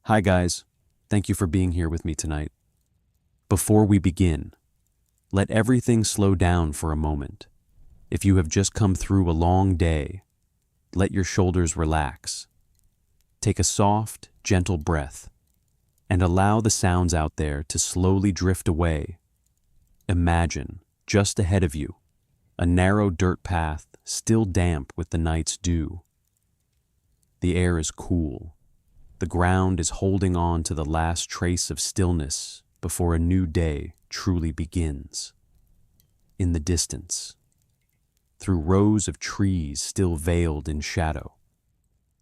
Hi guys, thank you for being here with me tonight. Before we begin, let everything slow down for a moment. If you have just come through a long day, let your shoulders relax. Take a soft, gentle breath and allow the sounds out there to slowly drift away. Imagine, just ahead of you, a narrow dirt path still damp with the night's dew. The air is cool. The ground is holding on to the last trace of stillness before a new day truly begins. In the distance, through rows of trees still veiled in shadow,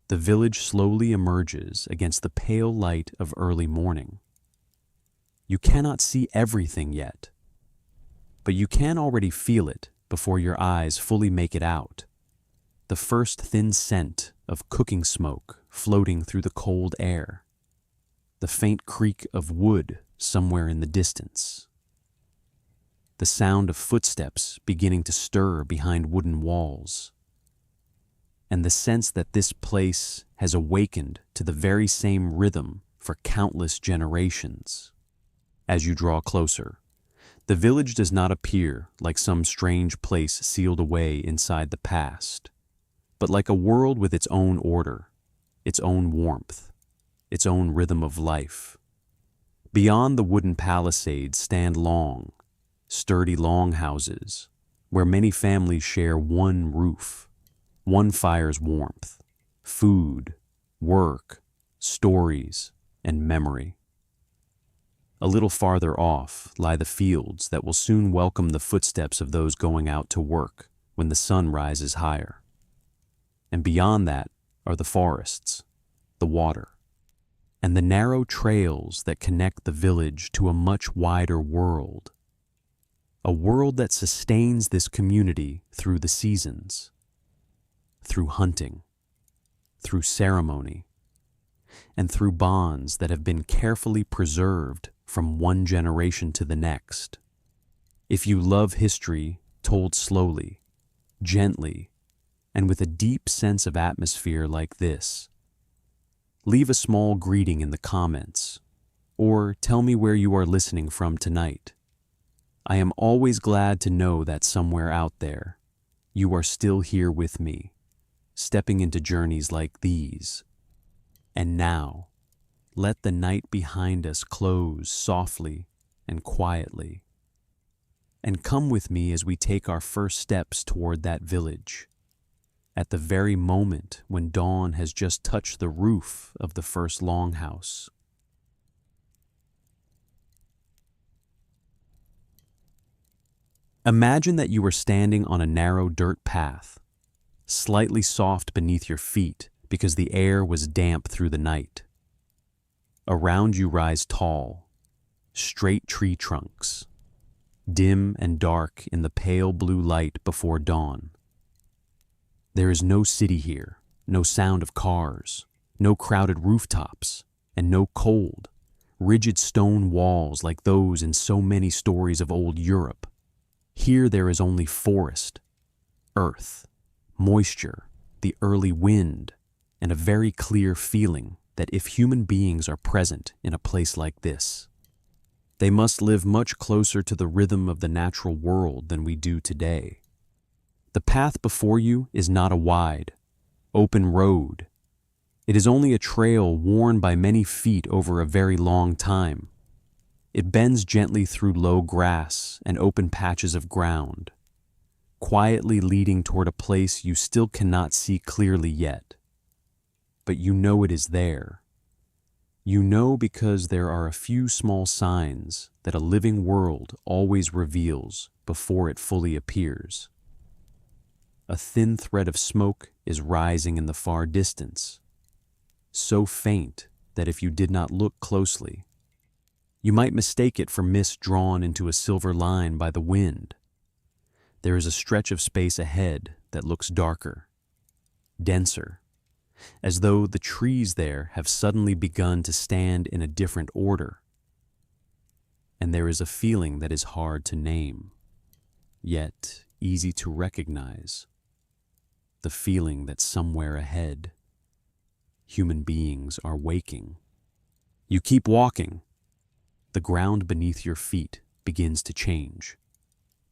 the village slowly emerges against the pale light of early morning. You cannot see everything yet, but you can already feel it before your eyes fully make it out. The first thin scent of cooking smoke floating through the cold air. The faint creak of wood somewhere in the distance. The sound of footsteps beginning to stir behind wooden walls. And the sense that this place has awakened to the very same rhythm for countless generations. As you draw closer, the village does not appear like some strange place sealed away inside the past, but like a world with its own order, its own warmth, its own rhythm of life. Beyond the wooden palisades stand long, sturdy longhouses, where many families share one roof, one fire's warmth, food, work, stories, and memory. A little farther off lie the fields that will soon welcome the footsteps of those going out to work when the sun rises higher. And beyond that are the forests, the water, and the narrow trails that connect the village to a much wider world. A world that sustains this community through the seasons, through hunting, through ceremony, and through bonds that have been carefully preserved from one generation to the next. If you love history told slowly, gently, and with a deep sense of atmosphere like this, leave a small greeting in the comments, or tell me where you are listening from tonight. I am always glad to know that somewhere out there, you are still here with me, stepping into journeys like these. And now, let the night behind us close softly and quietly. And come with me as we take our first steps toward that village, at the very moment when dawn has just touched the roof of the first longhouse. Imagine that you are standing on a narrow dirt path, slightly soft beneath your feet because the air was damp through the night. Around you rise tall, straight tree trunks, dim and dark in the pale blue light before dawn. There is no city here, no sound of cars, no crowded rooftops, and no cold, rigid stone walls like those in so many stories of old Europe. Here there is only forest, earth, moisture, the early wind, and a very clear feeling that if human beings are present in a place like this, they must live much closer to the rhythm of the natural world than we do today. The path before you is not a wide, open road. It is only a trail worn by many feet over a very long time. It bends gently through low grass and open patches of ground, quietly leading toward a place you still cannot see clearly yet. But you know it is there. You know because there are a few small signs that a living world always reveals before it fully appears. A thin thread of smoke is rising in the far distance, so faint that if you did not look closely, you might mistake it for mist drawn into a silver line by the wind. There is a stretch of space ahead that looks darker, denser, as though the trees there have suddenly begun to stand in a different order. And there is a feeling that is hard to name, yet easy to recognize. The feeling that somewhere ahead, human beings are waking. You keep walking. The ground beneath your feet begins to change.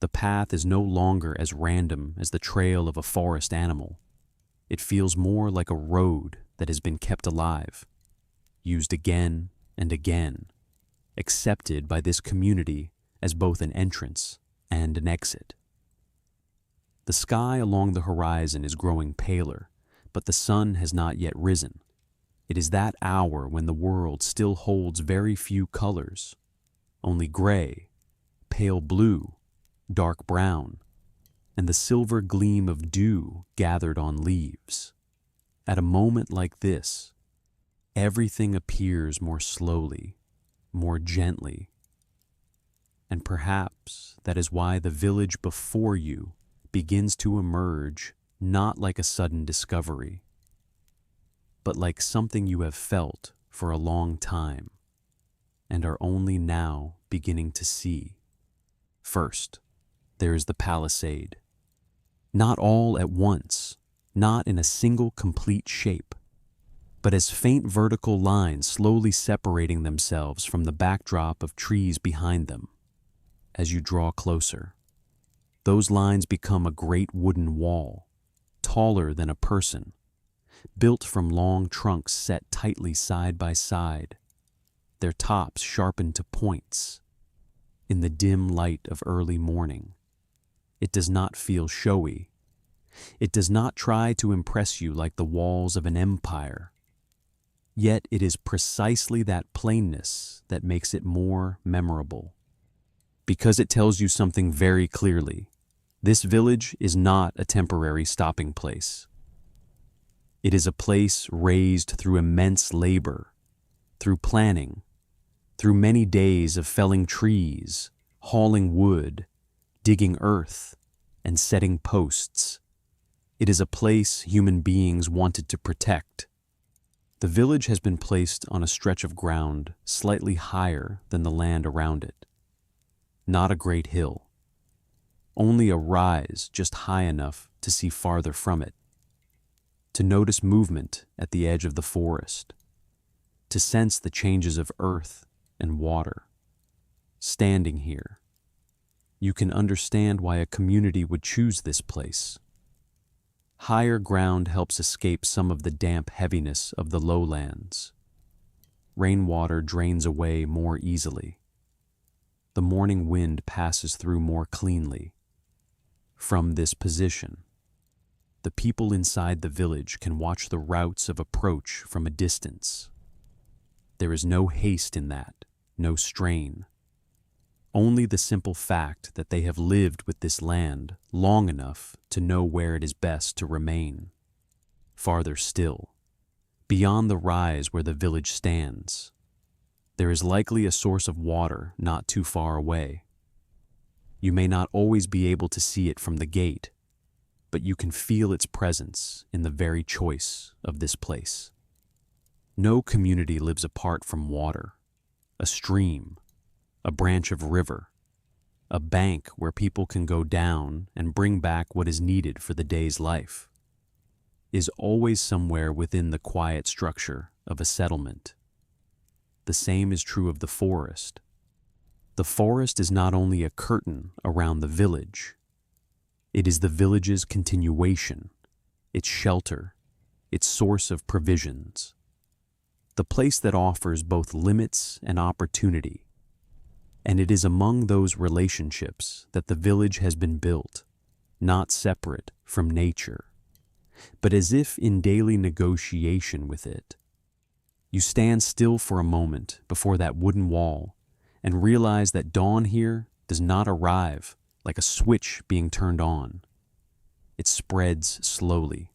The path is no longer as random as the trail of a forest animal. It feels more like a road that has been kept alive, used again and again, accepted by this community as both an entrance and an exit. The sky along the horizon is growing paler, but the sun has not yet risen. It is that hour when the world still holds very few colors, only gray, pale blue, dark brown, and the silver gleam of dew gathered on leaves. At a moment like this, everything appears more slowly, more gently. And perhaps that is why the village before you begins to emerge not like a sudden discovery, but like something you have felt for a long time and are only now beginning to see. First, there is the Palisade. Not all at once, not in a single complete shape, but as faint vertical lines slowly separating themselves from the backdrop of trees behind them. As you draw closer, those lines become a great wooden wall, taller than a person, built from long trunks set tightly side by side, their tops sharpened to points. In the dim light of early morning, it does not feel showy. It does not try to impress you like the walls of an empire. Yet it is precisely that plainness that makes it more memorable. Because it tells you something very clearly. This village is not a temporary stopping place. It is a place raised through immense labor, through planning, through many days of felling trees, hauling wood, digging earth, and setting posts. It is a place human beings wanted to protect. The village has been placed on a stretch of ground slightly higher than the land around it. Not a great hill, only a rise just high enough to see farther from it, to notice movement at the edge of the forest, to sense the changes of earth and water. Standing here, you can understand why a community would choose this place. Higher ground helps escape some of the damp heaviness of the lowlands. Rainwater drains away more easily. The morning wind passes through more cleanly. From this position, the people inside the village can watch the routes of approach from a distance. There is no haste in that, no strain. Only the simple fact that they have lived with this land long enough to know where it is best to remain. Farther still, beyond the rise where the village stands, there is likely a source of water not too far away. You may not always be able to see it from the gate, but you can feel its presence in the very choice of this place. No community lives apart from water, a stream, a branch of river, a bank where people can go down and bring back what is needed for the day's life, is always somewhere within the quiet structure of a settlement. The same is true of the forest. The forest is not only a curtain around the village, it is the village's continuation, its shelter, its source of provisions. The place that offers both limits and opportunity. And it is among those relationships that the village has been built, not separate from nature, but as if in daily negotiation with it. You stand still for a moment before that wooden wall and realize that dawn here does not arrive like a switch being turned on. It spreads slowly.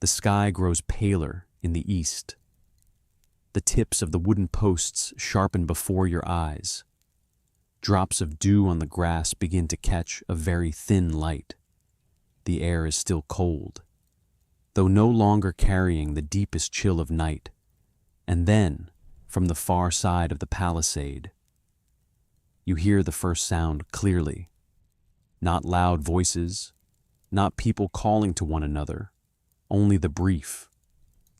The sky grows paler in the east. The tips of the wooden posts sharpen before your eyes. Drops of dew on the grass begin to catch a very thin light. The air is still cold, though no longer carrying the deepest chill of night. And then, from the far side of the palisade, you hear the first sound clearly. Not loud voices, not people calling to one another, only the brief,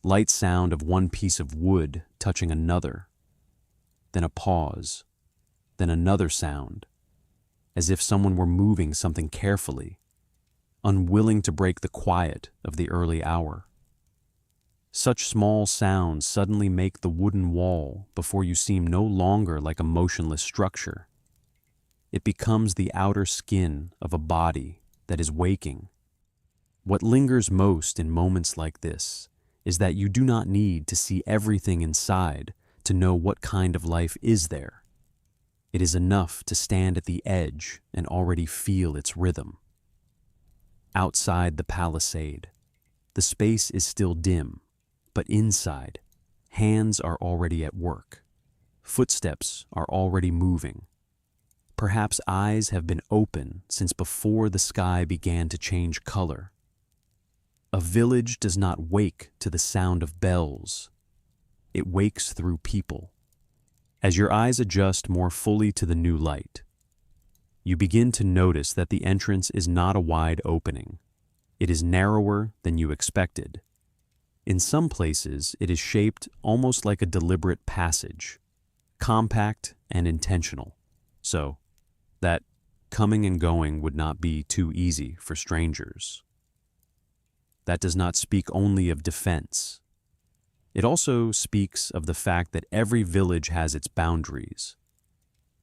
light sound of one piece of wood touching another then a pause, then another sound, as if someone were moving something carefully, unwilling to break the quiet of the early hour. Such small sounds suddenly make the wooden wall before you seem no longer like a motionless structure. It becomes the outer skin of a body that is waking. What lingers most in moments like this is that you do not need to see everything inside to know what kind of life is there. It is enough to stand at the edge and already feel its rhythm. Outside the palisade, the space is still dim, but inside, hands are already at work. Footsteps are already moving. Perhaps eyes have been open since before the sky began to change color. A village does not wake to the sound of bells. It wakes through people. As your eyes adjust more fully to the new light, you begin to notice that the entrance is not a wide opening. It is narrower than you expected. In some places, it is shaped almost like a deliberate passage, compact and intentional, so that coming and going would not be too easy for strangers. That does not speak only of defense. It also speaks of the fact that every village has its boundaries.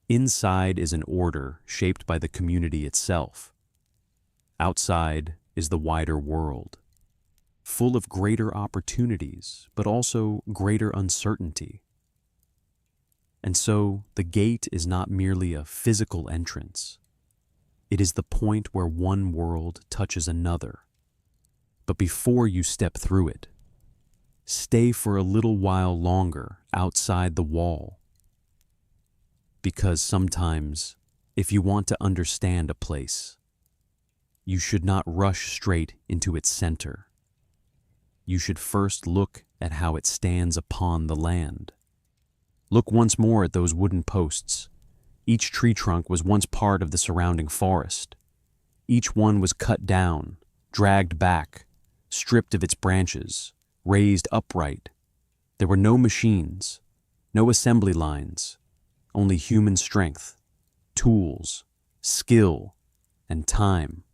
Inside is an order shaped by the community itself. Outside is the wider world, full of greater opportunities, but also greater uncertainty. And so the gate is not merely a physical entrance. It is the point where one world touches another. But before you step through it, stay for a little while longer outside the wall. Because sometimes, if you want to understand a place, you should not rush straight into its center. You should first look at how it stands upon the land. Look once more at those wooden posts. Each tree trunk was once part of the surrounding forest. Each one was cut down, dragged back, stripped of its branches, raised upright. There were no machines, no assembly lines, only human strength, tools, skill, and time.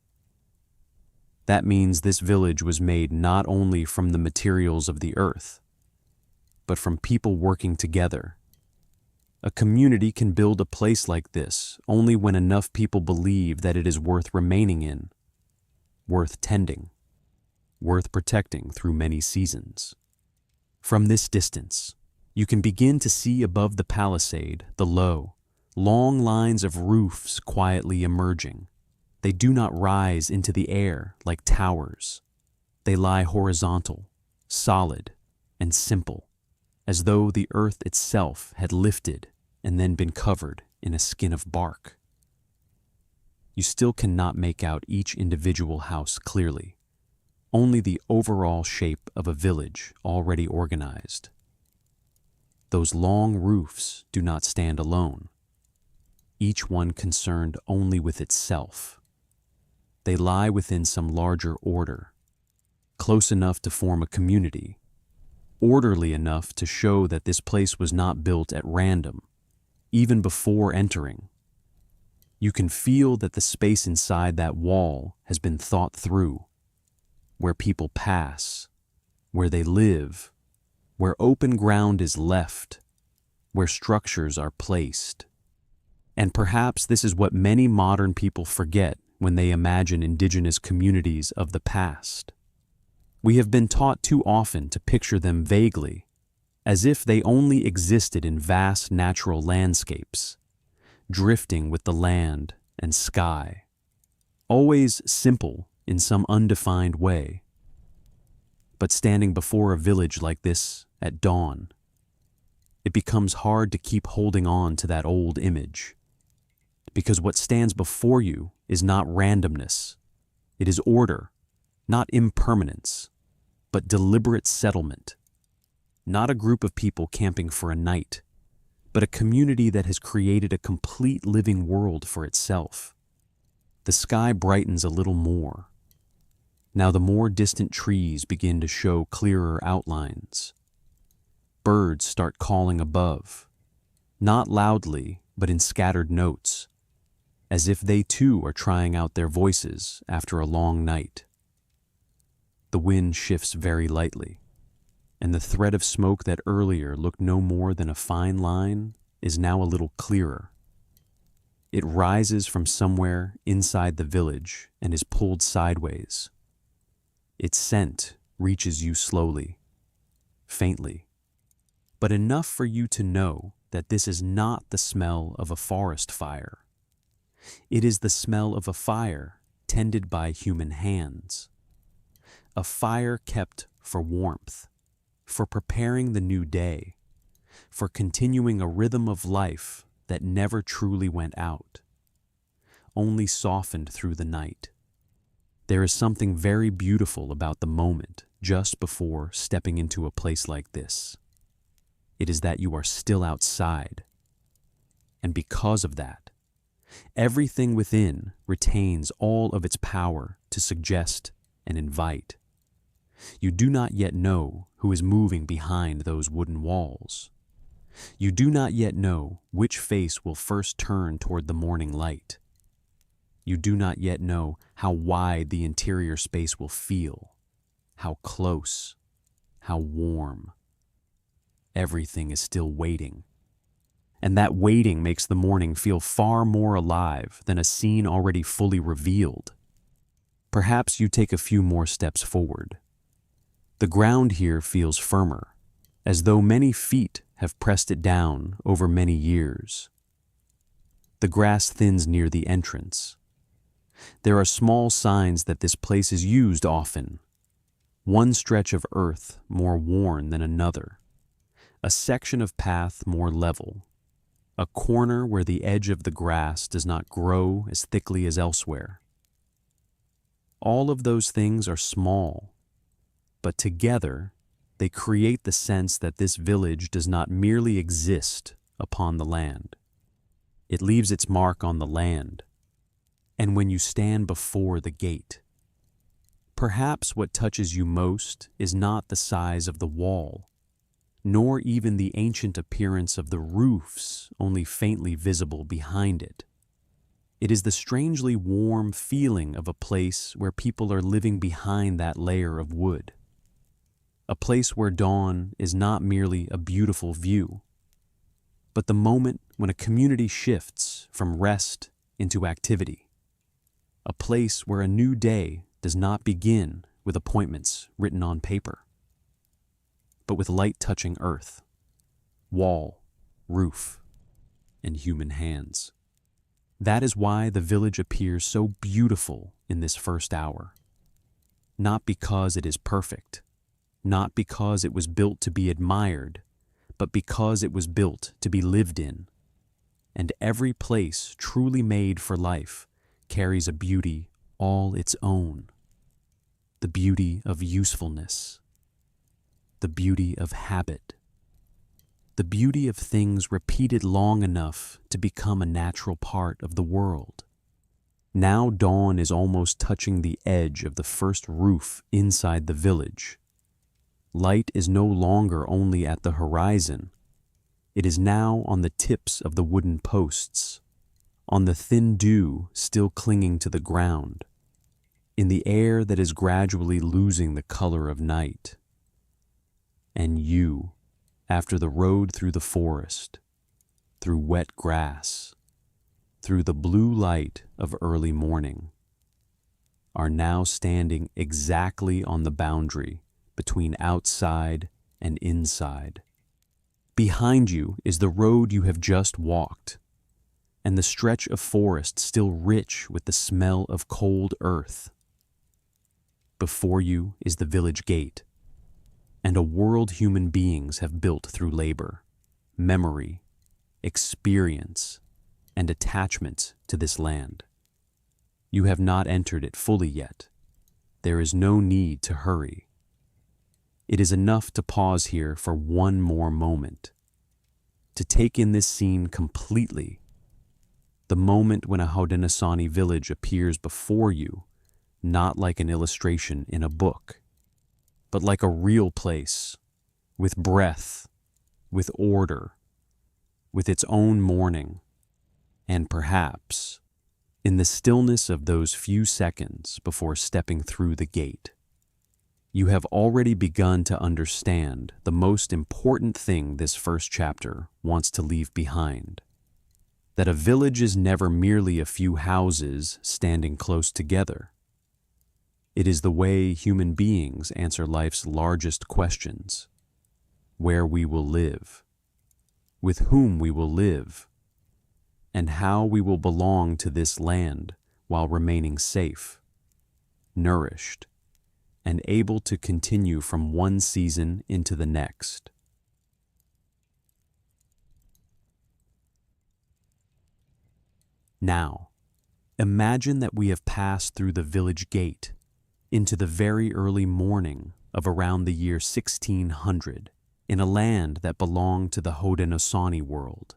That means this village was made not only from the materials of the earth, but from people working together. A community can build a place like this only when enough people believe that it is worth remaining in, worth tending, worth protecting through many seasons. From this distance, you can begin to see above the palisade the low, long lines of roofs quietly emerging. They do not rise into the air like towers. They lie horizontal, solid, and simple, as though the earth itself had lifted and then been covered in a skin of bark. You still cannot make out each individual house clearly, only the overall shape of a village already organized. Those long roofs do not stand alone, each one concerned only with itself. They lie within some larger order, close enough to form a community, orderly enough to show that this place was not built at random, even before entering. You can feel that the space inside that wall has been thought through, where people pass, where they live, where open ground is left, where structures are placed. And perhaps this is what many modern people forget when they imagine indigenous communities of the past. We have been taught too often to picture them vaguely, as if they only existed in vast natural landscapes, drifting with the land and sky, always simple in some undefined way. But standing before a village like this at dawn, it becomes hard to keep holding on to that old image, because what stands before you is not randomness. It is order, not impermanence, but deliberate settlement. Not a group of people camping for a night, but a community that has created a complete living world for itself. The sky brightens a little more. Now the more distant trees begin to show clearer outlines. Birds start calling above. not loudly, but in scattered notes, as if they too are trying out their voices after a long night. The wind shifts very lightly, and the thread of smoke that earlier looked no more than a fine line is now a little clearer. It rises from somewhere inside the village and is pulled sideways. Its scent reaches you slowly, faintly, but enough for you to know that this is not the smell of a forest fire. It is the smell of a fire tended by human hands. A fire kept for warmth, for preparing the new day, for continuing a rhythm of life that never truly went out, only softened through the night. There is something very beautiful about the moment just before stepping into a place like this. It is that you are still outside, and because of that, everything within retains all of its power to suggest and invite. You do not yet know who is moving behind those wooden walls. You do not yet know which face will first turn toward the morning light. You do not yet know how wide the interior space will feel, how close, how warm. Everything is still waiting. And that waiting makes the morning feel far more alive than a scene already fully revealed. Perhaps you take a few more steps forward. The ground here feels firmer, as though many feet have pressed it down over many years. The grass thins near the entrance. There are small signs that this place is used often. One stretch of earth more worn than another. A section of path more level. A corner where the edge of the grass does not grow as thickly as elsewhere. All of those things are small, but together they create the sense that this village does not merely exist upon the land. It leaves its mark on the land. And when you stand before the gate, perhaps what touches you most is not the size of the wall, nor even the ancient appearance of the roofs only faintly visible behind it. It is the strangely warm feeling of a place where people are living behind that layer of wood. A place where dawn is not merely a beautiful view, but the moment when a community shifts from rest into activity. A place where a new day does not begin with appointments written on paper, but with light touching earth, wall, roof, and human hands. That is why the village appears so beautiful in this first hour. Not because it is perfect, not because it was built to be admired, but because it was built to be lived in. And every place truly made for life carries a beauty all its own. The beauty of usefulness, the beauty of habit, the beauty of things repeated long enough to become a natural part of the world. Now dawn is almost touching the edge of the first roof inside the village. Light is no longer only at the horizon. It is now on the tips of the wooden posts, on the thin dew still clinging to the ground, in the air that is gradually losing the color of night. And you, after the road through the forest, through wet grass, through the blue light of early morning, are now standing exactly on the boundary between outside and inside. Behind you is the road you have just walked, and the stretch of forest still rich with the smell of cold earth. Before you is the village gate, and a world human beings have built through labor, memory, experience, and attachment to this land. You have not entered it fully yet. There is no need to hurry. It is enough to pause here for one more moment, to take in this scene completely. The moment when a Haudenosaunee village appears before you, not like an illustration in a book, but like a real place, with breath, with order, with its own morning, and perhaps, in the stillness of those few seconds before stepping through the gate, you have already begun to understand the most important thing this first chapter wants to leave behind. That a village is never merely a few houses standing close together. It is the way human beings answer life's largest questions: where we will live, with whom we will live, and how we will belong to this land while remaining safe, nourished, and able to continue from one season into the next. Now, imagine that we have passed through the village gate into the very early morning of around the year 1600 in a land that belonged to the Haudenosaunee world.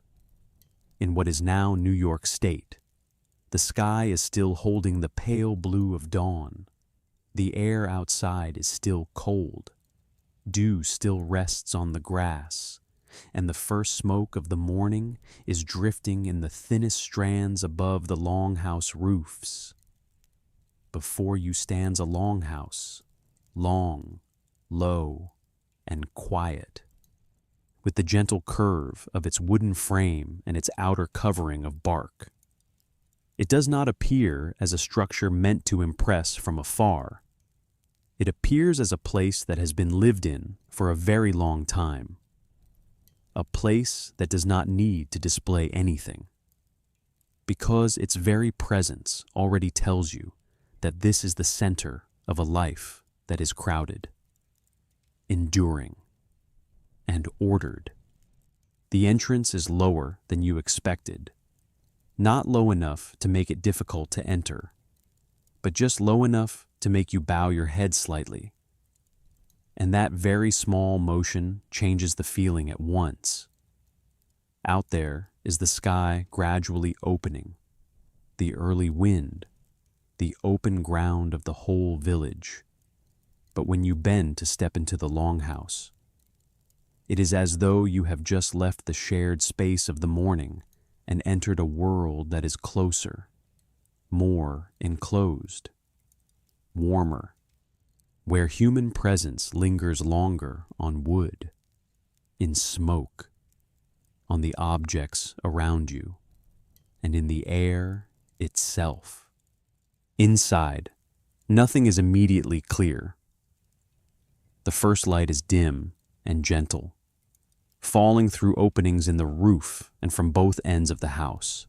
In what is now New York State, the sky is still holding the pale blue of dawn. The air outside is still cold. Dew still rests on the grass, and the first smoke of the morning is drifting in the thinnest strands above the Longhouse roofs. Before you stands a longhouse, long, low, and quiet, with the gentle curve of its wooden frame and its outer covering of bark. It does not appear as a structure meant to impress from afar. It appears as a place that has been lived in for a very long time. A place that does not need to display anything, because its very presence already tells you that this is the center of a life that is crowded, enduring, and ordered. The entrance is lower than you expected, not low enough to make it difficult to enter, but just low enough to make you bow your head slightly. And that very small motion changes the feeling at once. Out there is the sky gradually opening, the early wind, the open ground of the whole village. But when you bend to step into the longhouse, it is as though you have just left the shared space of the morning and entered a world that is closer, more enclosed, warmer, where human presence lingers longer on wood, in smoke, on the objects around you, and in the air itself. Inside, nothing is immediately clear. The first light is dim and gentle, falling through openings in the roof and from both ends of the house.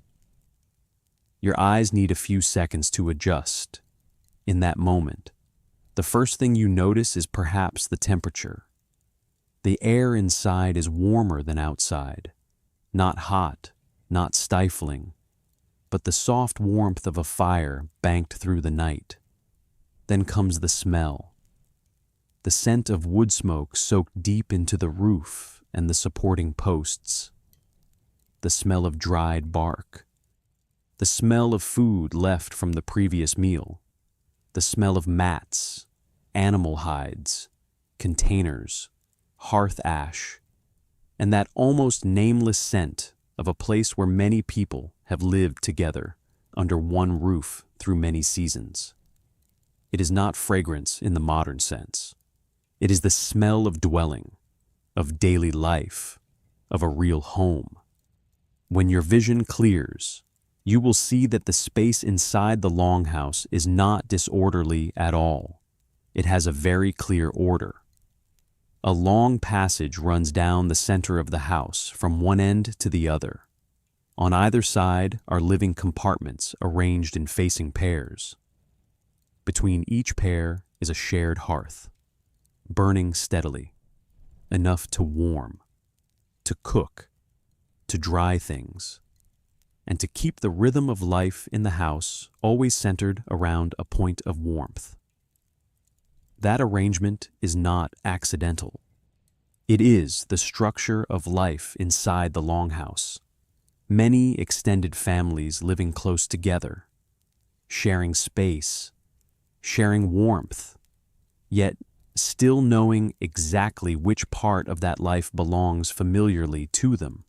Your eyes need a few seconds to adjust. In that moment, the first thing you notice is perhaps the temperature. The air inside is warmer than outside, not hot, not stifling, but the soft warmth of a fire banked through the night. Then comes the smell. The scent of wood smoke soaked deep into the roof and the supporting posts. The smell of dried bark. The smell of food left from the previous meal. The smell of mats, animal hides, containers, hearth ash, and that almost nameless scent of a place where many people have lived together under one roof through many seasons. It is not fragrance in the modern sense. It is the smell of dwelling, of daily life, of a real home. When your vision clears, you will see that the space inside the longhouse is not disorderly at all. It has a very clear order. A long passage runs down the center of the house from one end to the other. On either side are living compartments arranged in facing pairs. Between each pair is a shared hearth, burning steadily, enough to warm, to cook, to dry things, and to keep the rhythm of life in the house always centered around a point of warmth. That arrangement is not accidental. It is the structure of life inside the longhouse. Many extended families living close together, sharing space, sharing warmth, yet still knowing exactly which part of that life belongs familiarly to them.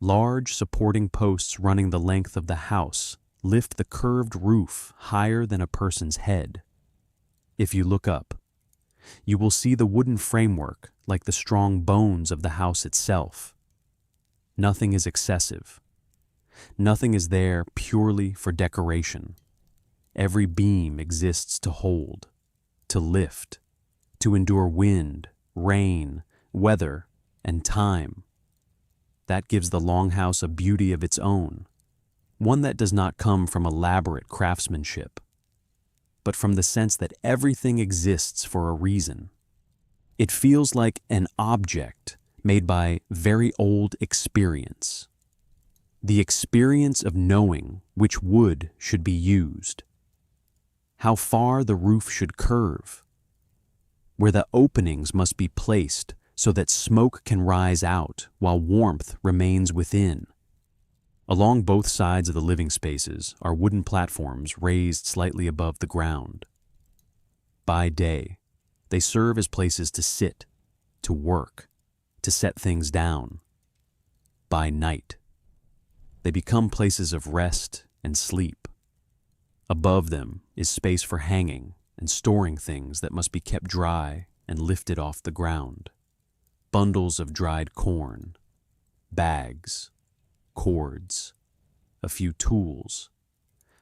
Large supporting posts running the length of the house lift the curved roof higher than a person's head. If you look up, you will see the wooden framework like the strong bones of the house itself. Nothing is excessive. Nothing is there purely for decoration. Every beam exists to hold, to lift, to endure wind, rain, weather, and time. That gives the Longhouse a beauty of its own, one that does not come from elaborate craftsmanship, but from the sense that everything exists for a reason. It feels like an object made by very old experience. The experience of knowing which wood should be used, how far the roof should curve, where the openings must be placed so that smoke can rise out while warmth remains within. Along both sides of the living spaces are wooden platforms raised slightly above the ground. By day, they serve as places to sit, to work, to set things down. By night, they become places of rest and sleep. Above them is space for hanging and storing things that must be kept dry and lifted off the ground. Bundles of dried corn, bags, cords, a few tools,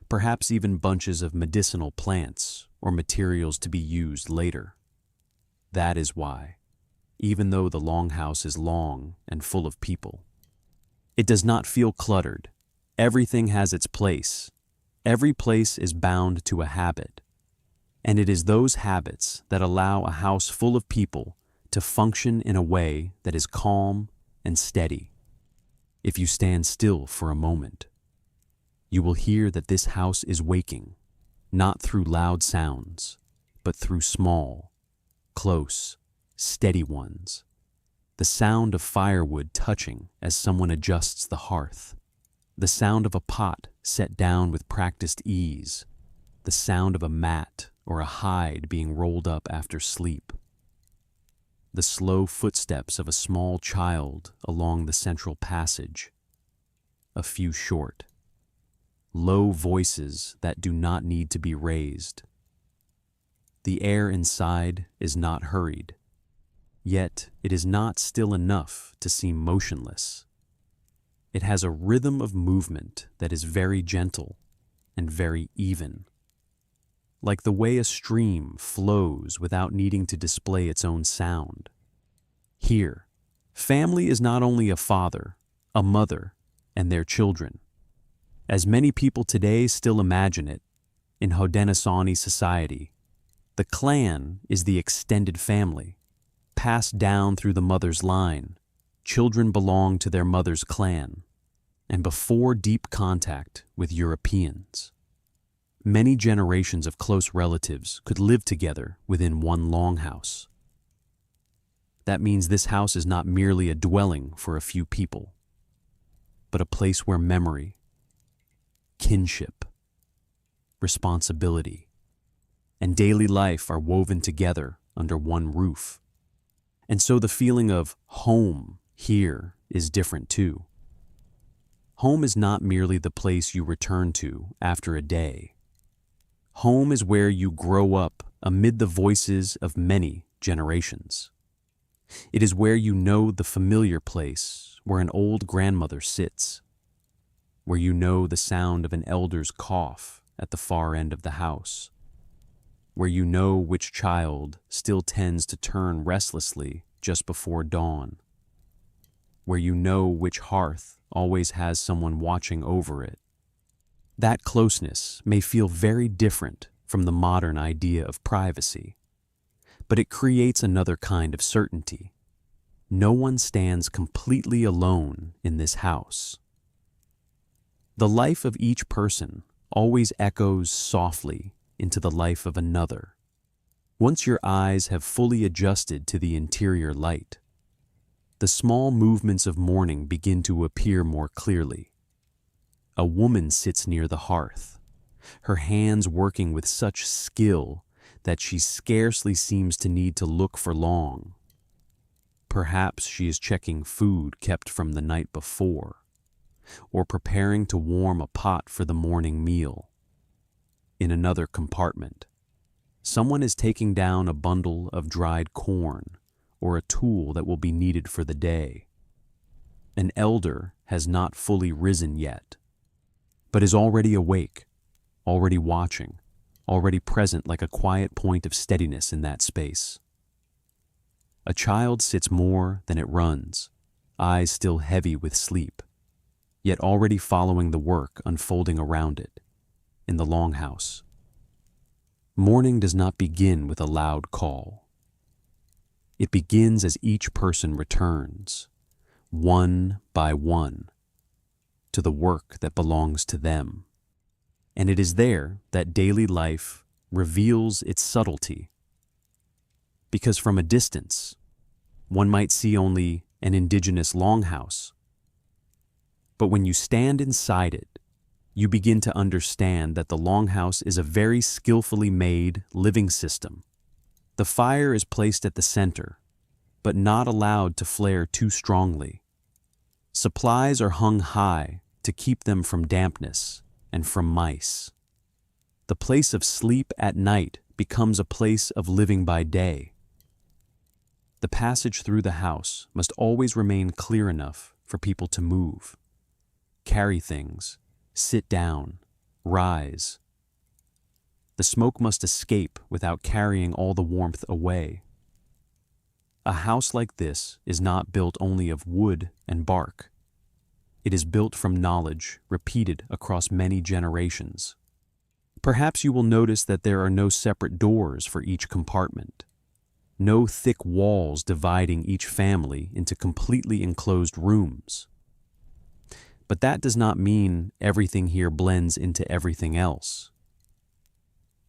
perhaps even bunches of medicinal plants or materials to be used later. That is why, even though the Longhouse is long and full of people, it does not feel cluttered. Everything has its place. Every place is bound to a habit, and it is those habits that allow a house full of people to function in a way that is calm and steady. If you stand still for a moment, you will hear that this house is waking, not through loud sounds, but through small, close, steady ones. The sound of firewood touching as someone adjusts the hearth, the sound of a pot set down with practiced ease, the sound of a mat or a hide being rolled up after sleep, the slow footsteps of a small child along the central passage, a few short, low voices that do not need to be raised. The air inside is not hurried, yet it is not still enough to seem motionless. It has a rhythm of movement that is very gentle and very even, like the way a stream flows without needing to display its own sound. Here, family is not only a father, a mother, and their children. As many people today still imagine it, in Haudenosaunee society, the clan is the extended family, passed down through the mother's line. Children belong to their mother's clan, and before deep contact with Europeans, many generations of close relatives could live together within one Longhouse. That means this house is not merely a dwelling for a few people, but a place where memory, kinship, responsibility, and daily life are woven together under one roof. And so the feeling of home here is different too. Home is not merely the place you return to after a day. Home is where you grow up amid the voices of many generations. It is where you know the familiar place where an old grandmother sits, where you know the sound of an elder's cough at the far end of the house, where you know which child still tends to turn restlessly just before dawn, where you know which hearth always has someone watching over it. That closeness may feel very different from the modern idea of privacy, but it creates another kind of certainty. No one stands completely alone in this house. The life of each person always echoes softly into the life of another. Once your eyes have fully adjusted to the interior light, the small movements of morning begin to appear more clearly. A woman sits near the hearth, her hands working with such skill that she scarcely seems to need to look for long. Perhaps she is checking food kept from the night before, or preparing to warm a pot for the morning meal. In another compartment, someone is taking down a bundle of dried corn or a tool that will be needed for the day. An elder has not fully risen yet, but is already awake, already watching, already present like a quiet point of steadiness in that space. A child sits more than it runs, eyes still heavy with sleep, yet already following the work unfolding around it, in the Longhouse. Morning does not begin with a loud call. It begins as each person returns, one by one, to the work that belongs to them. And it is there that daily life reveals its subtlety. Because from a distance, one might see only an indigenous longhouse. But when you stand inside it, you begin to understand that the longhouse is a very skillfully made living system. The fire is placed at the center, but not allowed to flare too strongly. Supplies are hung high to keep them from dampness and from mice. The place of sleep at night becomes a place of living by day. The passage through the house must always remain clear enough for people to move, carry things, sit down, rise. The smoke must escape without carrying all the warmth away. A house like this is not built only of wood and bark. It is built from knowledge repeated across many generations. Perhaps you will notice that there are no separate doors for each compartment, no thick walls dividing each family into completely enclosed rooms. But that does not mean everything here blends into everything else.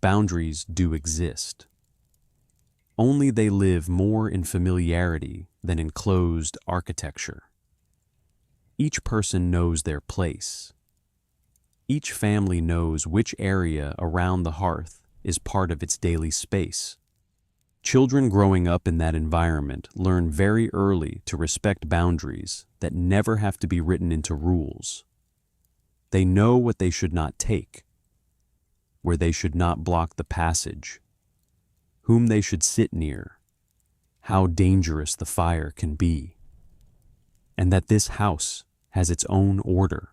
Boundaries do exist. Only they live more in familiarity than in closed architecture. Each person knows their place. Each family knows which area around the hearth is part of its daily space. Children growing up in that environment learn very early to respect boundaries that never have to be written into rules. They know what they should not take, where they should not block the passage, whom they should sit near, how dangerous the fire can be, and that this house has its own order.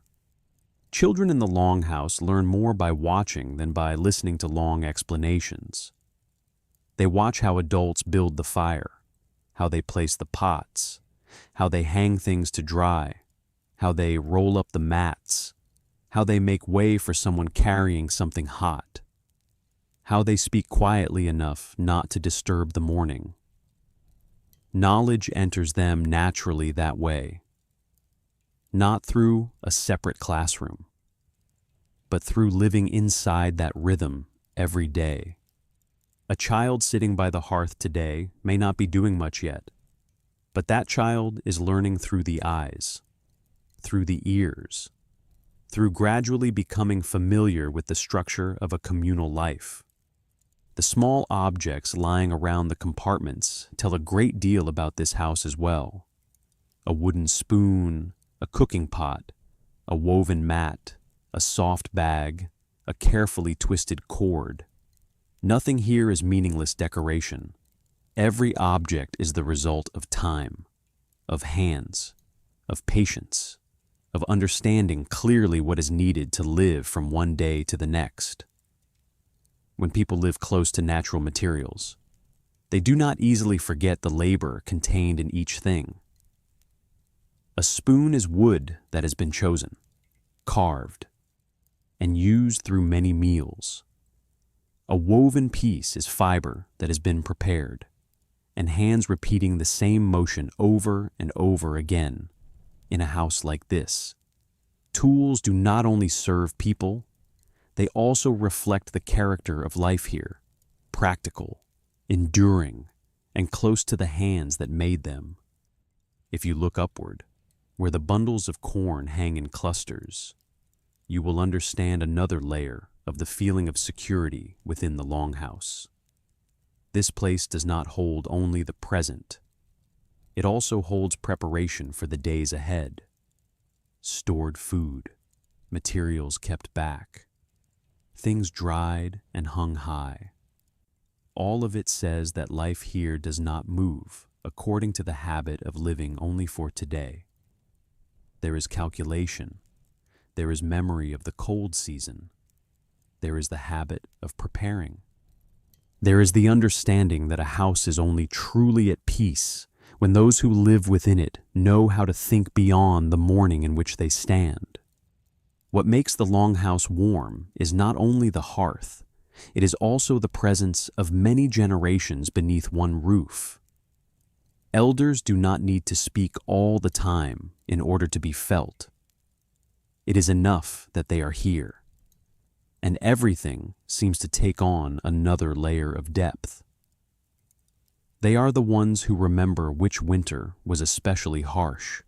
Children in the Longhouse learn more by watching than by listening to long explanations. They watch how adults build the fire, how they place the pots, how they hang things to dry, how they roll up the mats, how they make way for someone carrying something hot, how they speak quietly enough not to disturb the morning. Knowledge enters them naturally that way, not through a separate classroom, but through living inside that rhythm every day. A child sitting by the hearth today may not be doing much yet, but that child is learning through the eyes, through the ears, through gradually becoming familiar with the structure of a communal life. The small objects lying around the compartments tell a great deal about this house as well. A wooden spoon, a cooking pot, a woven mat, a soft bag, a carefully twisted cord. Nothing here is meaningless decoration. Every object is the result of time, of hands, of patience, of understanding clearly what is needed to live from one day to the next. When people live close to natural materials, they do not easily forget the labor contained in each thing. A spoon is wood that has been chosen, carved, and used through many meals. A woven piece is fiber that has been prepared, and hands repeating the same motion over and over again in a house like this. Tools do not only serve people, they also reflect the character of life here, practical, enduring, and close to the hands that made them. If you look upward, where the bundles of corn hang in clusters, you will understand another layer of the feeling of security within the Longhouse. This place does not hold only the present. It also holds preparation for the days ahead. stored food, materials kept back, things dried and hung high. All of it says that life here does not move according to the habit of living only for today. There is calculation. There is memory of the cold season. There is the habit of preparing. There is the understanding that a house is only truly at peace when those who live within it know how to think beyond the morning in which they stand. What makes the Longhouse warm is not only the hearth, it is also the presence of many generations beneath one roof. Elders do not need to speak all the time in order to be felt. It is enough that they are here, and everything seems to take on another layer of depth. They are the ones who remember which winter was especially harsh,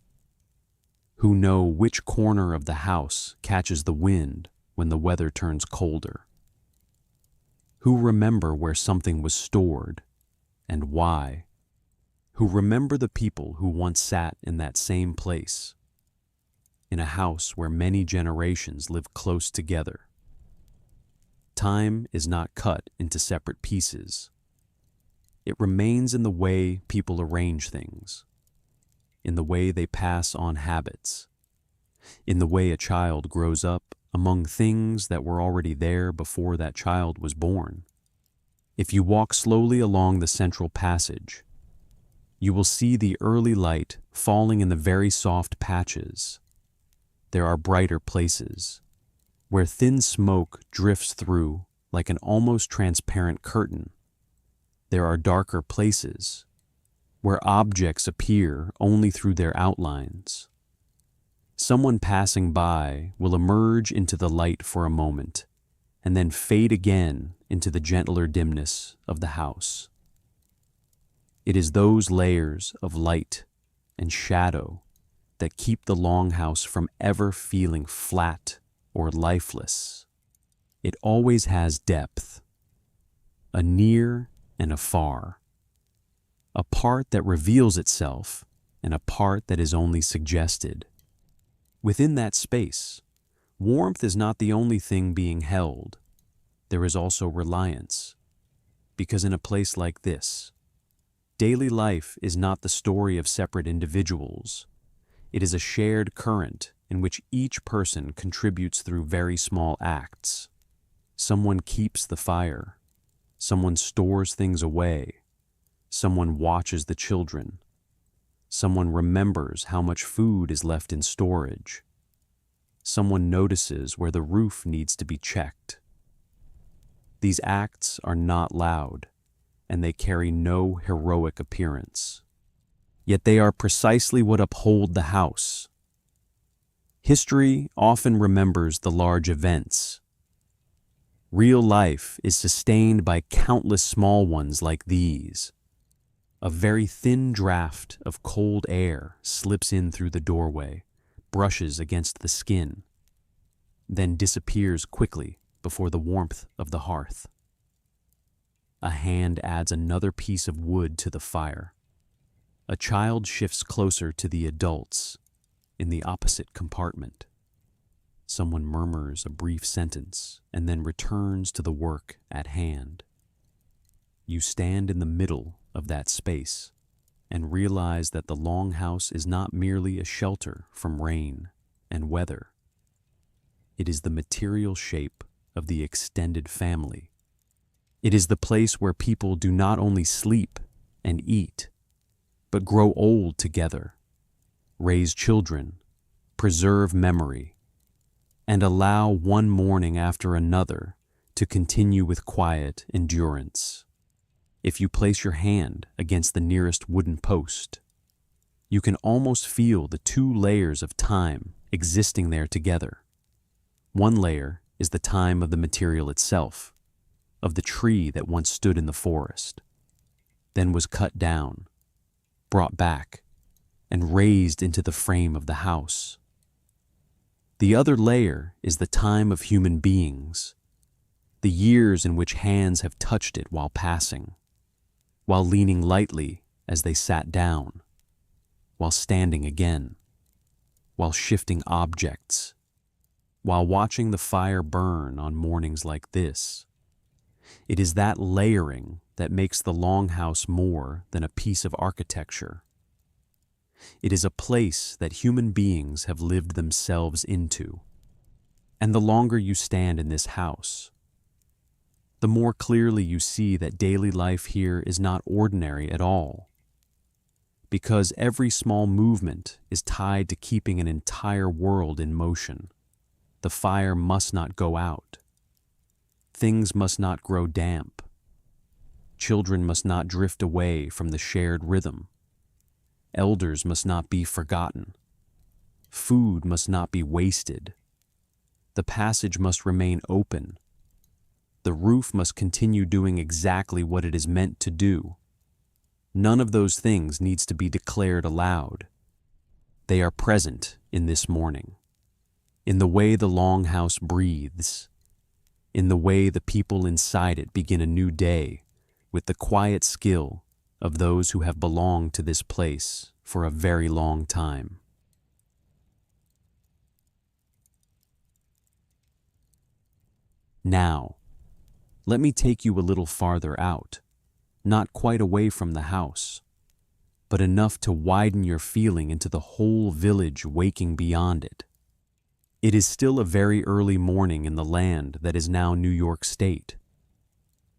who know which corner of the house catches the wind when the weather turns colder, who remember where something was stored and why, who remember the people who once sat in that same place, in a house where many generations lived close together. Time is not cut into separate pieces. It remains in the way people arrange things, in the way they pass on habits, in the way a child grows up among things that were already there before that child was born. If you walk slowly along the central passage, you will see the early light falling in the very soft patches. There are brighter places, where thin smoke drifts through like an almost transparent curtain. There are darker places, where objects appear only through their outlines. Someone passing by will emerge into the light for a moment, and then fade again into the gentler dimness of the house. It is those layers of light and shadow that keep the Longhouse from ever feeling flat or lifeless. It always has depth, a near and a far, a part that reveals itself and a part that is only suggested. Within that space, warmth is not the only thing being held. There is also reliance, because in a place like this, daily life is not the story of separate individuals. It is a shared current in which each person contributes through very small acts. Someone keeps the fire. Someone stores things away. Someone watches the children. Someone remembers how much food is left in storage. Someone notices where the roof needs to be checked. These acts are not loud, and they carry no heroic appearance. Yet they are precisely what uphold the house. History often remembers the large events. Real life is sustained by countless small ones like these. A very thin draft of cold air slips in through the doorway, brushes against the skin, then disappears quickly before the warmth of the hearth. A hand adds another piece of wood to the fire. A child shifts closer to the adults in the opposite compartment. Someone murmurs a brief sentence and then returns to the work at hand. You stand in the middle of that space and realize that the Longhouse is not merely a shelter from rain and weather. It is the material shape of the extended family. It is the place where people do not only sleep and eat, but grow old together, raise children, preserve memory, and allow one morning after another to continue with quiet endurance. If you place your hand against the nearest wooden post, you can almost feel the two layers of time existing there together. One layer is the time of the material itself, of the tree that once stood in the forest, then was cut down, brought back, and raised into the frame of the house. The other layer is the time of human beings, the years in which hands have touched it while passing, while leaning lightly as they sat down, while standing again, while shifting objects, while watching the fire burn on mornings like this. It is that layering that makes the Longhouse more than a piece of architecture. It is a place that human beings have lived themselves into. And the longer you stand in this house, the more clearly you see that daily life here is not ordinary at all. Because every small movement is tied to keeping an entire world in motion. The fire must not go out. Things must not grow damp. Children must not drift away from the shared rhythm. Elders must not be forgotten. Food must not be wasted. The passage must remain open. The roof must continue doing exactly what it is meant to do. None of those things needs to be declared aloud. They are present in this morning, in the way the Longhouse breathes, in the way the people inside it begin a new day with the quiet skill of those who have belonged to this place for a very long time. Now, let me take you a little farther out, not quite away from the house, but enough to widen your feeling into the whole village waking beyond it. It is still a very early morning in the land that is now New York State,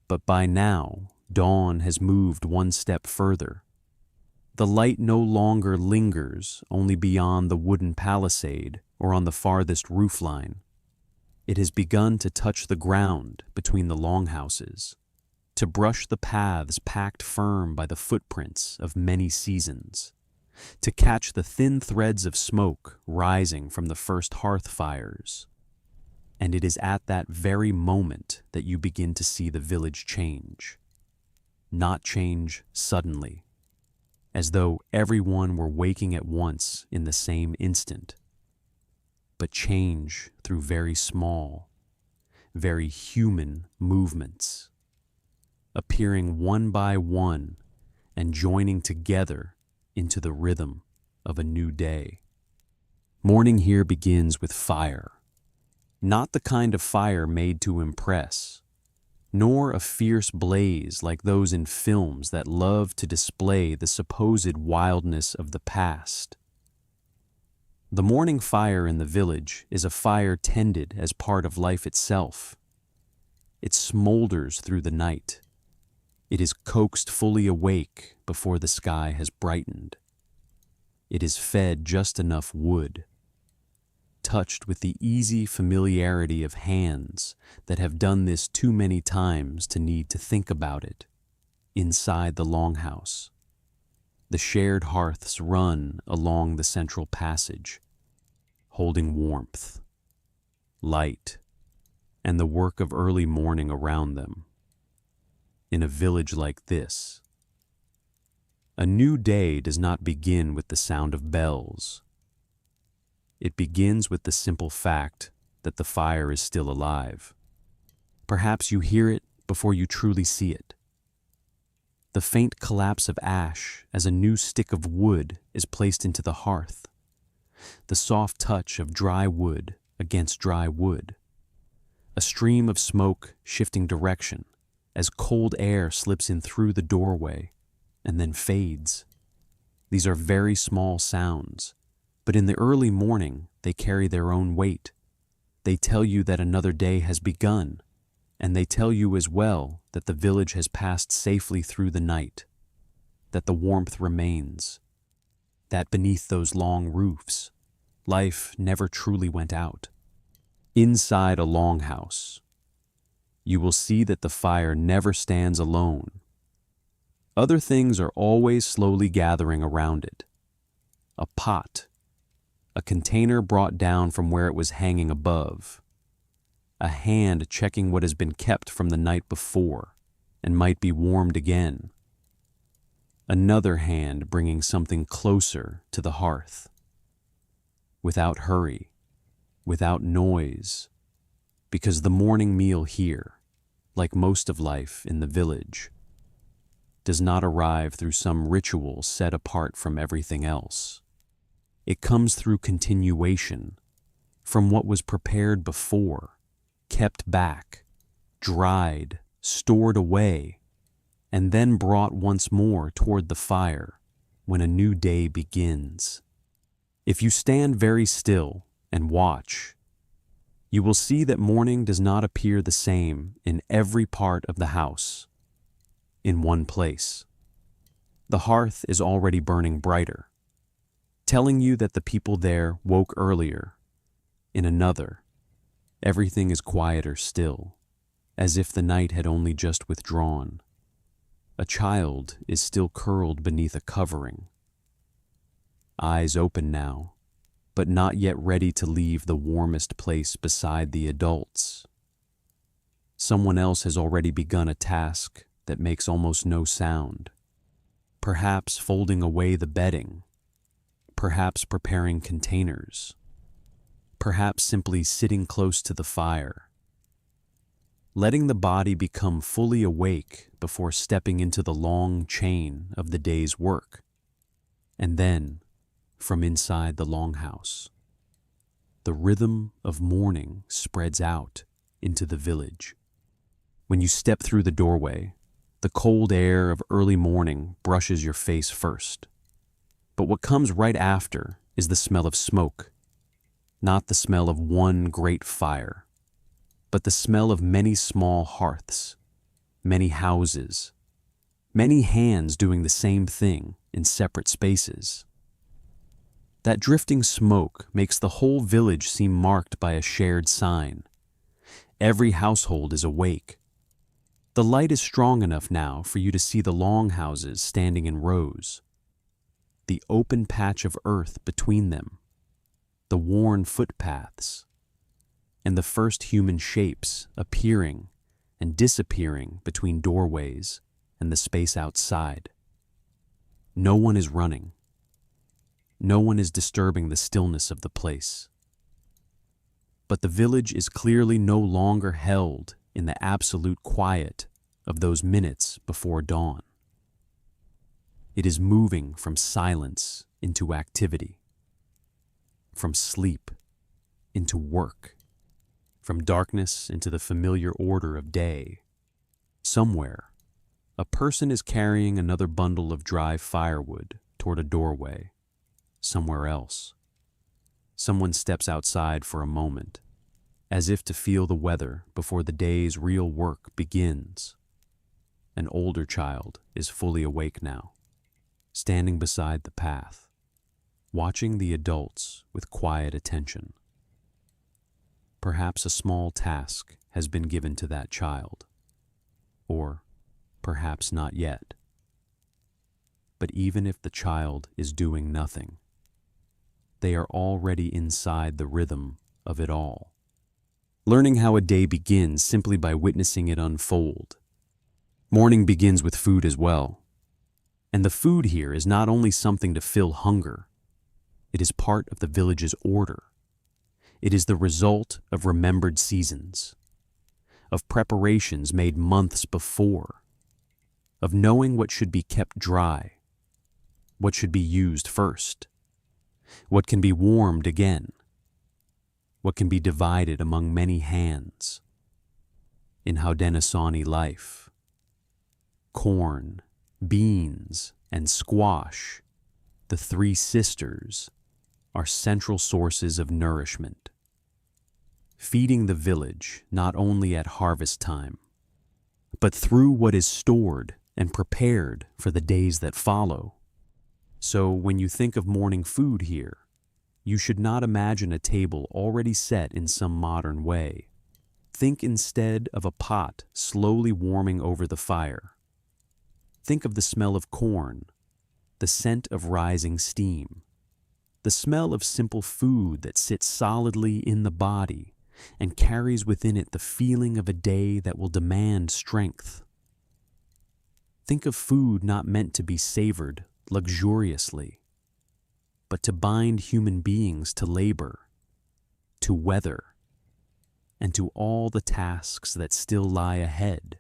but by now, dawn has moved one step further. The light no longer lingers only beyond the wooden palisade or on the farthest roofline. It has begun to touch the ground between the longhouses, to brush the paths packed firm by the footprints of many seasons, to catch the thin threads of smoke rising from the first hearth fires. And it is at that very moment that you begin to see the village change. Not change suddenly, as though everyone were waking at once in the same instant, but change through very small, very human movements, appearing one by one and joining together into the rhythm of a new day. Morning here begins with fire, not the kind of fire made to impress, nor a fierce blaze like those in films that love to display the supposed wildness of the past. The morning fire in the village is a fire tended as part of life itself. It smolders through the night. It is coaxed fully awake before the sky has brightened. It is fed just enough wood, touched with the easy familiarity of hands that have done this too many times to need to think about it. Inside the Longhouse, the shared hearths run along the central passage, holding warmth, light, and the work of early morning around them. In a village like this, a new day does not begin with the sound of bells. It begins with the simple fact that the fire is still alive. Perhaps you hear it before you truly see it. The faint collapse of ash as a new stick of wood is placed into the hearth. The soft touch of dry wood against dry wood. A stream of smoke shifting direction as cold air slips in through the doorway and then fades. These are very small sounds, but in the early morning they carry their own weight. They tell you that another day has begun, and they tell you as well that the village has passed safely through the night, that the warmth remains, that beneath those long roofs, life never truly went out. Inside a longhouse, you will see that the fire never stands alone. Other things are always slowly gathering around it. A pot, a container brought down from where it was hanging above, a hand checking what has been kept from the night before and might be warmed again, another hand bringing something closer to the hearth. Without hurry, without noise, because the morning meal here, like most of life in the village, does not arrive through some ritual set apart from everything else. It comes through continuation, from what was prepared before, kept back, dried, stored away, and then brought once more toward the fire when a new day begins. If you stand very still and watch, you will see that morning does not appear the same in every part of the house, in one place. The hearth is already burning brighter, telling you that the people there woke earlier. In another, everything is quieter still, as if the night had only just withdrawn. A child is still curled beneath a covering. Eyes open now, but not yet ready to leave the warmest place beside the adults. Someone else has already begun a task that makes almost no sound, perhaps folding away the bedding, perhaps preparing containers, perhaps simply sitting close to the fire, letting the body become fully awake before stepping into the long chain of the day's work. And then, from inside the Longhouse, the rhythm of morning spreads out into the village. When you step through the doorway, the cold air of early morning brushes your face first. But what comes right after is the smell of smoke, not the smell of one great fire, but the smell of many small hearths, many houses, many hands doing the same thing in separate spaces. That drifting smoke makes the whole village seem marked by a shared sign. Every household is awake. The light is strong enough now for you to see the longhouses standing in rows, the open patch of earth between them, the worn footpaths, and the first human shapes appearing and disappearing between doorways and the space outside. No one is running. No one is disturbing the stillness of the place. But the village is clearly no longer held in the absolute quiet of those minutes before dawn. It is moving from silence into activity, from sleep into work, from darkness into the familiar order of day. Somewhere, a person is carrying another bundle of dry firewood toward a doorway. Somewhere else, someone steps outside for a moment, as if to feel the weather before the day's real work begins. An older child is fully awake now, standing beside the path, watching the adults with quiet attention. Perhaps a small task has been given to that child, or perhaps not yet. But even if the child is doing nothing, they are already inside the rhythm of it all, learning how a day begins simply by witnessing it unfold. Morning begins with food as well, and the food here is not only something to fill hunger, it is part of the village's order. It is the result of remembered seasons, of preparations made months before, of knowing what should be kept dry, what should be used first, what can be warmed again, what can be divided among many hands. In Haudenosaunee life, corn, beans, and squash, the three sisters, are central sources of nourishment, feeding the village not only at harvest time, but through what is stored and prepared for the days that follow. So when you think of morning food here, you should not imagine a table already set in some modern way. Think instead of a pot slowly warming over the fire. Think of the smell of corn, the scent of rising steam, the smell of simple food that sits solidly in the body and carries within it the feeling of a day that will demand strength. Think of food not meant to be savored luxuriously, but to bind human beings to labor, to weather, and to all the tasks that still lie ahead.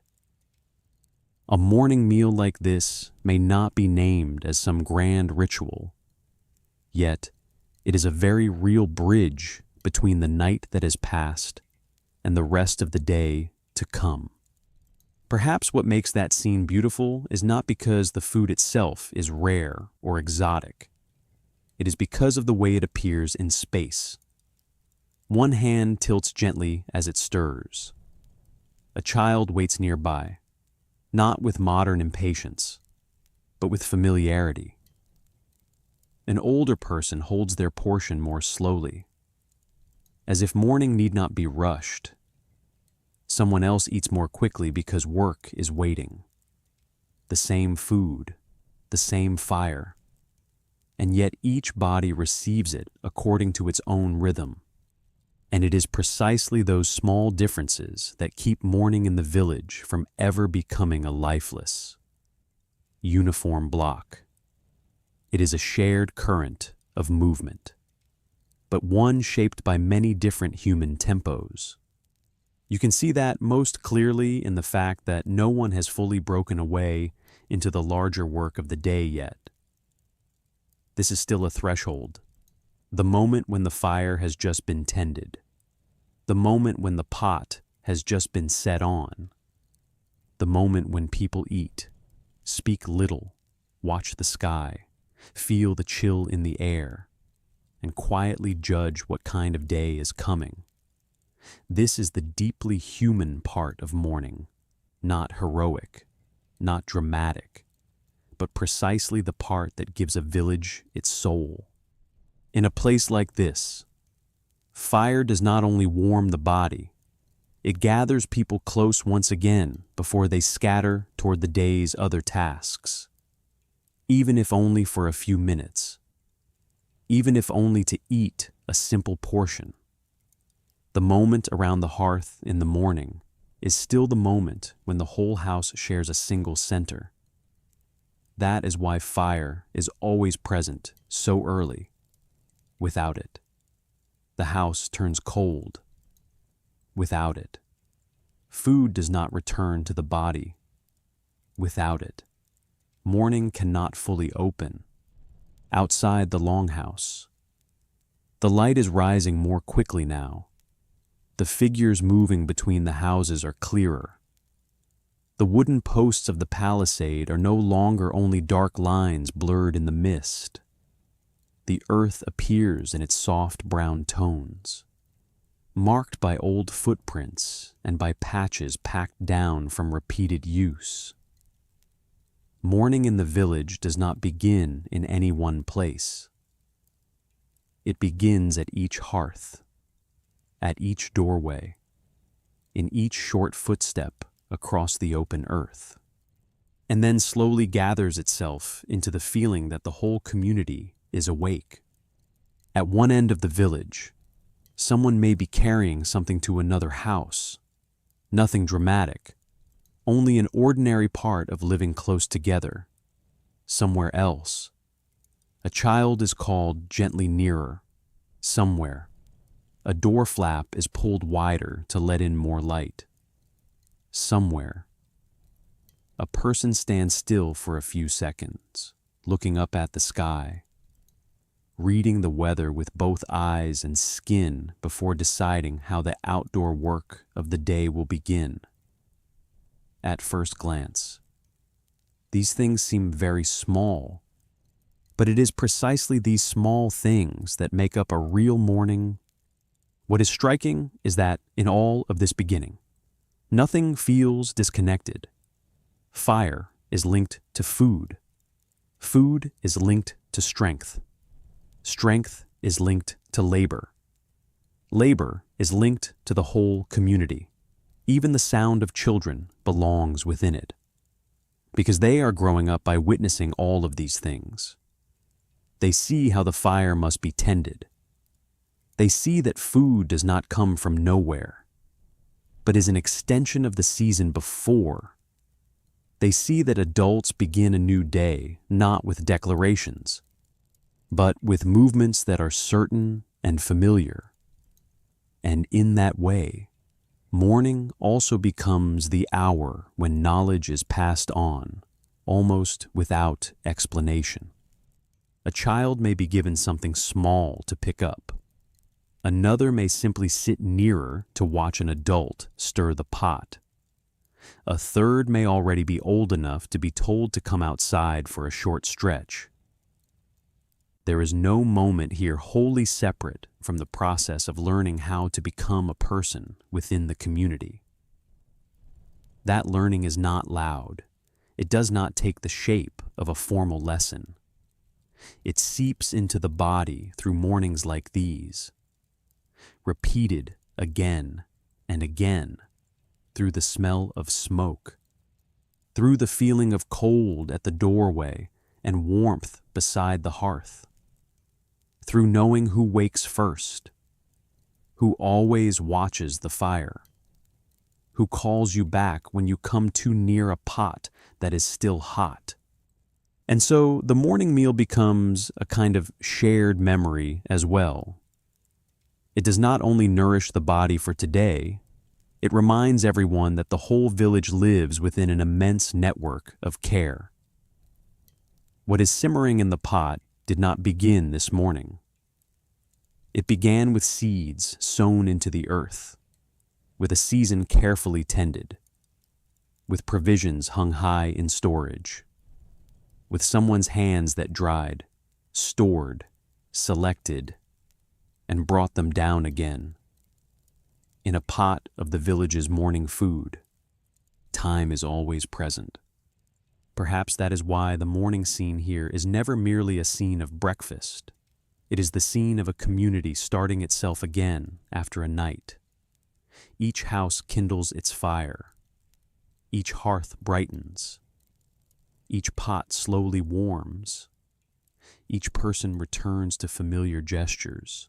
A morning meal like this may not be named as some grand ritual, yet It is a very real bridge between the night that has passed and the rest of the day to come. Perhaps what makes that scene beautiful is not because the food itself is rare or exotic. It is because of the way it appears in space. One hand tilts gently as it stirs. A child waits nearby, not with modern impatience, but with familiarity. An older person holds their portion more slowly, as if morning need not be rushed. Someone else eats more quickly because work is waiting. The same food, the same fire, and yet each body receives it according to its own rhythm. And it is precisely those small differences that keep morning in the village from ever becoming a lifeless, uniform block. It is a shared current of movement, but one shaped by many different human tempos. You can see that most clearly in the fact that no one has fully broken away into the larger work of the day yet. This is still a threshold, the moment when the fire has just been tended, the moment when the pot has just been set on, the moment when people eat, speak little, watch the sky, feel the chill in the air, and quietly judge what kind of day is coming. This is the deeply human part of morning, not heroic, not dramatic, but precisely the part that gives a village its soul. In a place like this, fire does not only warm the body, it gathers people close once again before they scatter toward the day's other tasks, even if only for a few minutes, even if only to eat a simple portion. The moment around the hearth in the morning is still the moment when the whole house shares a single center. That is why fire is always present so early. Without it, the house turns cold. Without it, food does not return to the body. Without it, morning cannot fully open. Outside the Longhouse, the light is rising more quickly now. The figures moving between the houses are clearer. The wooden posts of the palisade are no longer only dark lines blurred in the mist. The earth appears in its soft brown tones, marked by old footprints and by patches packed down from repeated use. Morning in the village does not begin in any one place. It begins at each hearth, at each doorway, in each short footstep across the open earth, and then slowly gathers itself into the feeling that the whole community is awake. At one end of the village, someone may be carrying something to another house. Nothing dramatic, only an ordinary part of living close together. Somewhere else, a child is called gently nearer. Somewhere, a door flap is pulled wider to let in more light. Somewhere, a person stands still for a few seconds, looking up at the sky, reading the weather with both eyes and skin before deciding how the outdoor work of the day will begin. At first glance, these things seem very small, but it is precisely these small things that make up a real morning. What is striking is that in all of this beginning, nothing feels disconnected. Fire is linked to food. Food is linked to strength. Strength is linked to labor. Labor is linked to the whole community. Even the sound of children belongs within it, because they are growing up by witnessing all of these things. They see how the fire must be tended. They see that food does not come from nowhere, but is an extension of the season before. They see that adults begin a new day not with declarations, but with movements that are certain and familiar. And in that way, morning also becomes the hour when knowledge is passed on, almost without explanation. A child may be given something small to pick up. Another may simply sit nearer to watch an adult stir the pot. A third may already be old enough to be told to come outside for a short stretch. There is no moment here wholly separate from the process of learning how to become a person within the community. That learning is not loud. It does not take the shape of a formal lesson. It seeps into the body through mornings like these, repeated again and again, through the smell of smoke, through the feeling of cold at the doorway and warmth beside the hearth, through knowing who wakes first, who always watches the fire, who calls you back when you come too near a pot that is still hot. And so the morning meal becomes a kind of shared memory as well. It does not only nourish the body for today, it reminds everyone that the whole village lives within an immense network of care. What is simmering in the pot did not begin this morning. It began with seeds sown into the earth, with a season carefully tended, with provisions hung high in storage, with someone's hands that dried, stored, selected, and brought them down again. In a pot of the village's morning food, time is always present. Perhaps that is why the morning scene here is never merely a scene of breakfast. It is the scene of a community starting itself again after a night. Each house kindles its fire. Each hearth brightens. Each pot slowly warms. Each person returns to familiar gestures.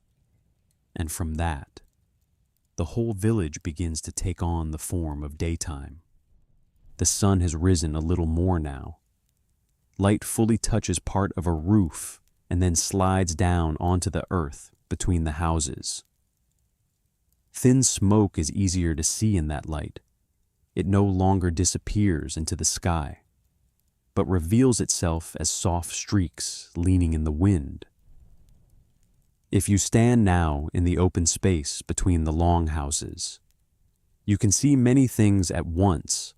And from that, the whole village begins to take on the form of daytime. The sun has risen a little more now. Light fully touches part of a roof and then slides down onto the earth between the houses. Thin smoke is easier to see in that light. It no longer disappears into the sky, but reveals itself as soft streaks leaning in the wind. If you stand now in the open space between the longhouses, you can see many things at once.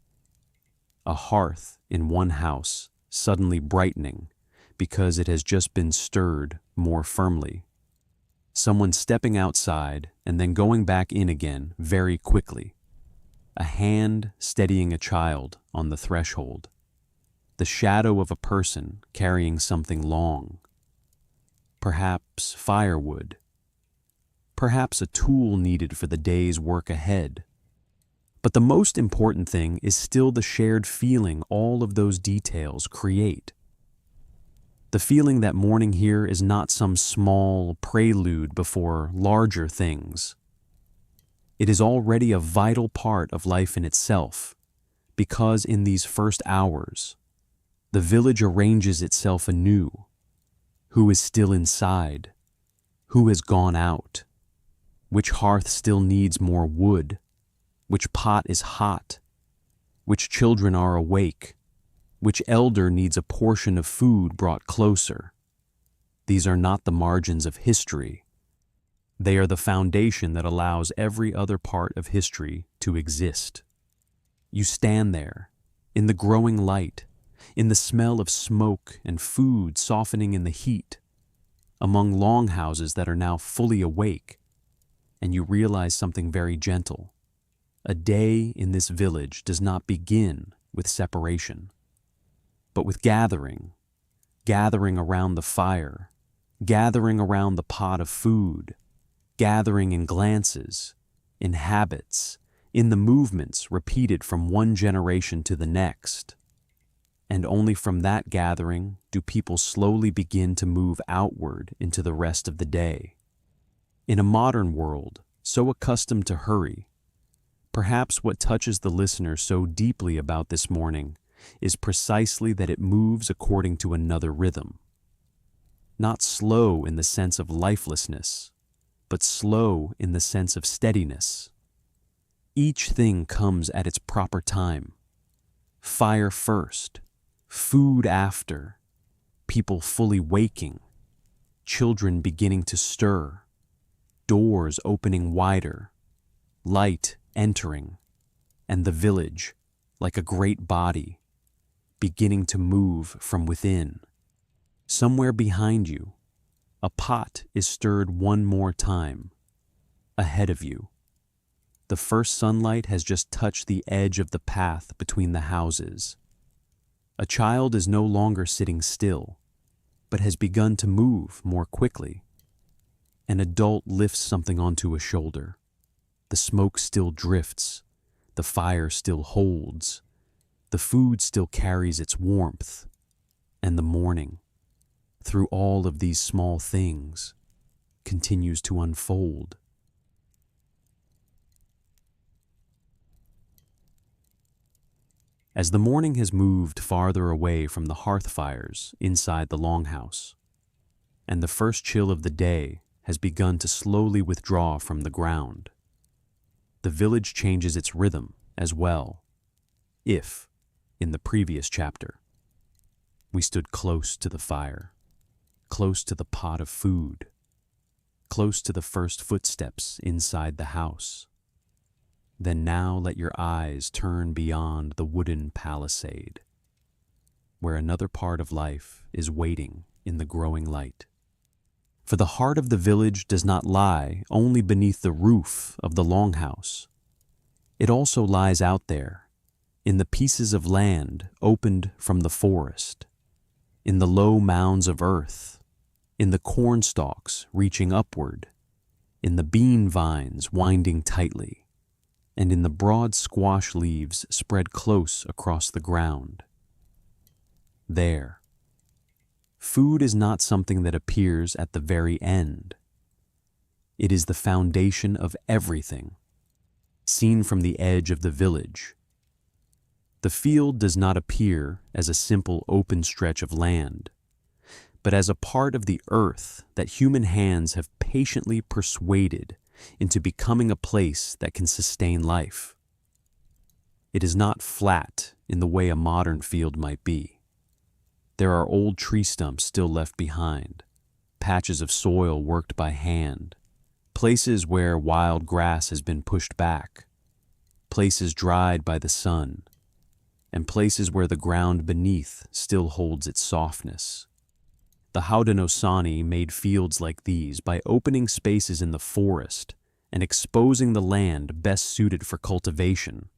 A hearth in one house suddenly brightening because it has just been stirred more firmly. Someone stepping outside and then going back in again very quickly. A hand steadying a child on the threshold. The shadow of a person carrying something long. Perhaps firewood. Perhaps a tool needed for the day's work ahead. But the most important thing is still the shared feeling all of those details create. The feeling that morning here is not some small prelude before larger things. It is already a vital part of life in itself, because in these first hours, the village arranges itself anew. Who is still inside? Who has gone out? Which hearth still needs more wood? Which pot is hot? Which children are awake? Which elder needs a portion of food brought closer? These are not the margins of history. They are the foundation that allows every other part of history to exist. You stand there, in the growing light, in the smell of smoke and food softening in the heat, among longhouses that are now fully awake, and you realize something very gentle. A day in this village does not begin with separation, but with gathering around the fire, gathering around the pot of food, gathering in glances, in habits, in the movements repeated from one generation to the next. And only from that gathering do people slowly begin to move outward into the rest of the day. In a modern world, so accustomed to hurry, perhaps what touches the listener so deeply about this morning is precisely that it moves according to another rhythm. Not slow in the sense of lifelessness, but slow in the sense of steadiness. Each thing comes at its proper time. Fire first, food after, people fully waking, children beginning to stir, doors opening wider, light entering, and the village, like a great body, beginning to move from within. Somewhere behind you, a pot is stirred one more time. Ahead of you, the first sunlight has just touched the edge of the path between the houses. A child is no longer sitting still, but has begun to move more quickly. An adult lifts something onto a shoulder. The smoke still drifts, the fire still holds, the food still carries its warmth, and the morning, through all of these small things, continues to unfold. As the morning has moved farther away from the hearth fires inside the Longhouse, and the first chill of the day has begun to slowly withdraw from the ground, the village changes its rhythm as well. If, in the previous chapter, we stood close to the fire, close to the pot of food, close to the first footsteps inside the house, then now let your eyes turn beyond the wooden palisade, where another part of life is waiting in the growing light. For the heart of the village does not lie only beneath the roof of the Longhouse. It also lies out there, in the pieces of land opened from the forest, in the low mounds of earth, in the corn stalks reaching upward, in the bean vines winding tightly, and in the broad squash leaves spread close across the ground. There, food is not something that appears at the very end. It is the foundation of everything, seen from the edge of the village. The field does not appear as a simple open stretch of land, but as a part of the earth that human hands have patiently persuaded into becoming a place that can sustain life. It is not flat in the way a modern field might be. There are old tree stumps still left behind, patches of soil worked by hand, places where wild grass has been pushed back, places dried by the sun, and places where the ground beneath still holds its softness. The Haudenosaunee made fields like these by opening spaces in the forest and exposing the land best suited for cultivation.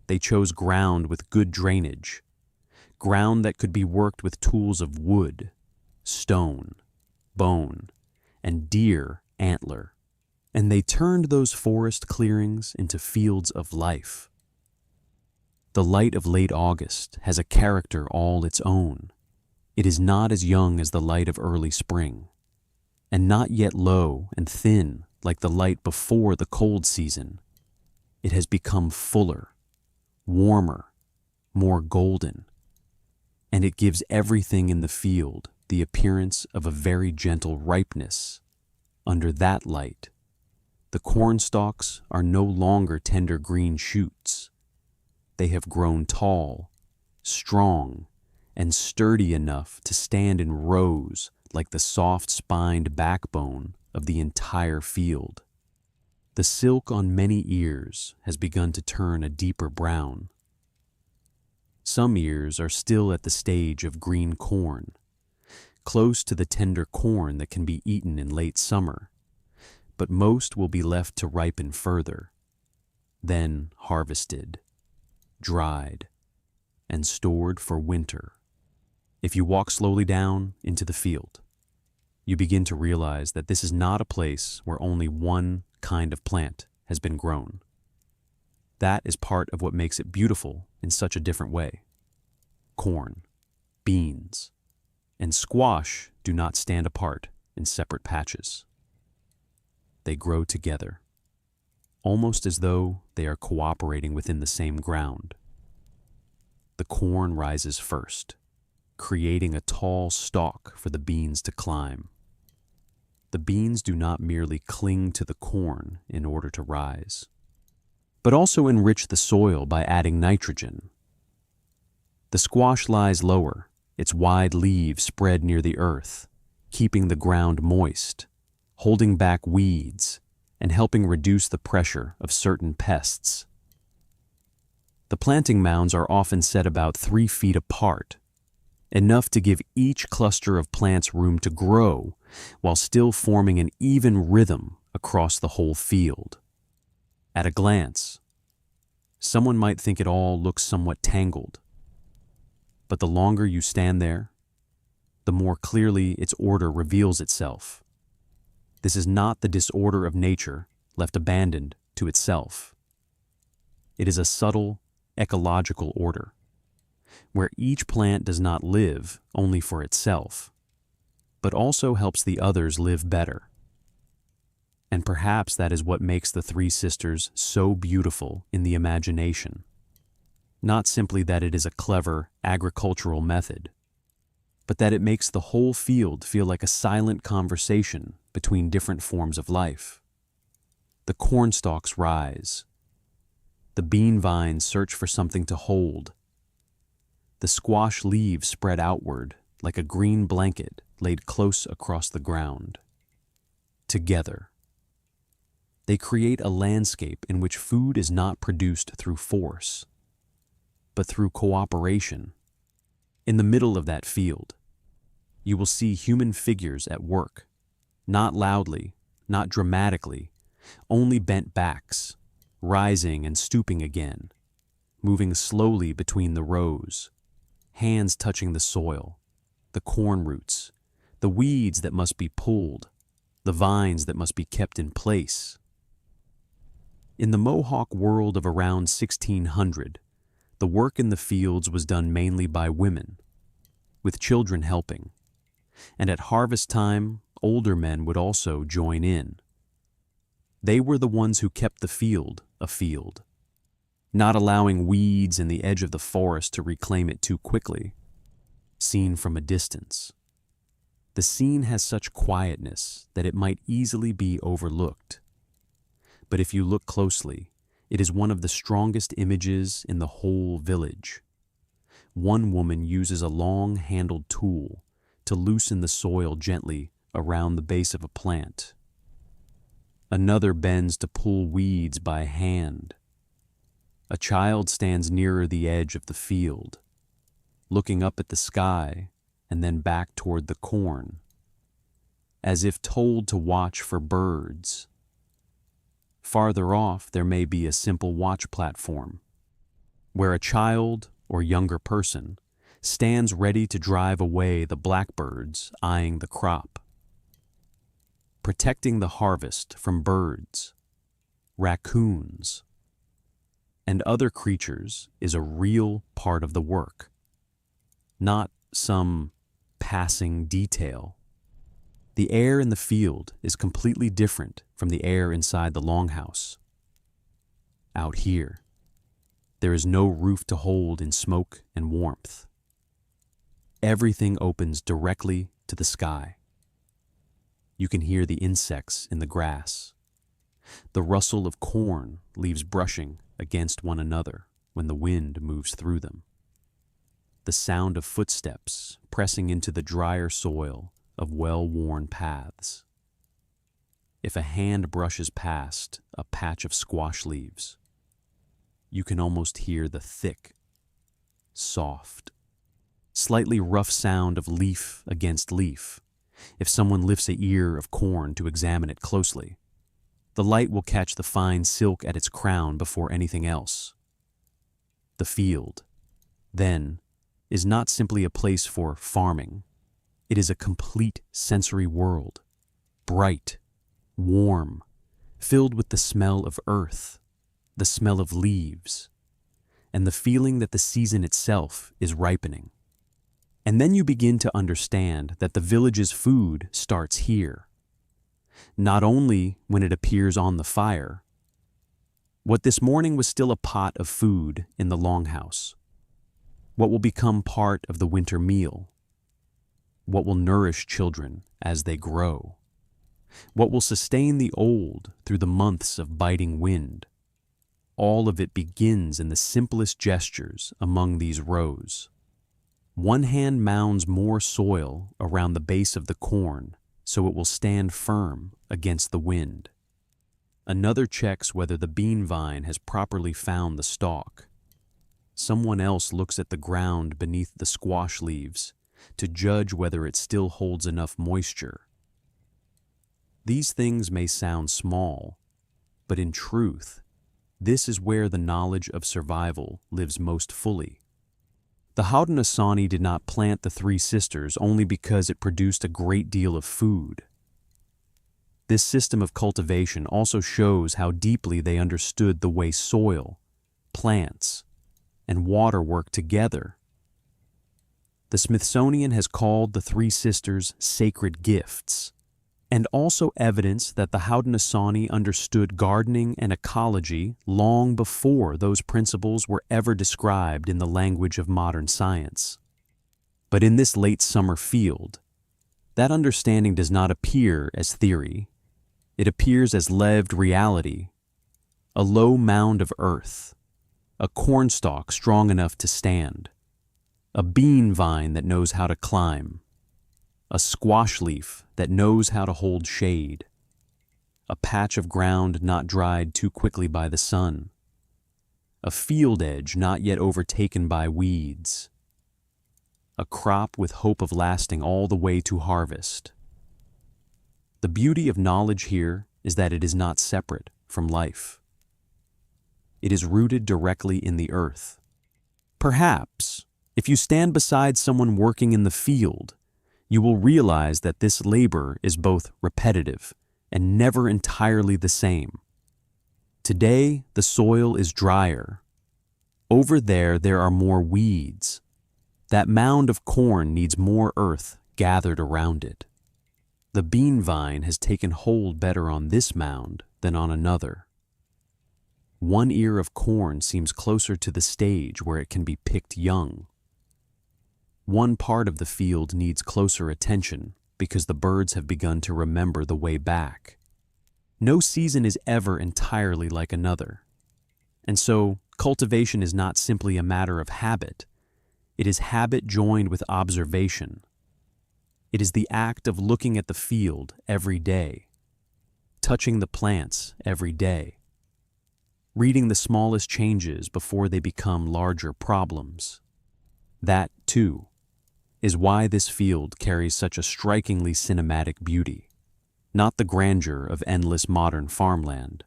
They chose ground with good drainage, ground that could be worked with tools of wood, stone, bone, and deer antler, and they turned those forest clearings into fields of life. The light of late August has a character all its own. It is not as young as the light of early spring, and not yet low and thin like the light before the cold season. It has become fuller, warmer, more golden, and it gives everything in the field the appearance of a very gentle ripeness. Under that light, the corn stalks are no longer tender green shoots. They have grown tall, strong, and sturdy enough to stand in rows like the soft-spined backbone of the entire field. The silk on many ears has begun to turn a deeper brown. Some ears are still at the stage of green corn, close to the tender corn that can be eaten in late summer, but most will be left to ripen further, then harvested, dried, and stored for winter. If you walk slowly down into the field, you begin to realize that this is not a place where only one kind of plant has been grown. That is part of what makes it beautiful in such a different way. Corn, beans, and squash do not stand apart in separate patches. They grow together, almost as though they are cooperating within the same ground. The corn rises first, creating a tall stalk for the beans to climb. The beans do not merely cling to the corn in order to rise, but also enrich the soil by adding nitrogen. The squash lies lower, its wide leaves spread near the earth, keeping the ground moist, holding back weeds, and helping reduce the pressure of certain pests. The planting mounds are often set about 3 feet apart, enough to give each cluster of plants room to grow while still forming an even rhythm across the whole field. At a glance, someone might think it all looks somewhat tangled, but the longer you stand there, the more clearly its order reveals itself. This is not the disorder of nature left abandoned to itself. It is a subtle, ecological order, where each plant does not live only for itself, but also helps the others live better. And perhaps that is what makes the Three Sisters so beautiful in the imagination. Not simply that it is a clever agricultural method, but that it makes the whole field feel like a silent conversation between different forms of life. The cornstalks rise. The bean vines search for something to hold. The squash leaves spread outward like a green blanket laid close across the ground. Together, they create a landscape in which food is not produced through force, but through cooperation. In the middle of that field, you will see human figures at work, not loudly, not dramatically, only bent backs, rising and stooping again, moving slowly between the rows, hands touching the soil, the corn roots, the weeds that must be pulled, the vines that must be kept in place. In the Mohawk world of around 1600, the work in the fields was done mainly by women, with children helping, and at harvest time, older men would also join in. They were the ones who kept the field a field, not allowing weeds in the edge of the forest to reclaim it too quickly. Seen from a distance, the scene has such quietness that it might easily be overlooked. But if you look closely, it is one of the strongest images in the whole village. One woman uses a long-handled tool to loosen the soil gently around the base of a plant. Another bends to pull weeds by hand. A child stands nearer the edge of the field, looking up at the sky and then back toward the corn, as if told to watch for birds. Farther off, there may be a simple watch platform, where a child or younger person stands ready to drive away the blackbirds eyeing the crop. Protecting the harvest from birds, raccoons, and other creatures is a real part of the work, not some passing detail. The air in the field is completely different from the air inside the longhouse. Out here, there is no roof to hold in smoke and warmth. Everything opens directly to the sky. You can hear the insects in the grass. The rustle of corn leaves brushing against one another when the wind moves through them. The sound of footsteps pressing into the drier soil of well-worn paths. If a hand brushes past a patch of squash leaves, you can almost hear the thick, soft, slightly rough sound of leaf against leaf. If someone lifts an ear of corn to examine it closely, the light will catch the fine silk at its crown before anything else. The field, then, is not simply a place for farming. It is a complete sensory world, bright, warm, filled with the smell of earth, the smell of leaves, and the feeling that the season itself is ripening. And then you begin to understand that the village's food starts here, not only when it appears on the fire. What this morning was still a pot of food in the longhouse, what will become part of the winter meal, what will nourish children as they grow, what will sustain the old through the months of biting wind. All of it begins in the simplest gestures among these rows. One hand mounds more soil around the base of the corn so it will stand firm against the wind. Another checks whether the bean vine has properly found the stalk. Someone else looks at the ground beneath the squash leaves to judge whether it still holds enough moisture. These things may sound small, but in truth, this is where the knowledge of survival lives most fully. The Haudenosaunee did not plant the three sisters only because it produced a great deal of food. This system of cultivation also shows how deeply they understood the way soil, plants, and water work together. The Smithsonian has called the three sisters sacred gifts, and also evidence that the Haudenosaunee understood gardening and ecology long before those principles were ever described in the language of modern science. But in this late summer field, that understanding does not appear as theory. It appears as lived reality, a low mound of earth, a cornstalk strong enough to stand, a bean vine that knows how to climb, a squash leaf that knows how to hold shade, a patch of ground not dried too quickly by the sun, a field edge not yet overtaken by weeds, a crop with hope of lasting all the way to harvest. The beauty of knowledge here is that it is not separate from life. It is rooted directly in the earth. Perhaps, if you stand beside someone working in the field, you will realize that this labor is both repetitive and never entirely the same. Today, the soil is drier. Over there are more weeds. That mound of corn needs more earth gathered around it. The bean vine has taken hold better on this mound than on another. One ear of corn seems closer to the stage where it can be picked young. One part of the field needs closer attention because the birds have begun to remember the way back. No season is ever entirely like another. And so, cultivation is not simply a matter of habit. It is habit joined with observation. It is the act of looking at the field every day, touching the plants every day, reading the smallest changes before they become larger problems. That, too, is why this field carries such a strikingly cinematic beauty, not the grandeur of endless modern farmland,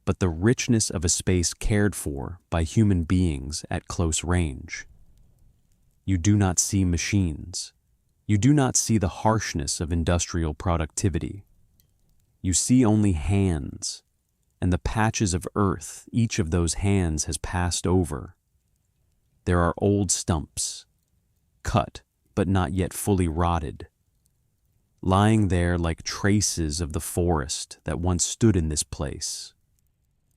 but the richness of a space cared for by human beings at close range. You do not see machines. You do not see the harshness of industrial productivity. You see only hands, and the patches of earth each of those hands has passed over. There are old stumps, cut but not yet fully rotted, lying there like traces of the forest that once stood in this place.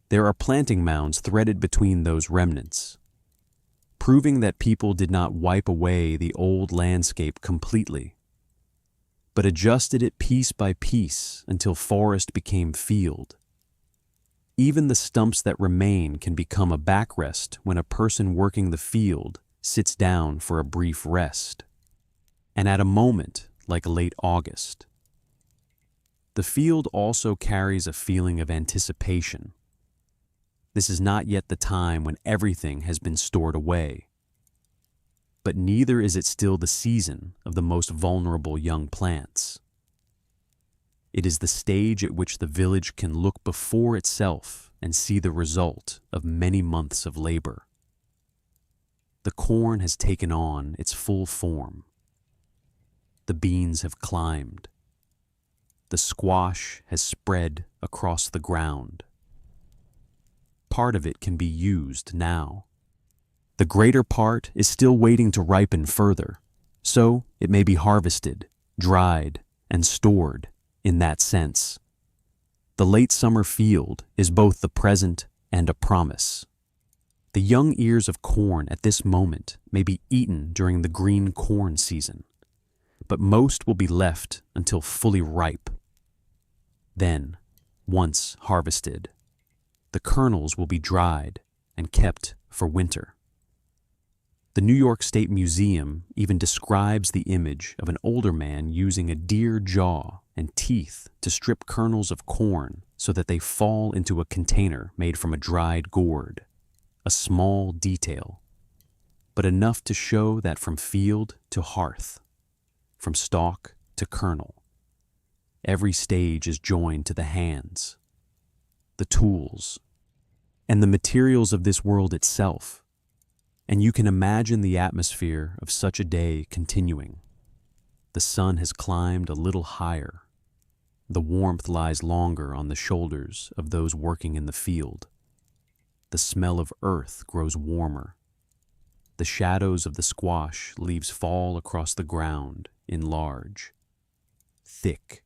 There are planting mounds threaded between those remnants, proving that people did not wipe away the old landscape completely, but adjusted it piece by piece until forest became field. Even the stumps that remain can become a backrest when a person working the field sits down for a brief rest, and at a moment like late August. The field also carries a feeling of anticipation. This is not yet the time when everything has been stored away, but neither is it still the season of the most vulnerable young plants. It is the stage at which the village can look before itself and see the result of many months of labor. The corn has taken on its full form. The beans have climbed. The squash has spread across the ground. Part of it can be used now. The greater part is still waiting to ripen further, so it may be harvested, dried, and stored in that sense. The late summer field is both the present and a promise. The young ears of corn at this moment may be eaten during the green corn season, but most will be left until fully ripe. Then, once harvested, the kernels will be dried and kept for winter. The New York State Museum even describes the image of an older man using a deer jaw and teeth to strip kernels of corn so that they fall into a container made from a dried gourd. A small detail, but enough to show that from field to hearth, from stalk to kernel, every stage is joined to the hands, the tools, and the materials of this world itself. And you can imagine the atmosphere of such a day continuing. The sun has climbed a little higher. The warmth lies longer on the shoulders of those working in the field. The smell of earth grows warmer. The shadows of the squash leaves fall across the ground in large, thick,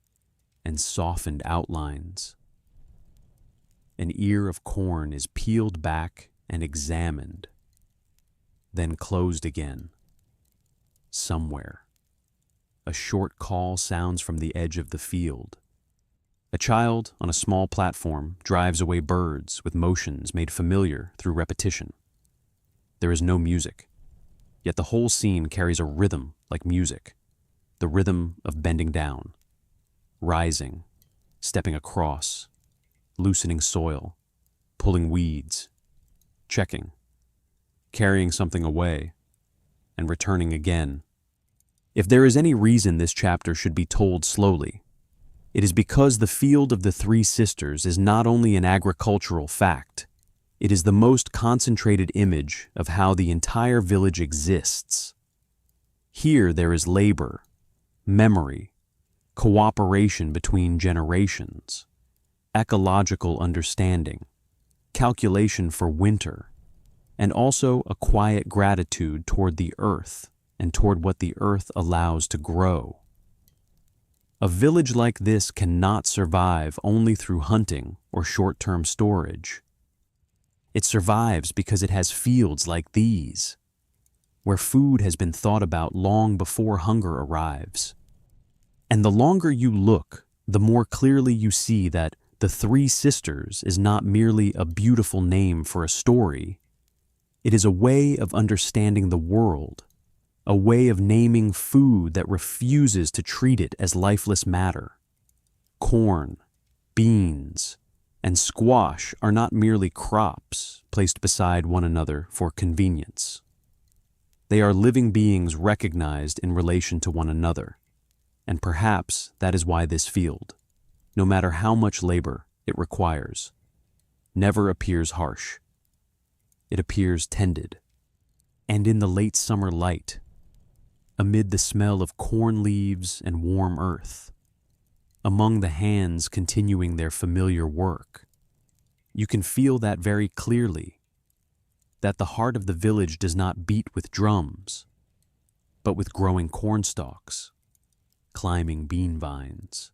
and softened outlines. An ear of corn is peeled back and examined, then closed again. Somewhere, a short call sounds from the edge of the field. A child on a small platform drives away birds with motions made familiar through repetition. There is no music, yet the whole scene carries a rhythm like music, the rhythm of bending down, rising, stepping across, loosening soil, pulling weeds, checking, carrying something away, and returning again. If there is any reason this chapter should be told slowly, it is because the field of the three sisters is not only an agricultural fact, it is the most concentrated image of how the entire village exists. Here there is labor, memory, cooperation between generations, ecological understanding, calculation for winter, and also a quiet gratitude toward the earth and toward what the earth allows to grow. A village like this cannot survive only through hunting or short-term storage. It survives because it has fields like these, where food has been thought about long before hunger arrives. And the longer you look, the more clearly you see that the Three Sisters is not merely a beautiful name for a story. It is a way of understanding the world, a way of naming food that refuses to treat it as lifeless matter. Corn, beans, and squash are not merely crops placed beside one another for convenience. They are living beings recognized in relation to one another, and perhaps that is why this field, no matter how much labor it requires, never appears harsh. It appears tended, and in the late summer light, amid the smell of corn leaves and warm earth, among the hands continuing their familiar work, you can feel that very clearly, that the heart of the village does not beat with drums, but with growing corn stalks, climbing bean vines,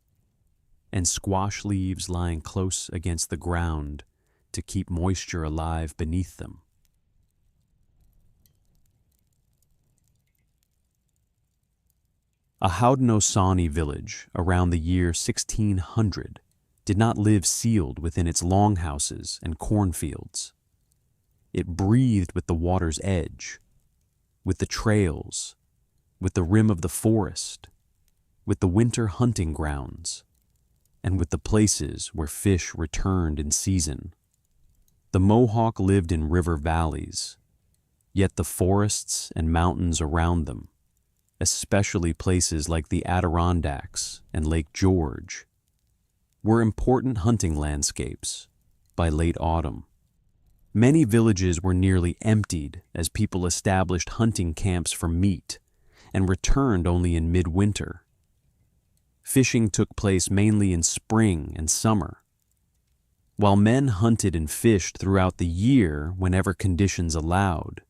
and squash leaves lying close against the ground to keep moisture alive beneath them. A Haudenosaunee village around the year 1600 did not live sealed within its longhouses and cornfields. It breathed with the water's edge, with the trails, with the rim of the forest, with the winter hunting grounds, and with the places where fish returned in season. The Mohawk lived in river valleys, yet the forests and mountains around them, especially places like the Adirondacks and Lake George, were important hunting landscapes by late autumn. Many villages were nearly emptied as people established hunting camps for meat and returned only in midwinter. Fishing took place mainly in spring and summer, while men hunted and fished throughout the year whenever conditions allowed.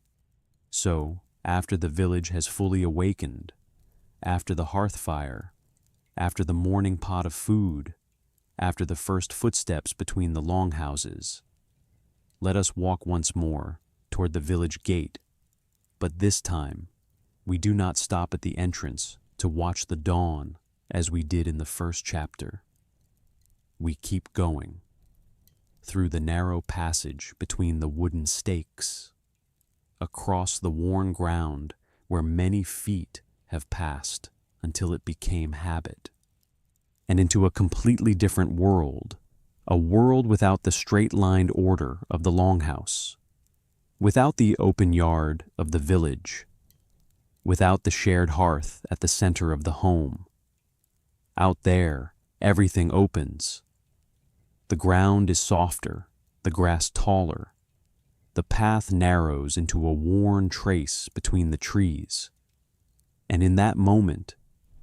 So, after the village has fully awakened, after the hearth fire, after the morning pot of food, after the first footsteps between the longhouses, let us walk once more toward the village gate, but this time we do not stop at the entrance to watch the dawn as we did in the first chapter. We keep going through the narrow passage between the wooden stakes, across the worn ground where many feet have passed until it became habit, and into a completely different world, a world without the straight-lined order of the Longhouse, without the open yard of the village, without the shared hearth at the center of the home. Out there, everything opens. The ground is softer, the grass taller. The path narrows into a worn trace between the trees. And in that moment,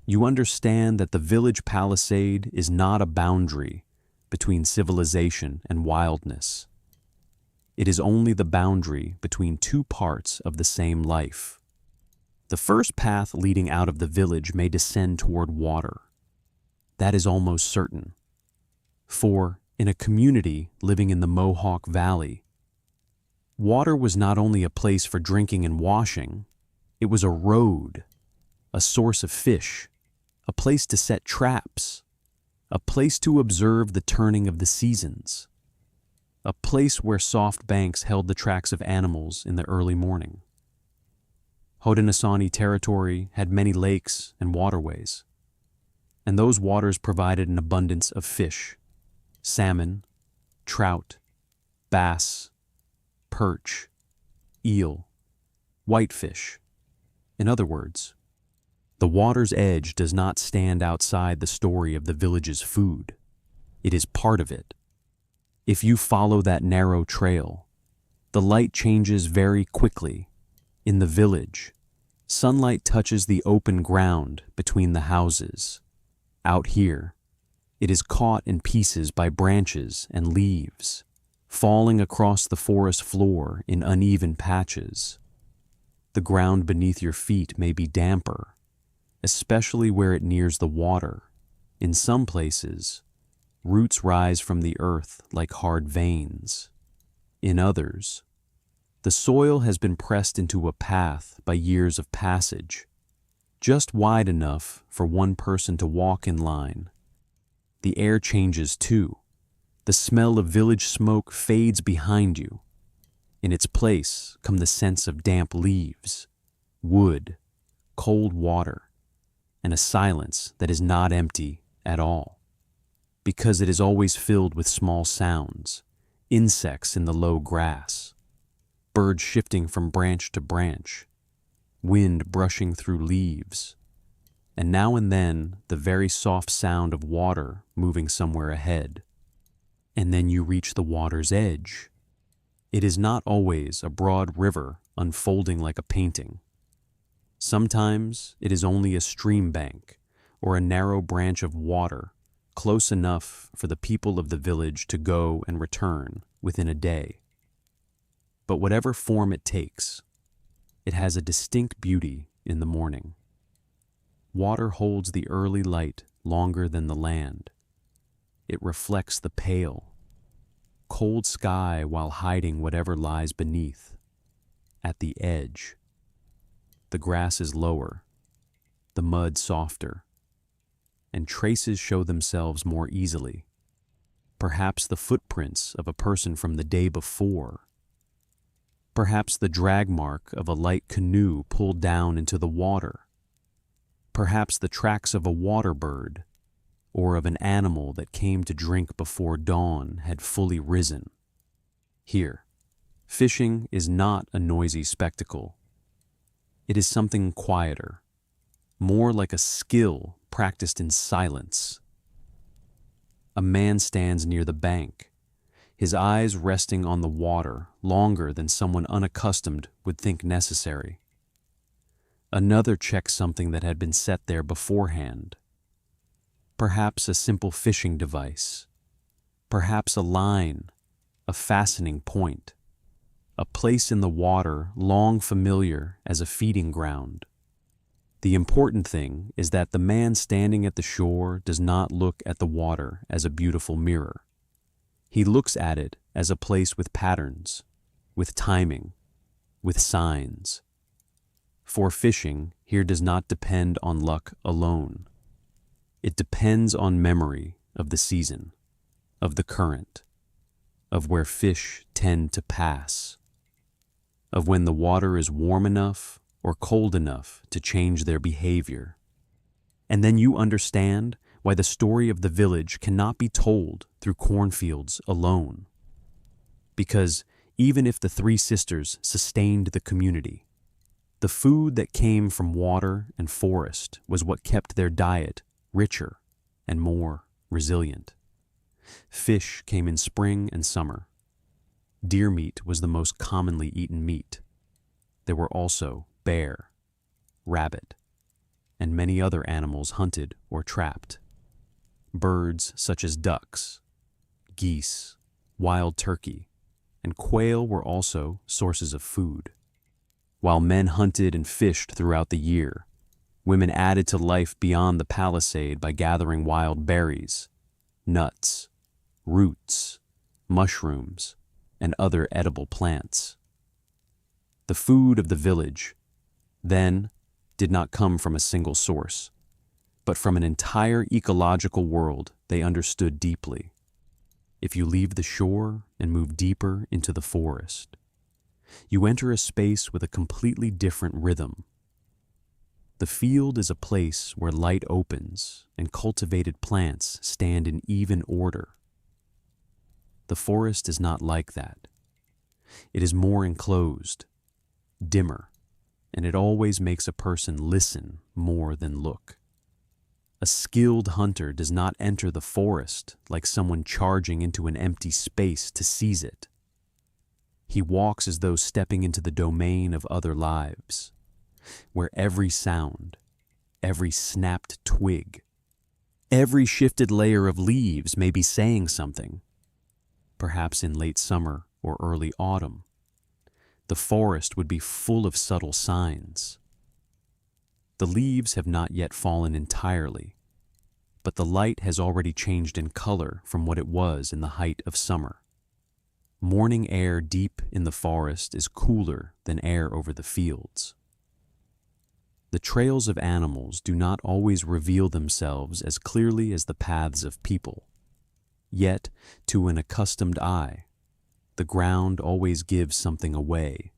you understand that the village palisade is not a boundary between civilization and wildness. It is only the boundary between two parts of the same life. The first path leading out of the village may descend toward water. That is almost certain. For, in a community living in the Mohawk Valley, water was not only a place for drinking and washing, it was a road, a source of fish, a place to set traps, a place to observe the turning of the seasons, a place where soft banks held the tracks of animals in the early morning. Haudenosaunee territory had many lakes and waterways, and those waters provided an abundance of fish, salmon, trout, bass, perch, eel, whitefish. In other words, the water's edge does not stand outside the story of the village's food. It is part of it. If you follow that narrow trail, the light changes very quickly. In the village, sunlight touches the open ground between the houses. Out here, it is caught in pieces by branches and leaves, falling across the forest floor in uneven patches. The ground beneath your feet may be damper, especially where it nears the water. In some places, roots rise from the earth like hard veins. In others, the soil has been pressed into a path by years of passage, just wide enough for one person to walk in line. The air changes too. The smell of village smoke fades behind you. In its place come the scents of damp leaves, wood, cold water, and a silence that is not empty at all, because it is always filled with small sounds, insects in the low grass, birds shifting from branch to branch, wind brushing through leaves, and now and then the very soft sound of water moving somewhere ahead. And then you reach the water's edge. It is not always a broad river unfolding like a painting. Sometimes it is only a stream bank or a narrow branch of water close enough for the people of the village to go and return within a day. But whatever form it takes, it has a distinct beauty in the morning. Water holds the early light longer than the land. It reflects the pale, cold sky while hiding whatever lies beneath. At the edge, the grass is lower, the mud softer, and traces show themselves more easily. Perhaps the footprints of a person from the day before. Perhaps the drag mark of a light canoe pulled down into the water. Perhaps the tracks of a water bird, or of an animal that came to drink before dawn had fully risen. Here, fishing is not a noisy spectacle. It is something quieter, more like a skill practiced in silence. A man stands near the bank, his eyes resting on the water longer than someone unaccustomed would think necessary. Another checks something that had been set there beforehand. Perhaps a simple fishing device, perhaps a line, a fastening point, a place in the water long familiar as a feeding ground. The important thing is that the man standing at the shore does not look at the water as a beautiful mirror. He looks at it as a place with patterns, with timing, with signs. For fishing here does not depend on luck alone. It depends on memory of the season, of the current, of where fish tend to pass. of when the water is warm enough or cold enough to change their behavior. And then you understand why the story of the village cannot be told through cornfields alone. Because even if the three sisters sustained the community, the food that came from water and forest was what kept their diet richer and more resilient. Fish came in spring and summer. Deer meat was the most commonly eaten meat. There were also bear, rabbit, and many other animals hunted or trapped. Birds such as ducks, geese, wild turkey, and quail were also sources of food. While men hunted and fished throughout the year, women added to life beyond the Palisade by gathering wild berries, nuts, roots, mushrooms, and other edible plants. The food of the village, then, did not come from a single source, but from an entire ecological world they understood deeply. If you leave the shore and move deeper into the forest, you enter a space with a completely different rhythm. The field is a place where light opens and cultivated plants stand in even order. The forest is not like that. It is more enclosed, dimmer, and it always makes a person listen more than look. A skilled hunter does not enter the forest like someone charging into an empty space to seize it. He walks as though stepping into the domain of other lives, where every sound, every snapped twig, every shifted layer of leaves may be saying something. Perhaps in late summer or early autumn, the forest would be full of subtle signs. The leaves have not yet fallen entirely, but the light has already changed in color from what it was in the height of summer. Morning air deep in the forest is cooler than air over the fields. The trails of animals do not always reveal themselves as clearly as the paths of people. Yet, to an accustomed eye, the ground always gives something away: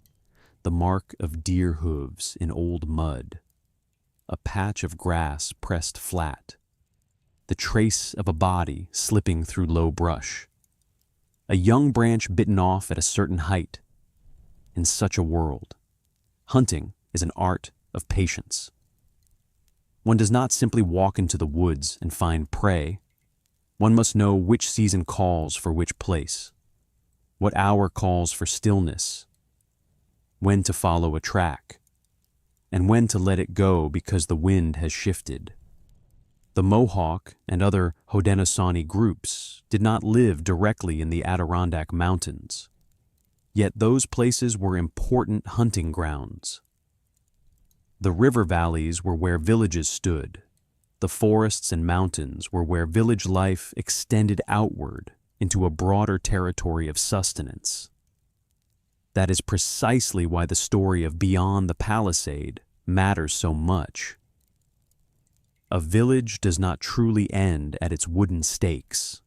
the mark of deer hooves in old mud, a patch of grass pressed flat, the trace of a body slipping through low brush, a young branch bitten off at a certain height. In such a world, hunting is an art of patience. One does not simply walk into the woods and find prey. One must know which season calls for which place, what hour calls for stillness, when to follow a track, and when to let it go because the wind has shifted. The Mohawk and other Haudenosaunee groups did not live directly in the Adirondack Mountains, yet those places were important hunting grounds. The river valleys were where villages stood. The forests and mountains were where village life extended outward into a broader territory of sustenance. That is precisely why the story of Beyond the Palisade matters so much. A village does not truly end at its wooden stakes.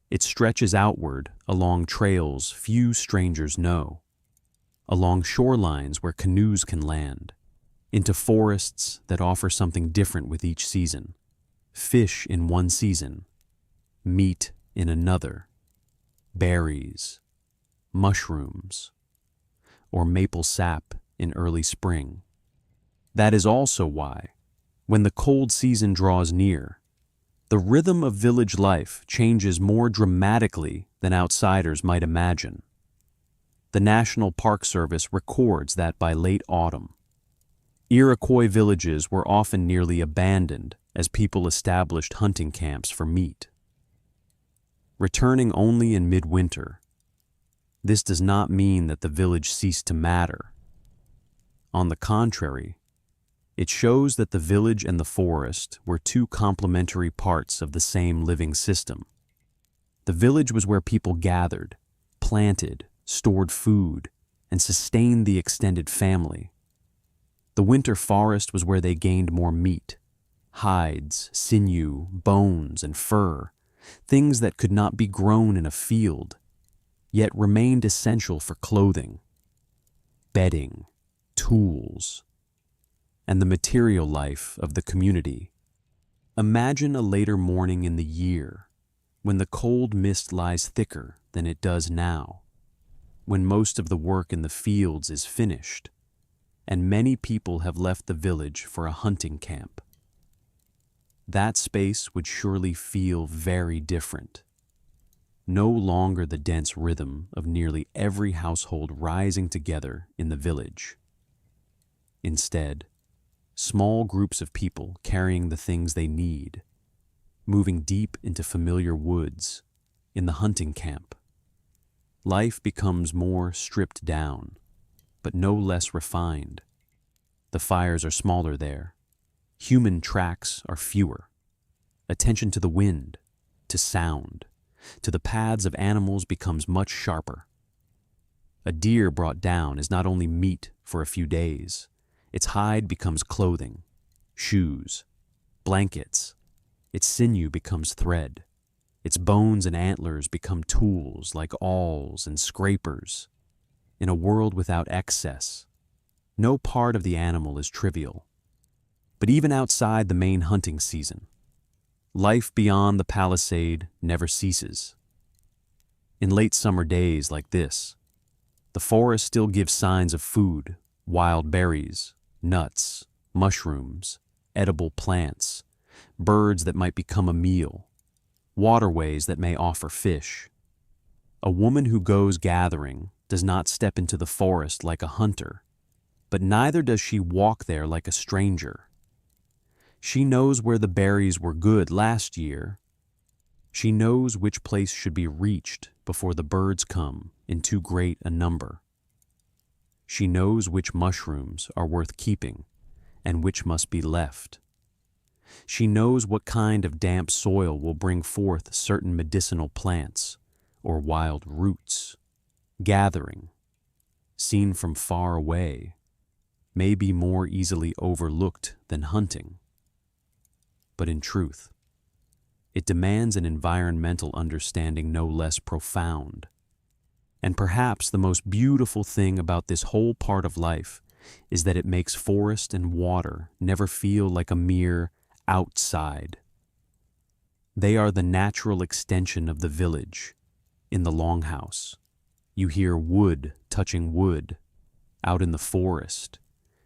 It stretches outward along trails few strangers know, along shorelines where canoes can land, into forests that offer something different with each season: fish in one season, meat in another, berries, mushrooms, or maple sap in early spring. That is also why, when the cold season draws near, the rhythm of village life changes more dramatically than outsiders might imagine. The National Park Service records that by late autumn, Iroquois villages were often nearly abandoned as people established hunting camps for meat. Returning only in midwinter, this does not mean that the village ceased to matter. On the contrary, it shows that the village and the forest were two complementary parts of the same living system. The village was where people gathered, planted, stored food, and sustained the extended family. The winter forest was where they gained more meat, hides, sinew, bones, and fur, things that could not be grown in a field, yet remained essential for clothing. bedding, tools, and the material life of the community. Imagine a later morning in the year, when the cold mist lies thicker than it does now, when most of the work in the fields is finished, and many people have left the village for a hunting camp. That space would surely feel very different. No longer the dense rhythm of nearly every household rising together in the village. Instead, small groups of people carrying the things they need, moving deep into familiar woods, in the hunting camp. Life becomes more stripped down, but no less refined. The fires are smaller there. Human tracks are fewer. Attention to the wind, to sound, to the paths of animals becomes much sharper. A deer brought down is not only meat for a few days, its hide becomes clothing, shoes, blankets, its sinew becomes thread, its bones and antlers become tools like awls and scrapers. In a world without excess, no part of the animal is trivial. But even outside the main hunting season, life beyond the Palisade never ceases. In late summer days like this, the forest still gives signs of food, wild berries, nuts, mushrooms, edible plants, birds that might become a meal, waterways that may offer fish. A woman who goes gathering does not step into the forest like a hunter, but neither does she walk there like a stranger. She knows where the berries were good last year. She knows which place should be reached before the birds come in too great a number. She knows which mushrooms are worth keeping and which must be left. She knows what kind of damp soil will bring forth certain medicinal plants or wild roots. Gathering, seen from far away, may be more easily overlooked than hunting. But in truth, it demands an environmental understanding no less profound. And perhaps the most beautiful thing about this whole part of life is that it makes forest and water never feel like a mere outside. They are the natural extension of the village. In the Longhouse, you hear wood touching wood. Out in the forest,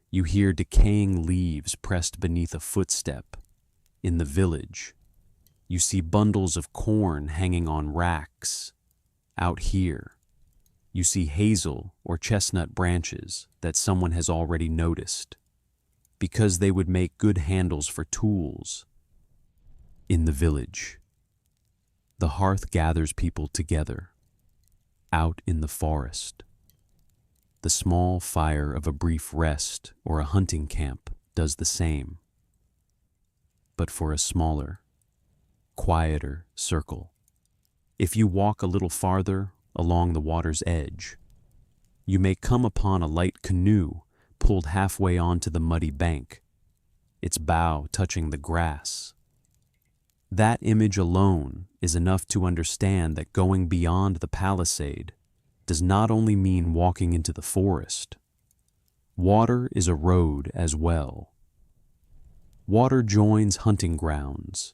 you hear decaying leaves pressed beneath a footstep. In the village, you see bundles of corn hanging on racks. Out here, you see hazel or chestnut branches that someone has already noticed, because they would make good handles for tools. In the village, the hearth gathers people together. Out in the forest, the small fire of a brief rest or a hunting camp does the same, but for a smaller, quieter circle. If you walk a little farther along the water's edge, you may come upon a light canoe pulled halfway onto the muddy bank, its bow touching the grass. That image alone is enough to understand that going beyond the Palisade does not only mean walking into the forest. Water is a road as well. Water joins hunting grounds,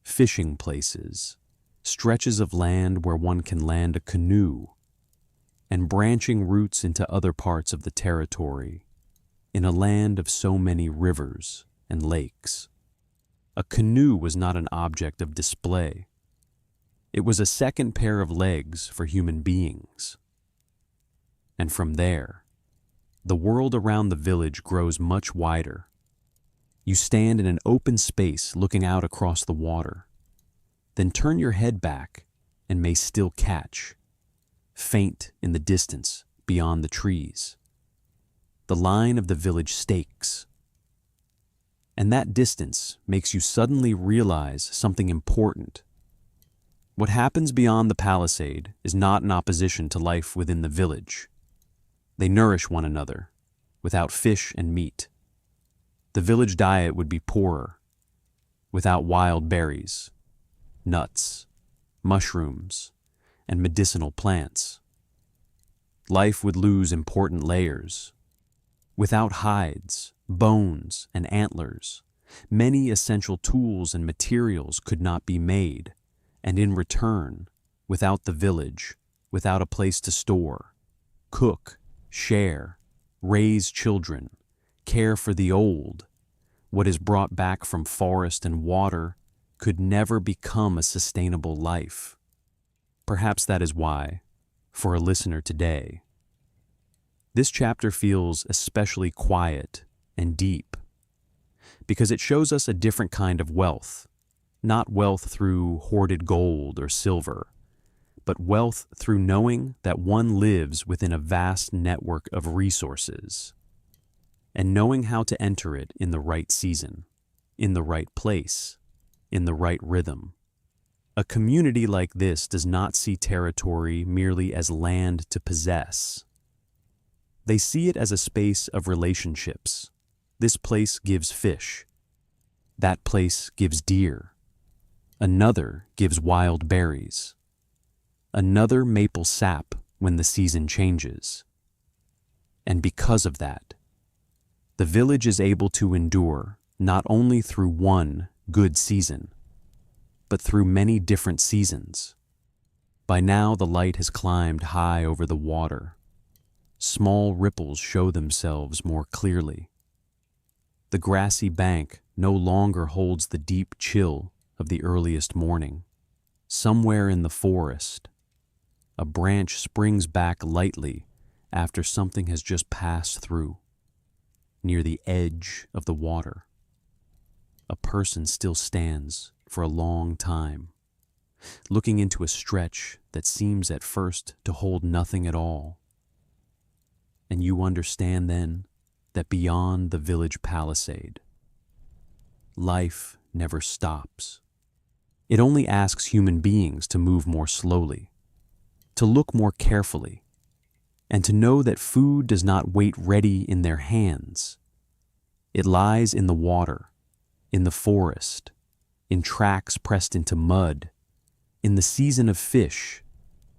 fishing places, stretches of land where one can land a canoe, and branching routes into other parts of the territory, in a land of so many rivers and lakes. A canoe was not an object of display. It was a second pair of legs for human beings. And from there, the world around the village grows much wider. You stand in an open space looking out across the water, then turn your head back and may still catch, faint in the distance beyond the trees, the line of the village stakes. And that distance makes you suddenly realize something important. What happens beyond the Palisade is not in opposition to life within the village. They nourish one another, without fish and meat. The village diet would be poorer, without wild berries, nuts, mushrooms, and medicinal plants. Life would lose important layers, Without hides, bones, and antlers, many essential tools and materials could not be made, and in return, without the village, without a place to store, cook, share, raise children, care for the old, what is brought back from forest and water could never become a sustainable life. Perhaps that is why, for a listener today, this chapter feels especially quiet and deep, because it shows us a different kind of wealth, not wealth through hoarded gold or silver, but wealth through knowing that one lives within a vast network of resources, and knowing how to enter it in the right season, in the right place, in the right rhythm. A community like this does not see territory merely as land to possess. They see it as a space of relationships. This place gives fish. That place gives deer. Another gives wild berries. Another maple sap when the season changes. And because of that, the village is able to endure not only through one good season, but through many different seasons. By now the light has climbed high over the water. Small ripples show themselves more clearly. The grassy bank no longer holds the deep chill of the earliest morning. Somewhere in the forest, a branch springs back lightly after something has just passed through. Near the edge of the water, a person still stands for a long time, looking into a stretch that seems at first to hold nothing at all. And you understand then that beyond the village palisade, life never stops. It only asks human beings to move more slowly, to look more carefully, and to know that food does not wait ready in their hands. It lies in the water, in the forest, in tracks pressed into mud, in the season of fish,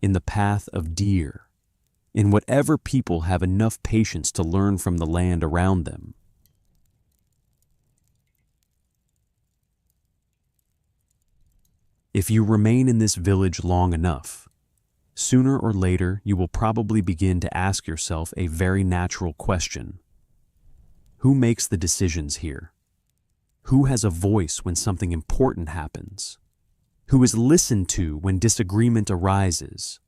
in the path of deer, in whatever people have enough patience to learn from the land around them. If you remain in this village long enough, sooner or later you will probably begin to ask yourself a very natural question. Who makes the decisions here? Who has a voice when something important happens? Who is listened to when disagreement arises?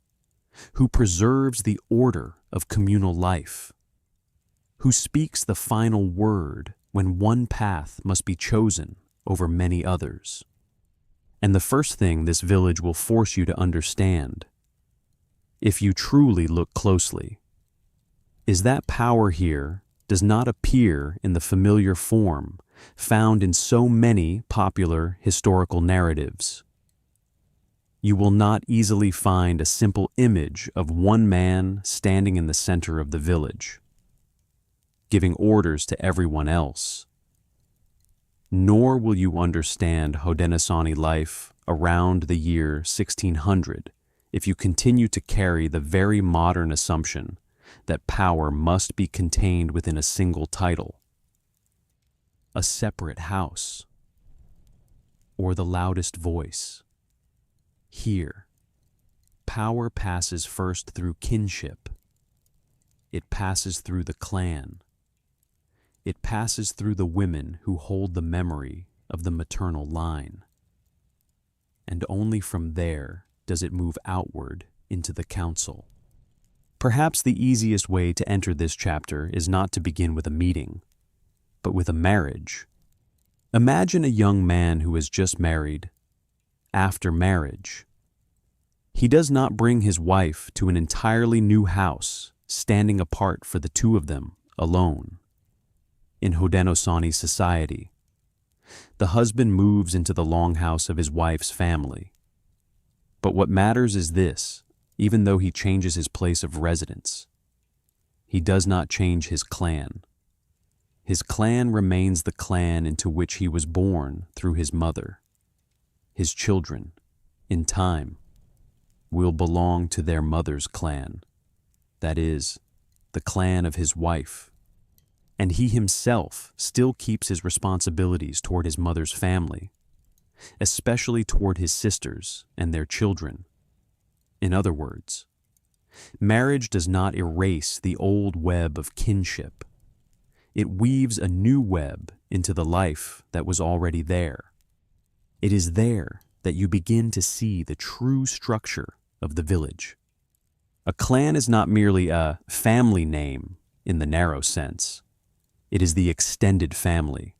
Who preserves the order of communal life? Who speaks the final word when one path must be chosen over many others? And the first thing this village will force you to understand, if you truly look closely, is that power here does not appear in the familiar form found in so many popular historical narratives. You will not easily find a simple image of one man standing in the center of the village, giving orders to everyone else. Nor will you understand Haudenosaunee life around the year 1600 if you continue to carry the very modern assumption that power must be contained within a single title, a separate house, or the loudest voice. Here, power passes first through kinship. It passes through the clan. It passes through the women who hold the memory of the maternal line. And only from there does it move outward into the council. Perhaps the easiest way to enter this chapter is not to begin with a meeting, but with a marriage. Imagine a young man who has just married. After marriage, he does not bring his wife to an entirely new house, standing apart for the two of them alone. In Haudenosaunee society, the husband moves into the longhouse of his wife's family. But what matters is this: even though he changes his place of residence, he does not change his clan. His clan remains the clan into which he was born through his mother. His children, in time, will belong to their mother's clan, that is, the clan of his wife. and he himself still keeps his responsibilities toward his mother's family, especially toward his sisters and their children. In other words, marriage does not erase the old web of kinship. It weaves a new web into the life that was already there. It is there that you begin to see the true structure of the village. A clan is not merely a family name in the narrow sense. It is the extended family.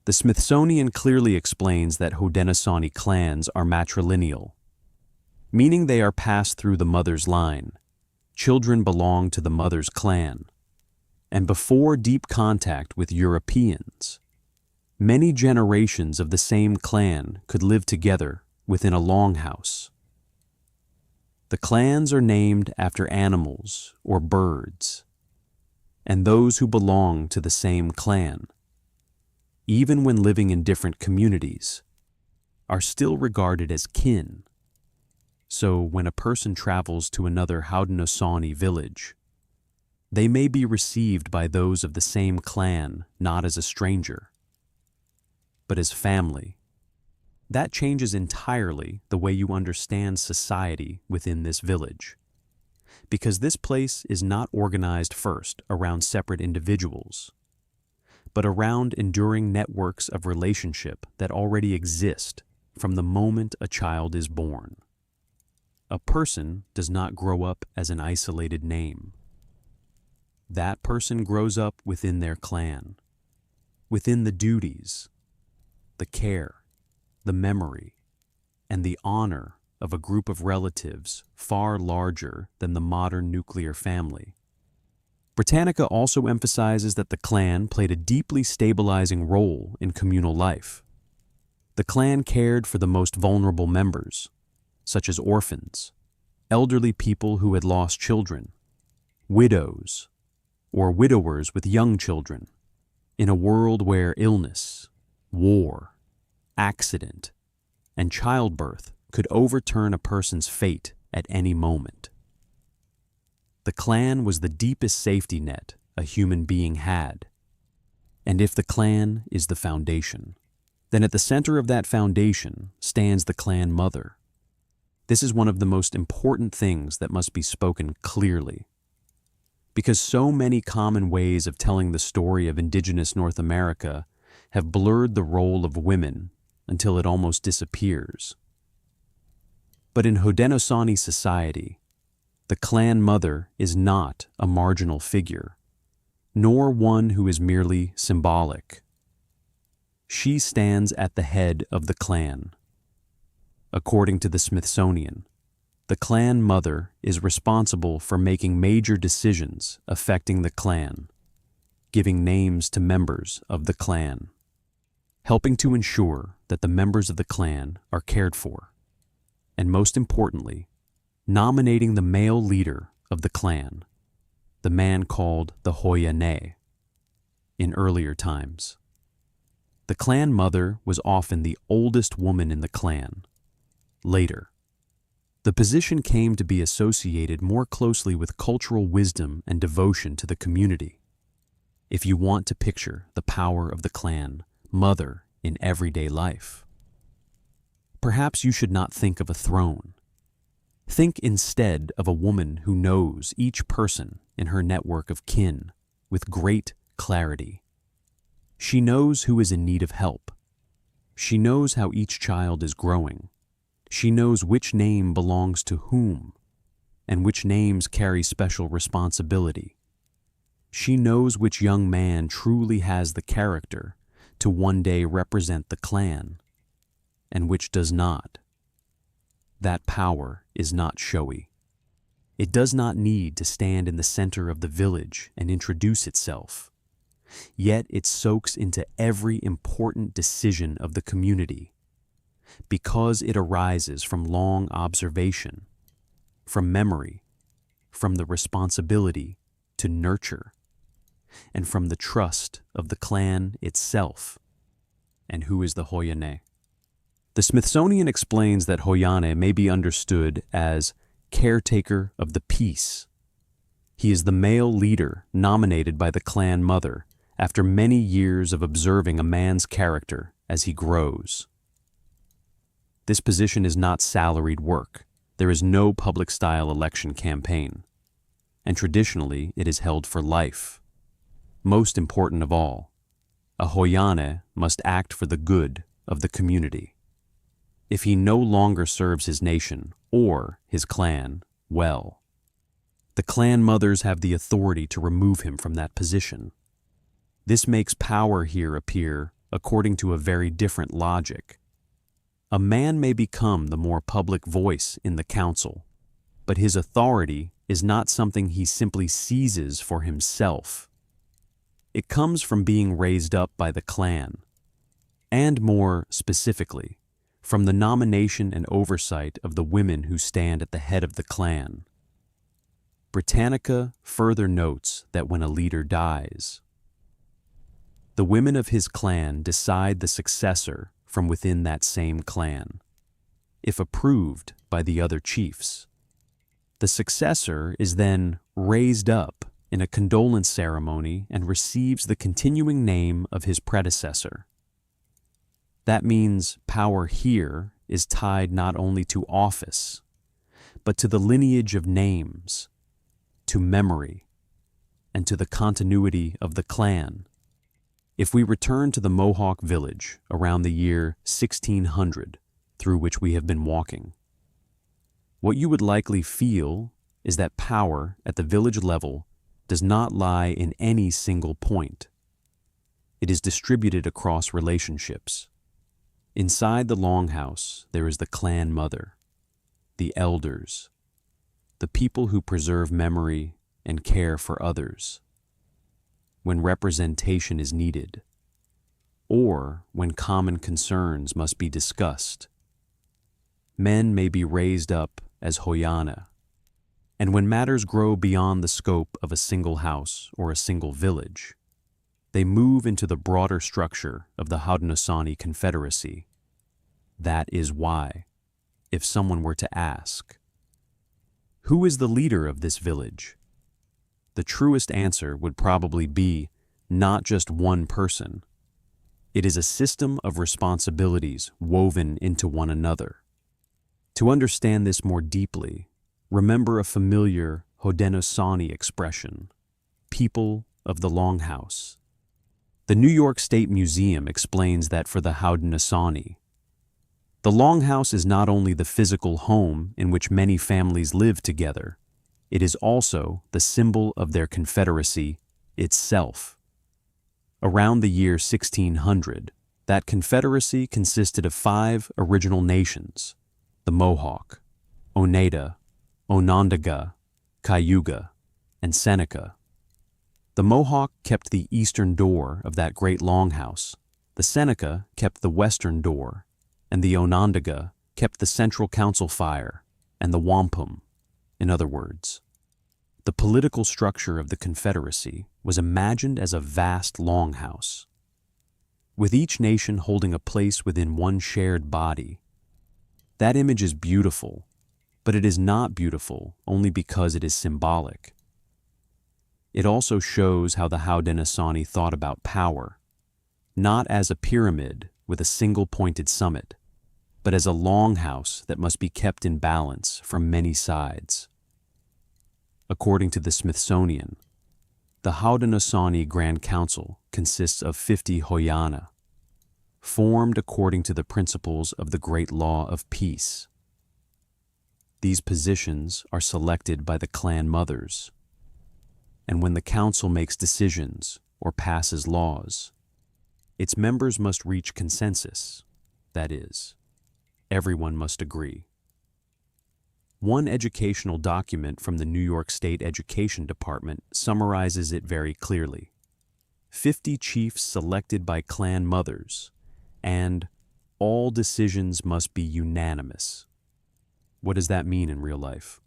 The Smithsonian clearly explains that Haudenosaunee clans are matrilineal, meaning they are passed through the mother's line. Children belong to the mother's clan. And before deep contact with Europeans, many generations of the same clan could live together within a longhouse. The clans are named after animals or birds, and those who belong to the same clan, even when living in different communities, are still regarded as kin. So when a person travels to another Haudenosaunee village, they may be received by those of the same clan not as a stranger, but as family. That changes entirely the way you understand society within this village, because this place is not organized first around separate individuals, but around enduring networks of relationship that already exist from the moment a child is born. A person does not grow up as an isolated name. That person grows up within their clan, within the duties, the care, the memory, and the honor of a group of relatives far larger than the modern nuclear family. Britannica also emphasizes that the clan played a deeply stabilizing role in communal life. The clan cared for the most vulnerable members, such as orphans, elderly people who had lost children, widows, or widowers with young children, in a world where illness, war, accident, and childbirth could overturn a person's fate at any moment. The clan was the deepest safety net a human being had. And if the clan is the foundation, then at the center of that foundation stands the clan mother. This is one of the most important things that must be spoken clearly, because so many common ways of telling the story of indigenous North America have blurred the role of women until it almost disappears. But in Haudenosaunee society, the clan mother is not a marginal figure, nor one who is merely symbolic. She stands at the head of the clan. According to the Smithsonian, the clan mother is responsible for making major decisions affecting the clan, giving names to members of the clan, helping to ensure that the members of the clan are cared for, and most importantly, nominating the male leader of the clan, the man called the Haudenosaunee, in earlier times. The clan mother was often the oldest woman in the clan. Later, the position came to be associated more closely with cultural wisdom and devotion to the community. If you want to picture the power of the clan mother in everyday life, perhaps you should not think of a throne. Think instead of a woman who knows each person in her network of kin with great clarity. She knows who is in need of help. She knows how each child is growing. She knows which name belongs to whom, and which names carry special responsibility. She knows which young man truly has the character to one day represent the clan, and which does not. That power is not showy. It does not need to stand in the center of the village and introduce itself. Yet it soaks into every important decision of the community, because it arises from long observation, from memory, from the responsibility to nurture, and from the trust of the clan itself. And who is the Haudenosaunee? The Smithsonian explains that Haudenosaunee may be understood as caretaker of the peace. He is the male leader nominated by the clan mother after many years of observing a man's character as he grows. This position is not salaried work. There is no public-style election campaign, and traditionally it is held for life. Most important of all, a Haudenosaunee must act for the good of the community. If he no longer serves his nation or his clan well, the clan mothers have the authority to remove him from that position. This makes power here appear according to a very different logic. A man may become the more public voice in the council, but his authority is not something he simply seizes for himself. It comes from being raised up by the clan, and more specifically, from the nomination and oversight of the women who stand at the head of the clan. Britannica further notes that when a leader dies, the women of his clan decide the successor from within that same clan, if approved by the other chiefs. The successor is then raised up in a condolence ceremony and receives the continuing name of his predecessor. That means power here is tied not only to office, but to the lineage of names, to memory, and to the continuity of the clan. If we return to the Mohawk village around the year 1600 through which we have been walking, what you would likely feel is that power at the village level does not lie in any single point. It is distributed across relationships. Inside the Longhouse, there is the clan mother, the elders, the people who preserve memory and care for others. When representation is needed, or when common concerns must be discussed, men may be raised up as Haudenosaunee, and when matters grow beyond the scope of a single house or a single village, they move into the broader structure of the Haudenosaunee Confederacy. That is why, if someone were to ask, who is the leader of this village? The truest answer would probably be not just one person. It is a system of responsibilities woven into one another. To understand this more deeply, remember a familiar Haudenosaunee expression, people of the Longhouse. The New York State Museum explains that for the Haudenosaunee, the Longhouse is not only the physical home in which many families live together, it is also the symbol of their confederacy itself. Around the year 1600, that confederacy consisted of 5 original nations: the Mohawk, Oneida, Onondaga, Cayuga, and Seneca. The Mohawk kept the eastern door of that great Longhouse, the Seneca kept the western door, and the Onondaga kept the central council fire and the wampum. In other words, the political structure of the Confederacy was imagined as a vast longhouse, with each nation holding a place within one shared body. That image is beautiful, but it is not beautiful only because it is symbolic. It also shows how the Haudenosaunee thought about power, not as a pyramid with a single pointed summit, but as a longhouse that must be kept in balance from many sides. According to the Smithsonian, the Haudenosaunee Grand Council consists of 50 Haudenosaunee, formed according to the principles of the Great Law of Peace. These positions are selected by the clan mothers, and when the council makes decisions or passes laws, its members must reach consensus, that is, everyone must agree. One educational document from the New York State Education Department summarizes it very clearly. 50 chiefs selected by clan mothers, and all decisions must be unanimous. What does that mean in real life?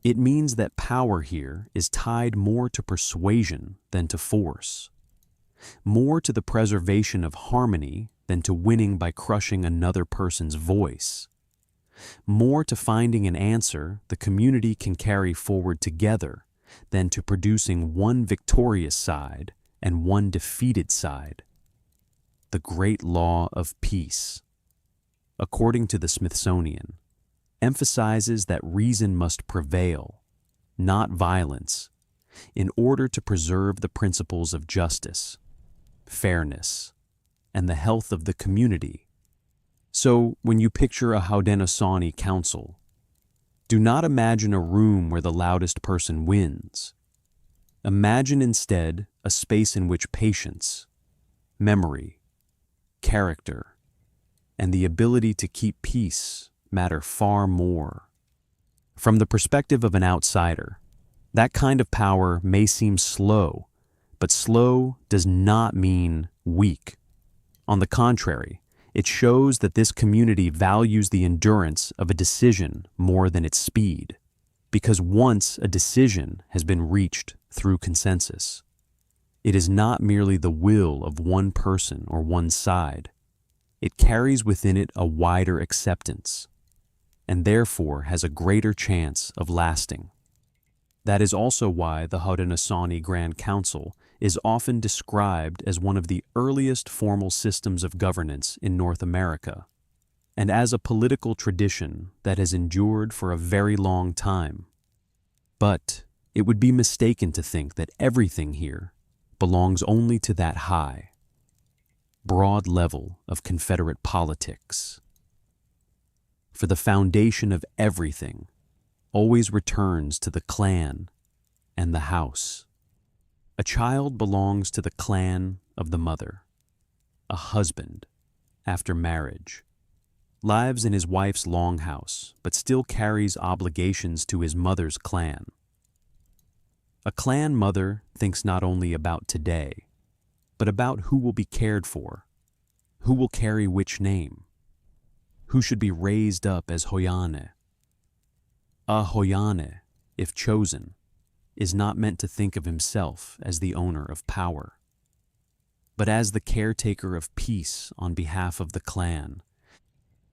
It means that power here is tied more to persuasion than to force, more to the preservation of harmony than to winning by crushing another person's voice, more to finding an answer the community can carry forward together than to producing one victorious side and one defeated side. The great law of peace, according to the Smithsonian, emphasizes that reason must prevail, not violence, in order to preserve the principles of justice, fairness, and the health of the community. So, when you picture a Haudenosaunee council, do not imagine a room where the loudest person wins. Imagine instead a space in which patience, memory, character, and the ability to keep peace matter far more. From the perspective of an outsider, that kind of power may seem slow, but slow does not mean weak. On the contrary, it shows that this community values the endurance of a decision more than its speed, because once a decision has been reached through consensus, it is not merely the will of one person or one side. It carries within it a wider acceptance, and therefore has a greater chance of lasting. That is also why the Haudenosaunee Grand Council is often described as one of the earliest formal systems of governance in North America, and as a political tradition that has endured for a very long time. But it would be mistaken to think that everything here belongs only to that high, broad level of Confederate politics. For the foundation of everything always returns to the clan and the house. A child belongs to the clan of the mother. A husband, after marriage, lives in his wife's longhouse, but still carries obligations to his mother's clan. A clan mother thinks not only about today, but about who will be cared for, who will carry which name, who should be raised up as Haudenosaunee. A Haudenosaunee, if chosen, is not meant to think of himself as the owner of power, but as the caretaker of peace on behalf of the clan.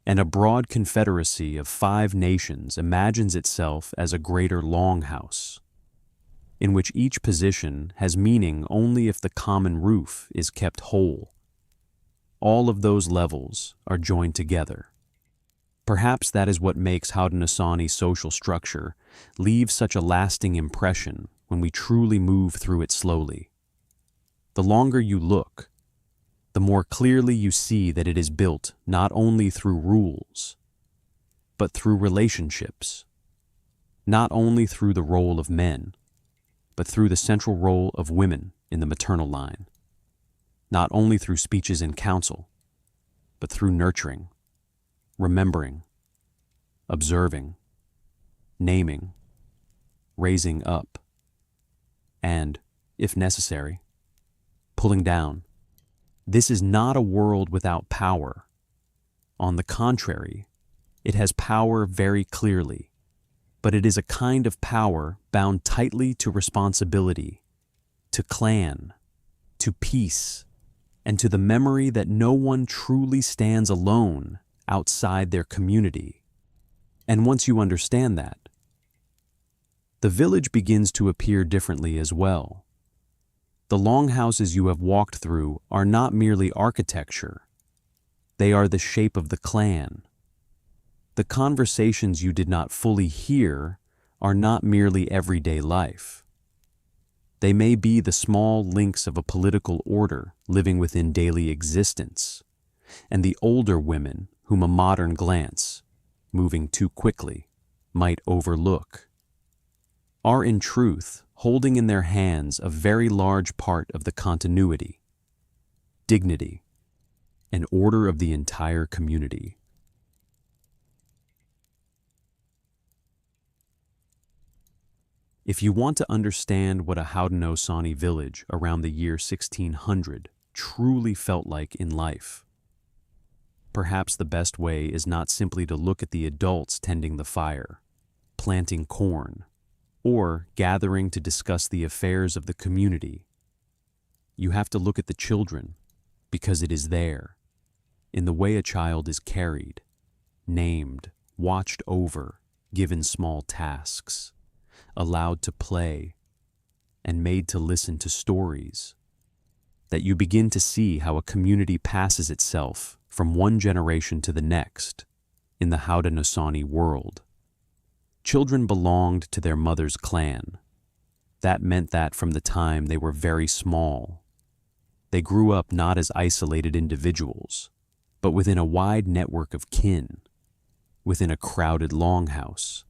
And a broad confederacy of 5 nations imagines itself as a greater longhouse, in which each position has meaning only if the common roof is kept whole. All of those levels are joined together. Perhaps that is what makes Haudenosaunee social structure leave such a lasting impression when we truly move through it slowly. The longer you look, the more clearly you see that it is built not only through rules, but through relationships, not only through the role of men, but through the central role of women in the maternal line, not only through speeches in council, but through nurturing, remembering, observing, naming, raising up, and, if necessary, pulling down. This is not a world without power. On the contrary, it has power very clearly, but it is a kind of power bound tightly to responsibility, to clan, to peace, and to the memory that no one truly stands alone outside their community. And once you understand that, the village begins to appear differently as well. The longhouses you have walked through are not merely architecture. They are the shape of the clan. The conversations you did not fully hear are not merely everyday life. They may be the small links of a political order living within daily existence, and the older women whom a modern glance, moving too quickly, might overlook, are in truth holding in their hands a very large part of the continuity, dignity, and order of the entire community. If you want to understand what a Haudenosaunee village around the year 1600 truly felt like in life, perhaps the best way is not simply to look at the adults tending the fire, planting corn, or gathering to discuss the affairs of the community. You have to look at the children, because it is there, in the way a child is carried, named, watched over, given small tasks, allowed to play, and made to listen to stories, that you begin to see how a community passes itself from one generation to the next in the Haudenosaunee world. Children belonged to their mother's clan. That meant that from the time they were very small, they grew up not as isolated individuals, but within a wide network of kin, within a crowded longhouse,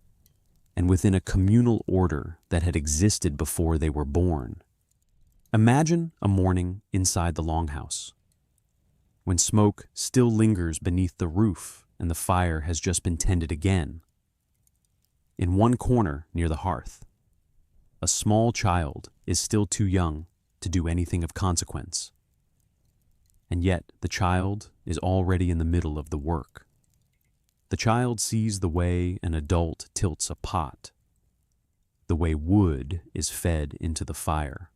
and within a communal order that had existed before they were born. Imagine a morning inside the longhouse, when smoke still lingers beneath the roof and the fire has just been tended again. In one corner near the hearth, a small child is still too young to do anything of consequence. And yet the child is already in the middle of the work. The child sees the way an adult tilts a pot, the way wood is fed into the fire,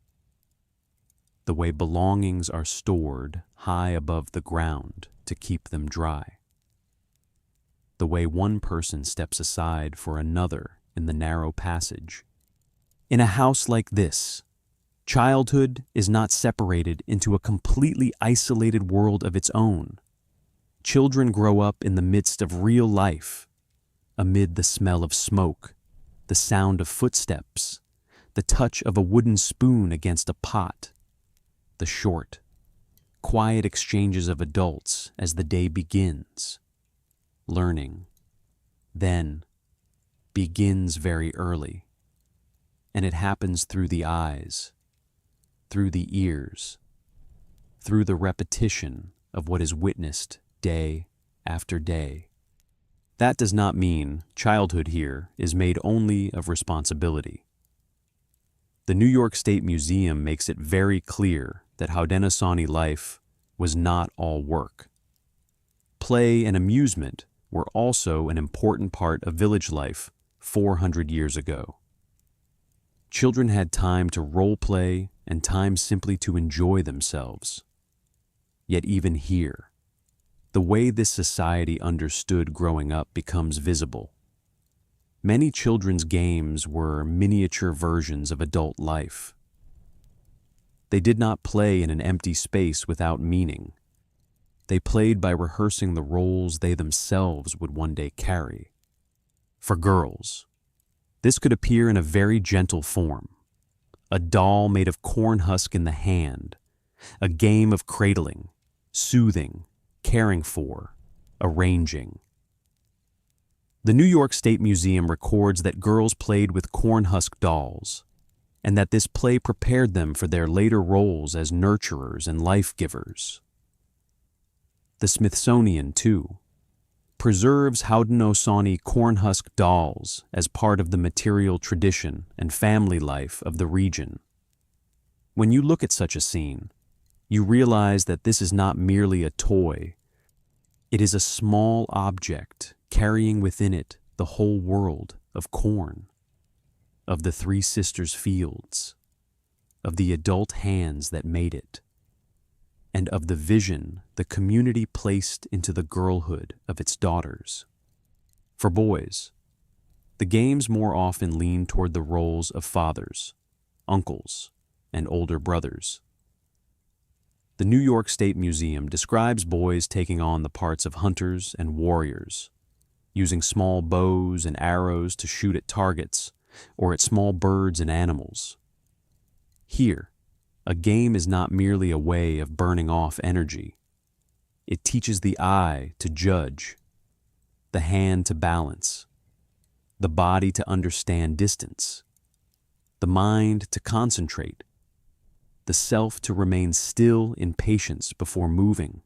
the way belongings are stored high above the ground to keep them dry, the way one person steps aside for another in the narrow passage. In a house like this, childhood is not separated into a completely isolated world of its own. Children grow up in the midst of real life, amid the smell of smoke, the sound of footsteps, the touch of a wooden spoon against a pot, the short, quiet exchanges of adults as the day begins. Learning, then, begins very early, and it happens through the eyes, through the ears, through the repetition of what is witnessed day after day. That does not mean childhood here is made only of responsibility. The New York State Museum makes it very clear that Haudenosaunee life was not all work. Play and amusement were also an important part of village life 400 years ago. Children had time to role play and time simply to enjoy themselves. Yet even here, the way this society understood growing up becomes visible. Many children's games were miniature versions of adult life. They did not play in an empty space without meaning. They played by rehearsing the roles they themselves would one day carry. For girls, this could appear in a very gentle form. A doll made of corn husk in the hand, a game of cradling, soothing, caring for, arranging. The New York State Museum records that girls played with corn husk dolls, and that this play prepared them for their later roles as nurturers and life givers. The Smithsonian, too, preserves Haudenosaunee cornhusk dolls as part of the material tradition and family life of the region. When you look at such a scene, you realize that this is not merely a toy. It is a small object carrying within it the whole world of corn, of the Three Sisters fields, of the adult hands that made it, and of the vision the community placed into the girlhood of its daughters. For boys, the games more often lean toward the roles of fathers, uncles, and older brothers. The New York State Museum describes boys taking on the parts of hunters and warriors, using small bows and arrows to shoot at targets or at small birds and animals. Here, a game is not merely a way of burning off energy. It teaches the eye to judge, the hand to balance, the body to understand distance, the mind to concentrate, the self to remain still in patience before moving.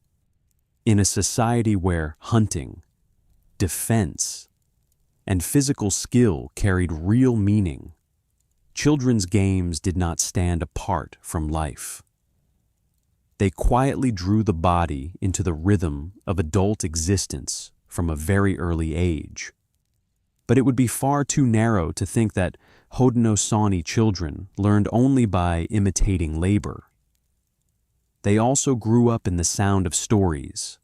In a society where hunting, defense, and physical skill carried real meaning, children's games did not stand apart from life. They quietly drew the body into the rhythm of adult existence from a very early age. But it would be far too narrow to think that Haudenosaunee children learned only by imitating labor. They also grew up in the sound of stories.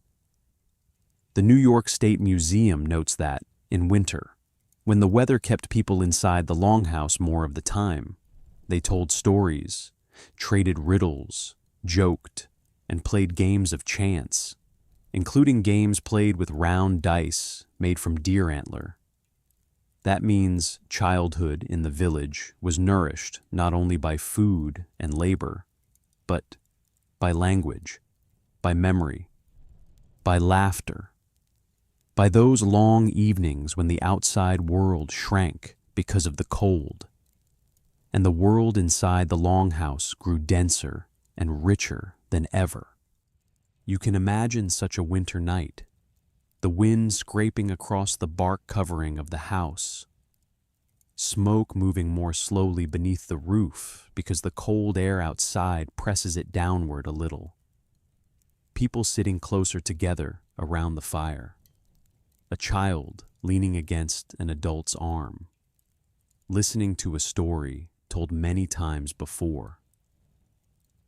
The New York State Museum notes that, in winter, when the weather kept people inside the longhouse more of the time, They told stories, traded riddles, joked, and played games of chance, including games played with round dice made from deer antler. That means childhood in the village was nourished not only by food and labor, but by language, by memory, by laughter, by those long evenings when the outside world shrank because of the cold, and the world inside the longhouse grew denser and richer than ever. You can imagine such a winter night, the wind scraping across the bark covering of the house, smoke moving more slowly beneath the roof because the cold air outside presses it downward a little. People sitting closer together around the fire. A child leaning against an adult's arm, listening to a story told many times before,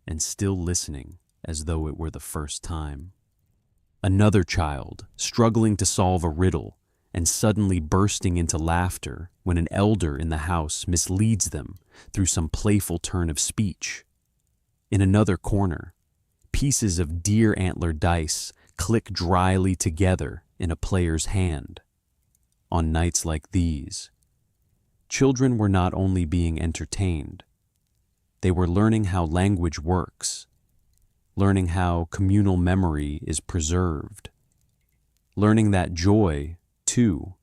and still listening as though it were the first time. Another child struggling to solve a riddle and suddenly bursting into laughter when an elder in the house misleads them through some playful turn of speech. In another corner, pieces of deer antler dice click dryly together in a player's hand. On nights like these, children were not only being entertained, they were learning how language works, learning how communal memory is preserved, learning that joy, too,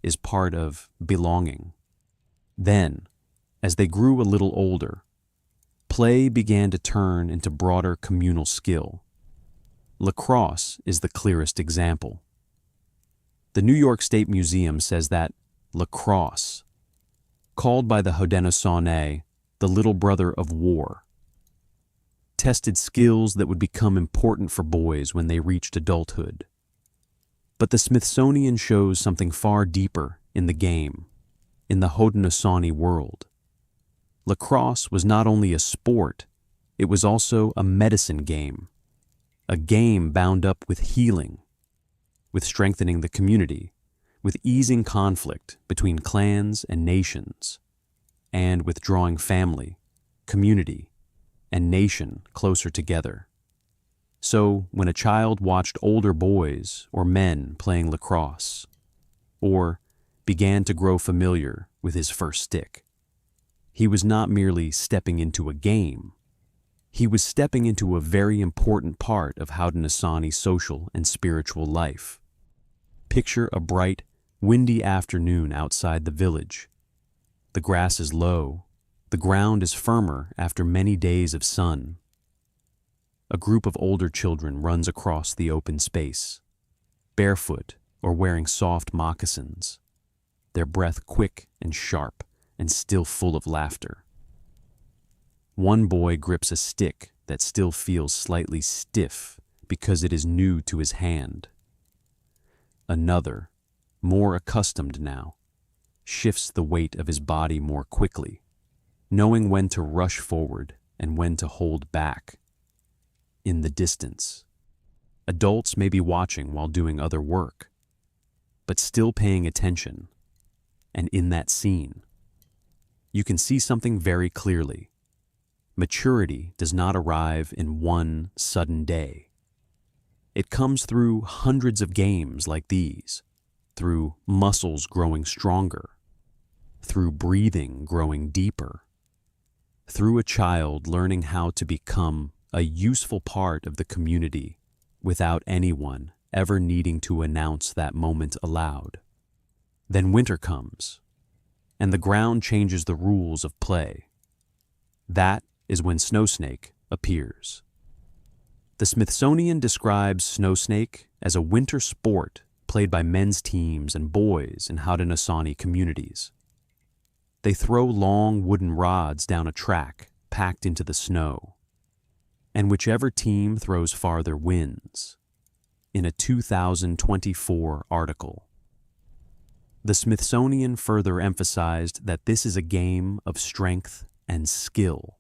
is part of belonging. Then, as they grew a little older, play began to turn into broader communal skill. Lacrosse is the clearest example. The New York State Museum says that lacrosse, called by the Haudenosaunee the little brother of war, tested skills that would become important for boys when they reached adulthood. But the Smithsonian shows something far deeper in the game, in the Haudenosaunee world. Lacrosse was not only a sport, it was also a medicine game, a game bound up with healing, with strengthening the community, with easing conflict between clans and nations, and with drawing family, community, and nation closer together. So when a child watched older boys or men playing lacrosse, or began to grow familiar with his first stick, he was not merely stepping into a game, he was stepping into a very important part of Haudenosaunee social and spiritual life. Picture a bright, windy afternoon outside the village. The grass is low, the ground is firmer after many days of sun. A group of older children runs across the open space, barefoot or wearing soft moccasins, their breath quick and sharp and still full of laughter. One boy grips a stick that still feels slightly stiff because it is new to his hand. Another, more accustomed now, shifts the weight of his body more quickly, knowing when to rush forward and when to hold back. In the distance, adults may be watching while doing other work, but still paying attention. And in that scene, you can see something very clearly. Maturity does not arrive in one sudden day. It comes through hundreds of games like these, through muscles growing stronger, through breathing growing deeper, through a child learning how to become a useful part of the community without anyone ever needing to announce that moment aloud. Then winter comes, and the ground changes the rules of play. That is when Snowsnake appears. The Smithsonian describes Snowsnake as a winter sport played by men's teams and boys in Haudenosaunee communities. They throw long wooden rods down a track packed into the snow, and whichever team throws farther wins, in a 2024 article. The Smithsonian further emphasized that this is a game of strength and skill,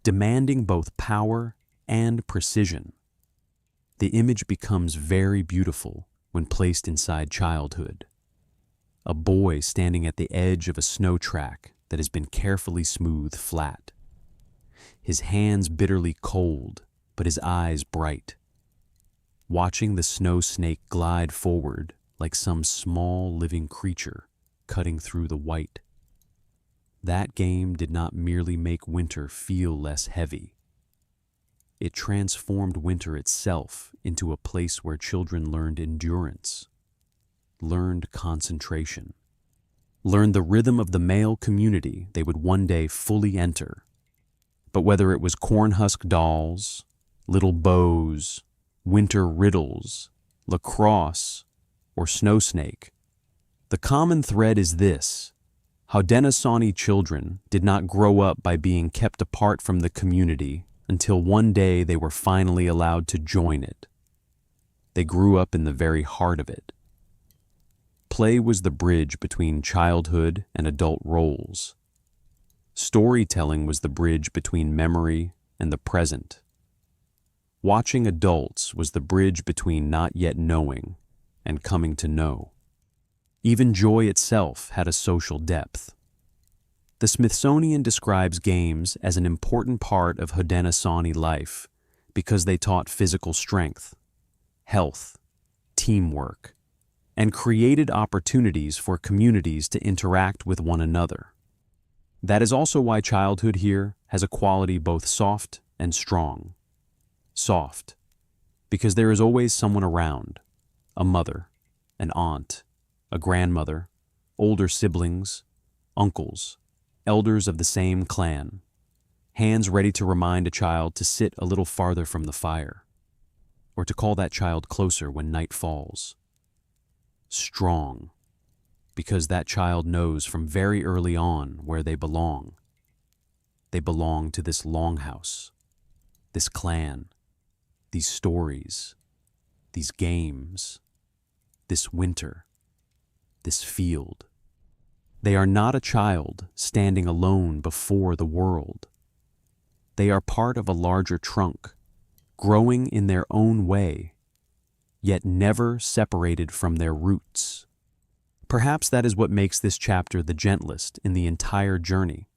demanding both power and precision. The image becomes very beautiful when placed inside childhood. A boy standing at the edge of a snow track that has been carefully smoothed flat. His hands bitterly cold, but his eyes bright. Watching the snow snake glide forward like some small living creature cutting through the white. That game did not merely make winter feel less heavy. It transformed winter itself into a place where children learned endurance, learned concentration, learned the rhythm of the male community they would one day fully enter. But whether it was cornhusk dolls, little bows, winter riddles, lacrosse, or snow snake, the common thread is this: Haudenosaunee children did not grow up by being kept apart from the community until one day they were finally allowed to join it. They grew up in the very heart of it. Play was the bridge between childhood and adult roles. Storytelling was the bridge between memory and the present. Watching adults was the bridge between not yet knowing and coming to know. Even joy itself had a social depth. The Smithsonian describes games as an important part of Haudenosaunee life because they taught physical strength, health, teamwork, and created opportunities for communities to interact with one another. That is also why childhood here has a quality both soft and strong. Soft, because there is always someone around, a mother, an aunt, a grandmother, older siblings, uncles, elders of the same clan, hands ready to remind a child to sit a little farther from the fire, or to call that child closer when night falls. Strong, because that child knows from very early on where they belong. They belong to this Longhouse, this clan, these stories, these games, this winter, this field. They are not a child standing alone before the world. They are part of a larger trunk, growing in their own way, yet never separated from their roots. Perhaps that is what makes this chapter the gentlest in the entire journey.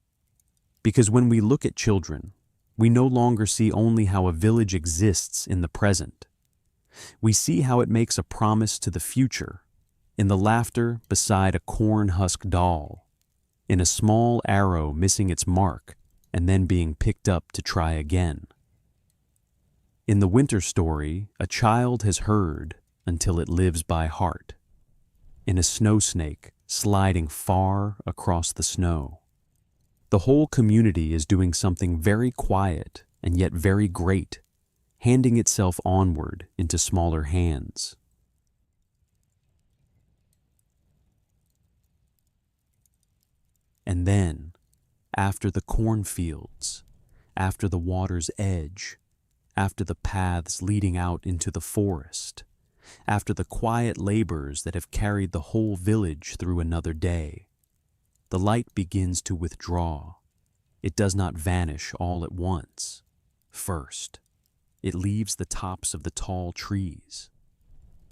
Because when we look at children, we no longer see only how a village exists in the present. We see how it makes a promise to the future, in the laughter beside a corn husk doll, in a small arrow missing its mark and then being picked up to try again. In the winter story, a child has heard until it lives by heart, in a snow snake sliding far across the snow. The whole community is doing something very quiet and yet very great, handing itself onward into smaller hands. And then, after the cornfields, after the water's edge, after the paths leading out into the forest, after the quiet labors that have carried the whole village through another day, the light begins to withdraw. It does not vanish all at once. First, it leaves the tops of the tall trees.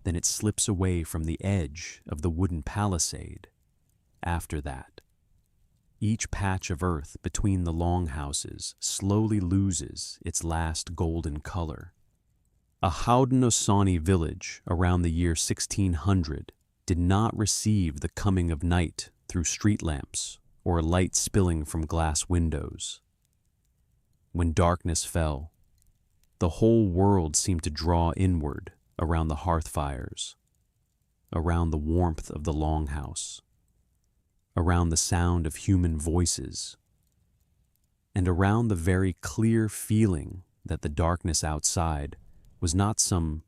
Then it slips away from the edge of the wooden palisade. After that, each patch of earth between the longhouses slowly loses its last golden color. A Haudenosaunee village around the year 1600 did not receive the coming of night through street lamps or light spilling from glass windows. When darkness fell, the whole world seemed to draw inward around the hearth fires, around the warmth of the longhouse, around the sound of human voices, and around the very clear feeling that the darkness outside was not some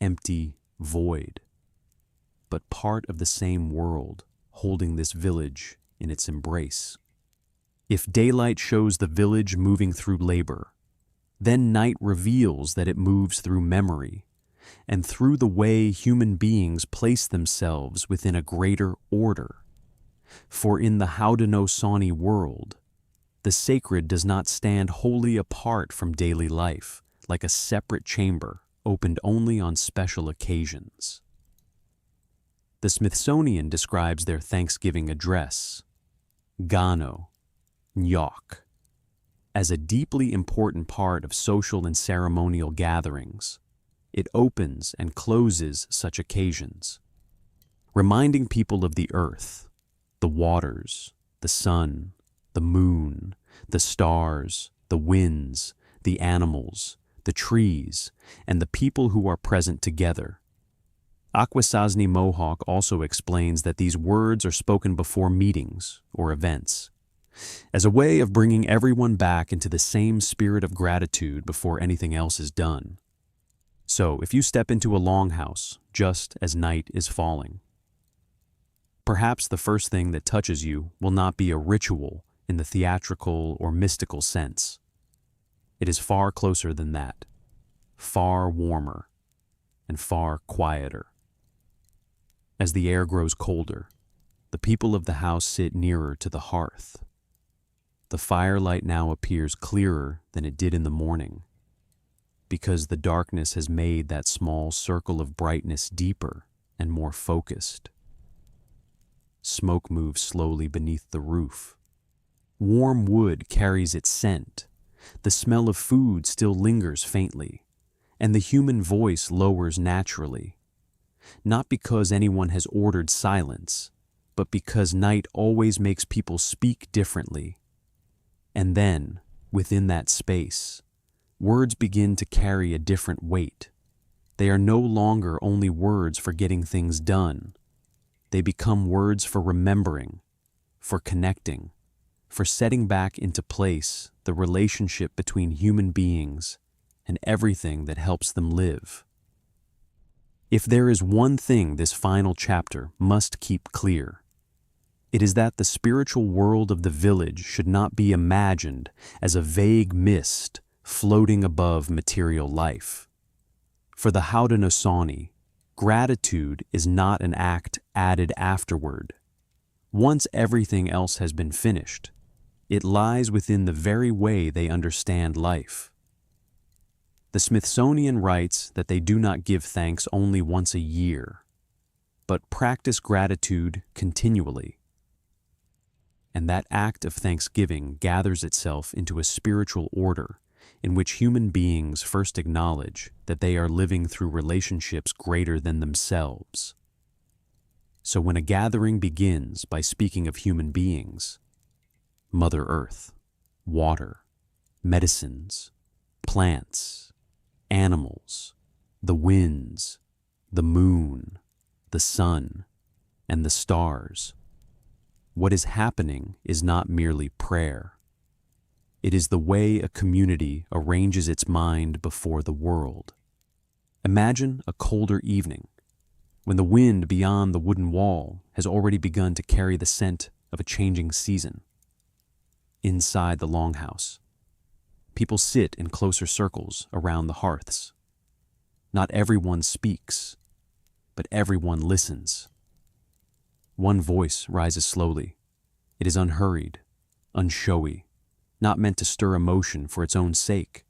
empty void, but part of the same world holding this village in its embrace. If daylight shows the village moving through labor, then night reveals that it moves through memory and through the way human beings place themselves within a greater order. For in the Haudenosaunee world, the sacred does not stand wholly apart from daily life, like a separate chamber opened only on special occasions. The Smithsonian describes their Thanksgiving address. Gano, Nyok, as a deeply important part of social and ceremonial gatherings. It opens and closes such occasions, reminding people of the earth, the waters, the sun, the moon, the stars, the winds, the animals, the trees, and the people who are present together. Akwesasne Mohawk also explains that these words are spoken before meetings or events, as a way of bringing everyone back into the same spirit of gratitude before anything else is done. So, if you step into a longhouse just as night is falling, perhaps the first thing that touches you will not be a ritual in the theatrical or mystical sense. It is far closer than that, far warmer, and far quieter. As the air grows colder, the people of the house sit nearer to the hearth. The firelight now appears clearer than it did in the morning, because the darkness has made that small circle of brightness deeper and more focused. Smoke moves slowly beneath the roof. Warm wood carries its scent. The smell of food still lingers faintly, and the human voice lowers naturally, not because anyone has ordered silence, but because night always makes people speak differently. And then, within that space, words begin to carry a different weight. They are no longer only words for getting things done. They become words for remembering, for connecting, for setting back into place the relationship between human beings and everything that helps them live. If there is one thing this final chapter must keep clear, it is that the spiritual world of the village should not be imagined as a vague mist floating above material life. For the Haudenosaunee, gratitude is not an act added afterward. Once everything else has been finished, it lies within the very way they understand life. The Smithsonian writes that they do not give thanks only once a year, but practice gratitude continually. And that act of thanksgiving gathers itself into a spiritual order in which human beings first acknowledge that they are living through relationships greater than themselves. So when a gathering begins by speaking of human beings, Mother Earth, water, medicines, plants, animals, the winds, the moon, the sun, and the stars, what is happening is not merely prayer. It is the way a community arranges its mind before the world. Imagine a colder evening, when the wind beyond the wooden wall has already begun to carry the scent of a changing season. Inside the longhouse, people sit in closer circles around the hearths. Not everyone speaks, but everyone listens. One voice rises slowly. It is unhurried, unshowy, not meant to stir emotion for its own sake.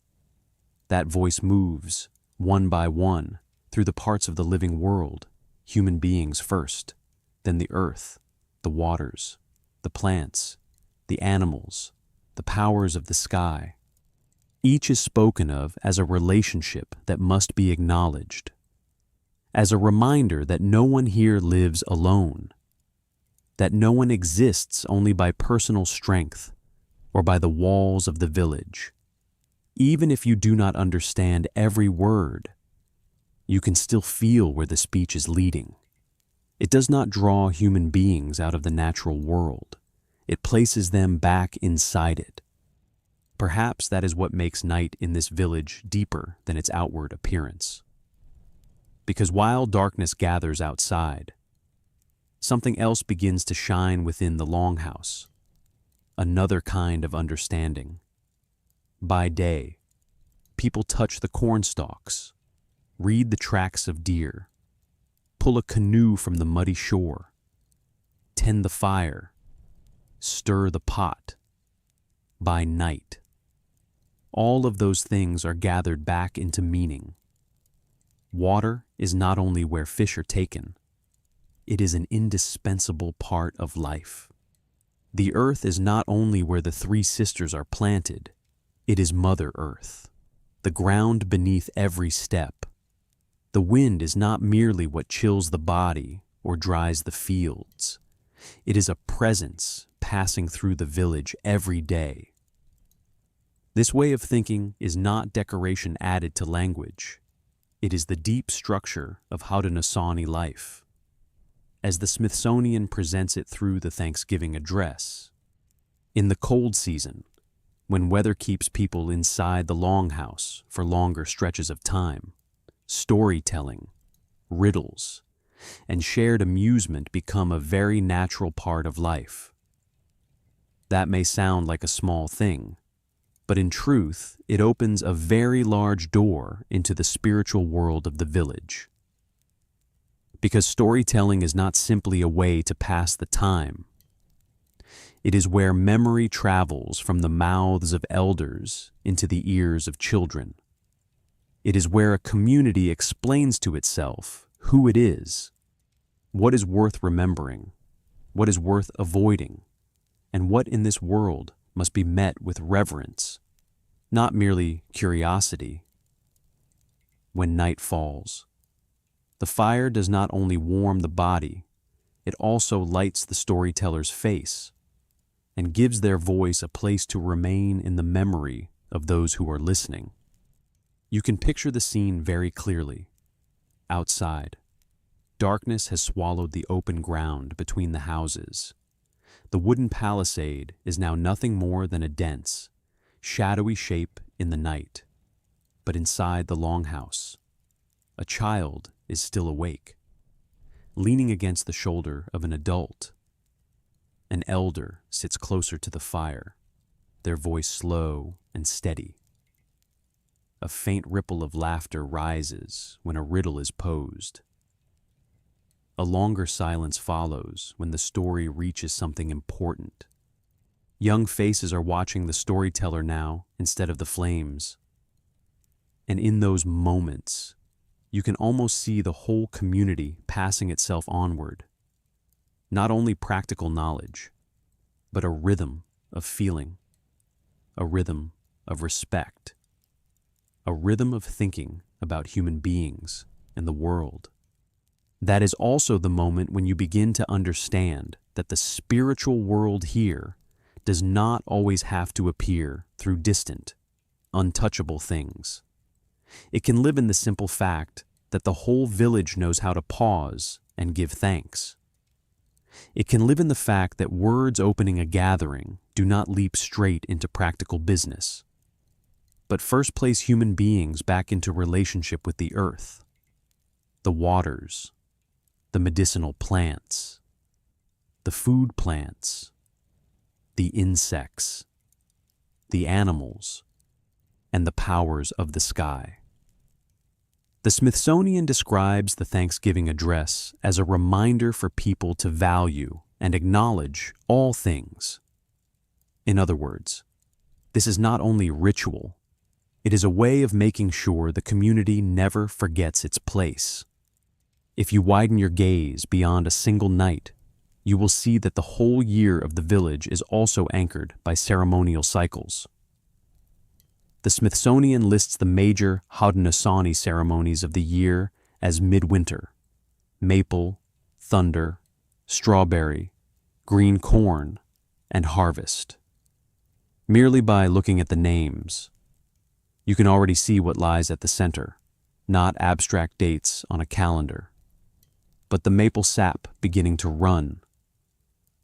That voice moves, one by one, through the parts of the living world, human beings first, then the earth, the waters, the plants, the animals, the powers of the sky. Each is spoken of as a relationship that must be acknowledged, as a reminder that no one here lives alone, that no one exists only by personal strength or by the walls of the village. Even if you do not understand every word, you can still feel where the speech is leading. It does not draw human beings out of the natural world. It places them back inside it. Perhaps that is what makes night in this village deeper than its outward appearance. Because while darkness gathers outside, something else begins to shine within the longhouse, another kind of understanding. By day, people touch the cornstalks, read the tracks of deer, pull a canoe from the muddy shore, tend the fire, stir the pot. By night, all of those things are gathered back into meaning. Water is not only where fish are taken, it is an indispensable part of life. The earth is not only where the three sisters are planted, it is Mother Earth, the ground beneath every step. The wind is not merely what chills the body or dries the fields. It is a presence passing through the village every day. This way of thinking is not decoration added to language. It is the deep structure of Haudenosaunee life, as the Smithsonian presents it through the Thanksgiving address. In the cold season, when weather keeps people inside the Longhouse for longer stretches of time, storytelling, riddles, and shared amusement become a very natural part of life. That may sound like a small thing, but in truth, it opens a very large door into the spiritual world of the village. Because storytelling is not simply a way to pass the time. It is where memory travels from the mouths of elders into the ears of children. It is where a community explains to itself who it is, what is worth remembering, what is worth avoiding, and what in this world must be met with reverence, not merely curiosity. When night falls, the fire does not only warm the body, it also lights the storyteller's face and gives their voice a place to remain in the memory of those who are listening. You can picture the scene very clearly. Outside, darkness has swallowed the open ground between the houses. The wooden palisade is now nothing more than a dense, shadowy shape in the night. But inside the longhouse, a child is still awake, leaning against the shoulder of an adult. An elder sits closer to the fire, their voice slow and steady. A faint ripple of laughter rises when a riddle is posed. A longer silence follows when the story reaches something important. Young faces are watching the storyteller now instead of the flames. And in those moments, you can almost see the whole community passing itself onward. Not only practical knowledge, but a rhythm of feeling, a rhythm of respect, a rhythm of thinking about human beings and the world. That is also the moment when you begin to understand that the spiritual world here does not always have to appear through distant, untouchable things. It can live in the simple fact that the whole village knows how to pause and give thanks. It can live in the fact that words opening a gathering do not leap straight into practical business, but first place human beings back into relationship with the earth, the waters, the medicinal plants, the food plants, the insects, the animals, and the powers of the sky. The Smithsonian describes the Thanksgiving address as a reminder for people to value and acknowledge all things. In other words, this is not only ritual, it is a way of making sure the community never forgets its place. If you widen your gaze beyond a single night, you will see that the whole year of the village is also anchored by ceremonial cycles. The Smithsonian lists the major Haudenosaunee ceremonies of the year as midwinter: maple, thunder, strawberry, green corn, and harvest. Merely by looking at the names, you can already see what lies at the center, not abstract dates on a calendar, but the maple sap beginning to run,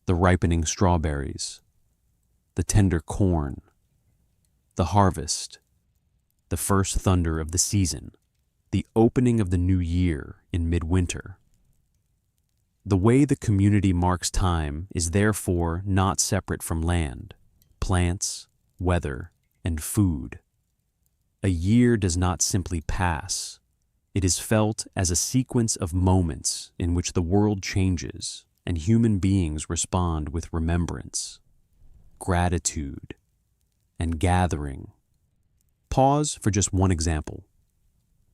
the ripening strawberries, the tender corn, the harvest, the first thunder of the season, the opening of the new year in midwinter. The way the community marks time is therefore not separate from land, plants, weather, and food. A year does not simply pass. It is felt as a sequence of moments in which the world changes and human beings respond with remembrance, gratitude, and gathering. Pause for just one example.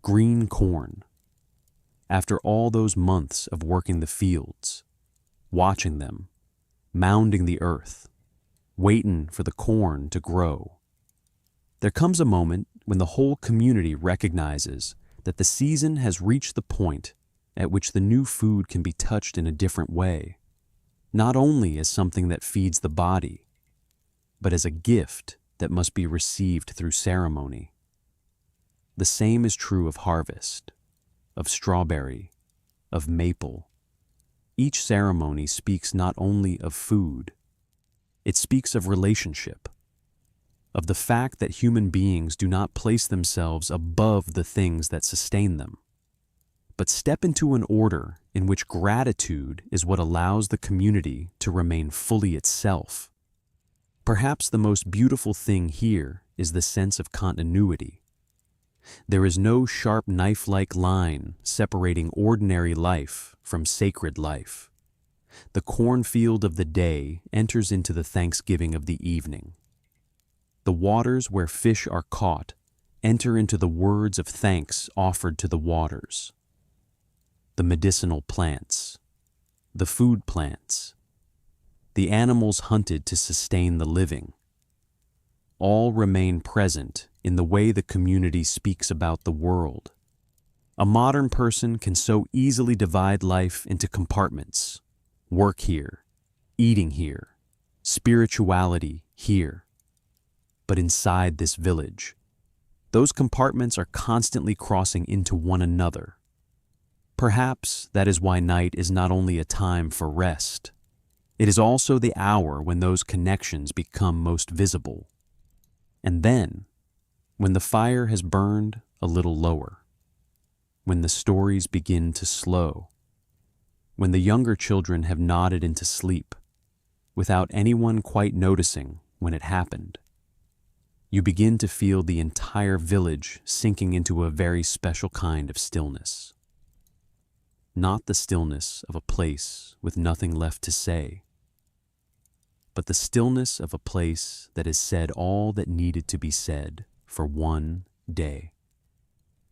Green corn. After all those months of working the fields, watching them, mounding the earth, waiting for the corn to grow. There comes a moment when the whole community recognizes that the season has reached the point at which the new food can be touched in a different way, not only as something that feeds the body, but as a gift that must be received through ceremony. The same is true of harvest, of strawberry, of maple. Each ceremony speaks not only of food, it speaks of relationship, of the fact that human beings do not place themselves above the things that sustain them, but step into an order in which gratitude is what allows the community to remain fully itself. Perhaps the most beautiful thing here is the sense of continuity. There is no sharp knife-like line separating ordinary life from sacred life. The cornfield of the day enters into the thanksgiving of the evening. The waters where fish are caught enter into the words of thanks offered to the waters. The medicinal plants, the food plants, the animals hunted to sustain the living, all remain present in the way the community speaks about the world. A modern person can so easily divide life into compartments: work here, eating here, spirituality here. But inside this village, those compartments are constantly crossing into one another. Perhaps that is why night is not only a time for rest, it is also the hour when those connections become most visible. And then, when the fire has burned a little lower, when the stories begin to slow, when the younger children have nodded into sleep, without anyone quite noticing when it happened, you begin to feel the entire village sinking into a very special kind of stillness. Not the stillness of a place with nothing left to say, but the stillness of a place that has said all that needed to be said for one day.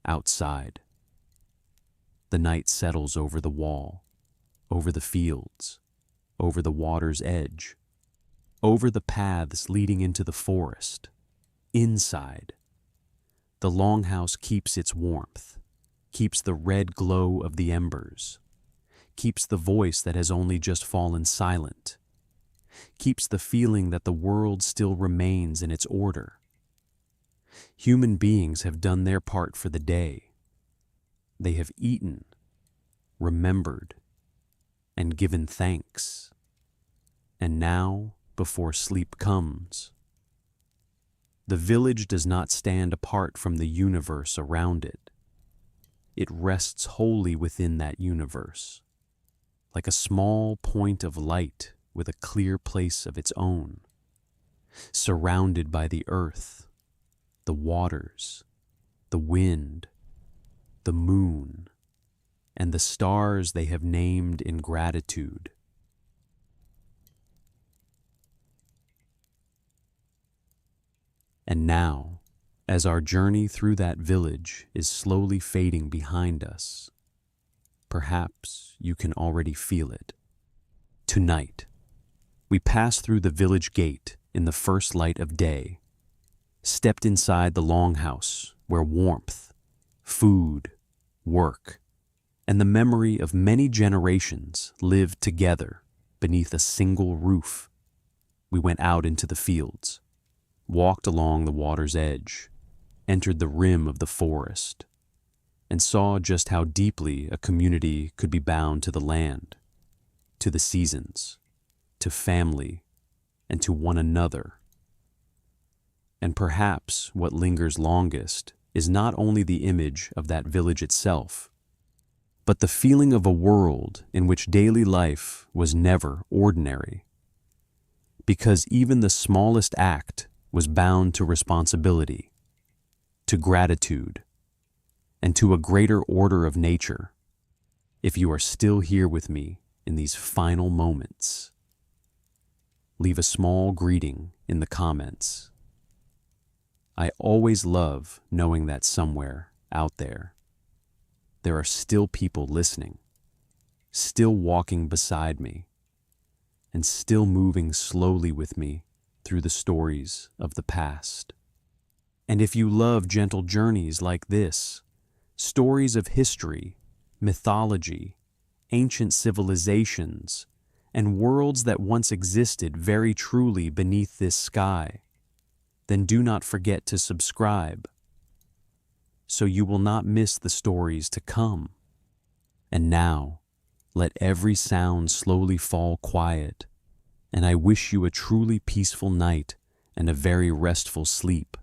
Outside, the night settles over the wall, over the fields, over the water's edge, over the paths leading into the forest. Inside, the Longhouse keeps its warmth, keeps the red glow of the embers, keeps the voice that has only just fallen silent, keeps the feeling that the world still remains in its order. Human beings have done their part for the day. They have eaten, remembered, and given thanks. And now, before sleep comes, the village does not stand apart from the universe around it. It rests wholly within that universe, like a small point of light with a clear place of its own, surrounded by the earth, the waters, the wind, the moon, and the stars they have named in gratitude. And now, as our journey through that village is slowly fading behind us, perhaps you can already feel it. Tonight, we passed through the village gate in the first light of day, stepped inside the Longhouse where warmth, food, work, and the memory of many generations lived together beneath a single roof. We went out into the fields, walked along the water's edge, entered the rim of the forest, and saw just how deeply a community could be bound to the land, to the seasons, to family, and to one another. And perhaps what lingers longest is not only the image of that village itself, but the feeling of a world in which daily life was never ordinary, because even the smallest act was bound to responsibility, to gratitude, and to a greater order of nature. If you are still here with me in these final moments, leave a small greeting in the comments. I always love knowing that somewhere out there are still people listening, still walking beside me, and still moving slowly with me through the stories of the past. And if you love gentle journeys like this, stories of history, mythology, ancient civilizations, and worlds that once existed very truly beneath this sky, then do not forget to subscribe, so you will not miss the stories to come. And now, let every sound slowly fall quiet, and I wish you a truly peaceful night and a very restful sleep.